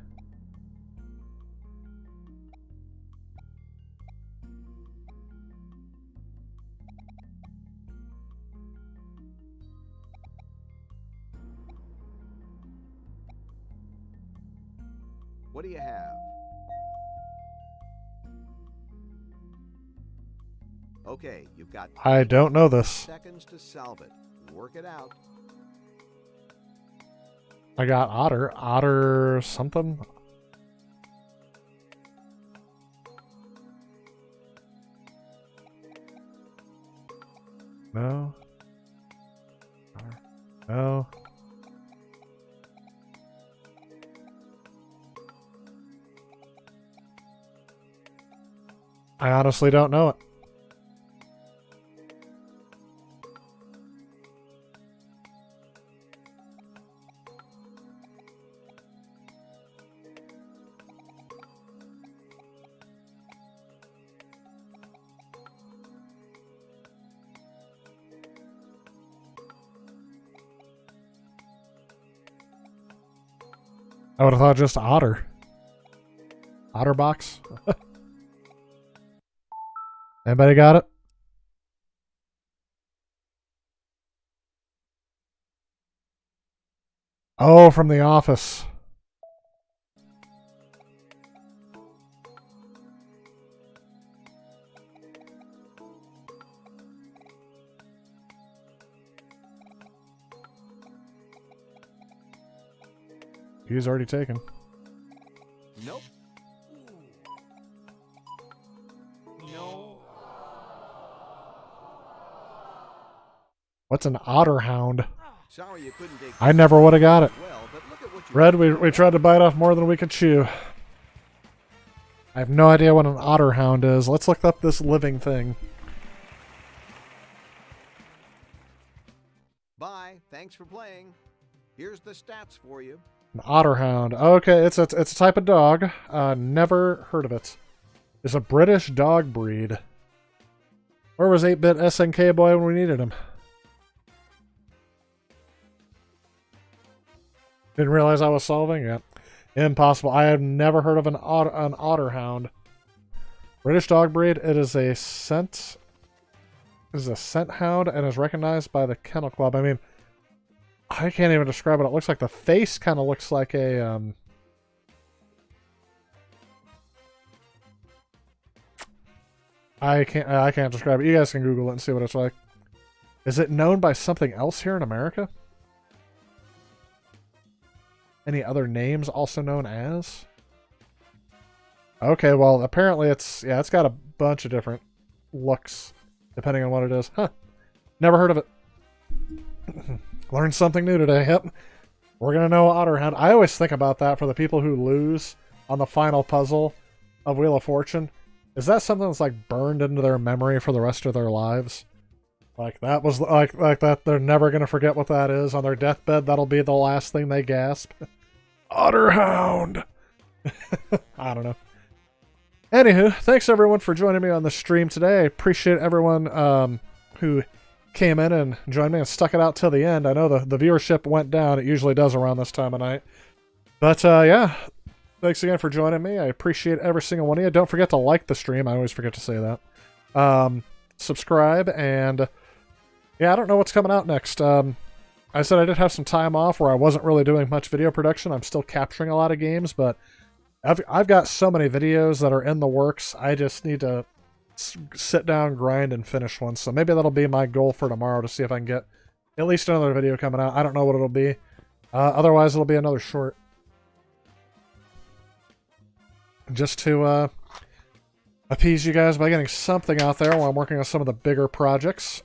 What do you have? Okay, you've got I don't know this. seconds to solve it. Work it out. I got otter. Otter something? No. No. I honestly don't know it. I would have thought just otter. Otterbox? Anybody got it? Oh, from The Office. He's already taken. Nope. No. What's an otter hound? Sorry you couldn't take I never would have got it. well, but look at what you Red, we tried to bite off more than we could chew. I have no idea what an otter hound is. Let's look up this living thing. Bye. Thanks for playing. Here's the stats for you. An otter hound. Okay, it's a type of dog. Never heard of it. It's a British dog breed. Where was 8-bit SNK boy when we needed him? Didn't realize I was solving it. Impossible. I have never heard of an otter hound. British dog breed. It is a scent. It is a scent hound and is recognized by the Kennel Club. I mean, I can't even describe it. It looks like the face kind of looks like a I can't describe it. You guys can Google it and see what it's like. Is it known by something else here in America? Any other names also known as? Okay, well, apparently it's got a bunch of different looks depending on what it is. Huh. Never heard of it. Learned something new today. Yep. We're going to know Otterhound. I always think about that for the people who lose on the final puzzle of Wheel of Fortune. Is that something that's like burned into their memory for the rest of their lives? Like that was like that they're never gonna forget what that is. On their deathbed, that'll be the last thing they gasp. Otterhound! I don't know. Anywho, thanks everyone for joining me on the stream today. I appreciate everyone who came in and joined me and stuck it out till the end. I know the viewership went down. It usually does around this time of night. But yeah, thanks again for joining me. I appreciate every single one of you. Don't forget to like the stream. I always forget to say that. Subscribe, and yeah, I don't know what's coming out next. I said I did have some time off where I wasn't really doing much video production. I'm still capturing a lot of games, but I've got so many videos that are in the works. I just need to sit down, grind, and finish one. So maybe that'll be my goal for tomorrow, to see if I can get at least another video coming out. I don't know what it'll be. Otherwise, it'll be another short. Just to appease you guys by getting something out there while I'm working on some of the bigger projects.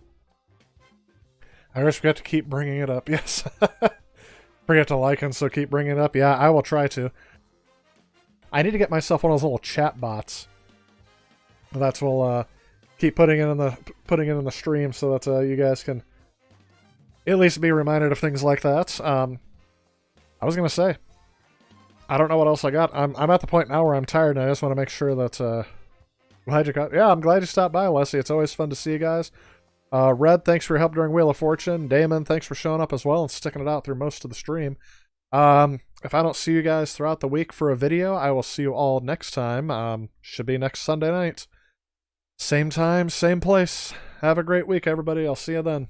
I always forget to keep bringing it up. Yes. Forget to like and so keep bringing it up. Yeah, I will try to. I need to get myself one of those little chat bots. That's will keep putting it in the stream so that you guys can at least be reminded of things like that. I was gonna say, I don't know what else I got. I'm at the point now where I'm tired and I just want to make sure that I'm glad you stopped by, Leslie. It's always fun to see you guys. Red, thanks for your help during Wheel of Fortune. Damon, thanks for showing up as well and sticking it out through most of the stream. If I don't see you guys throughout the week for a video, I will see you all next time. Should be next Sunday night. Same time, same place. Have a great week, everybody. I'll see you then.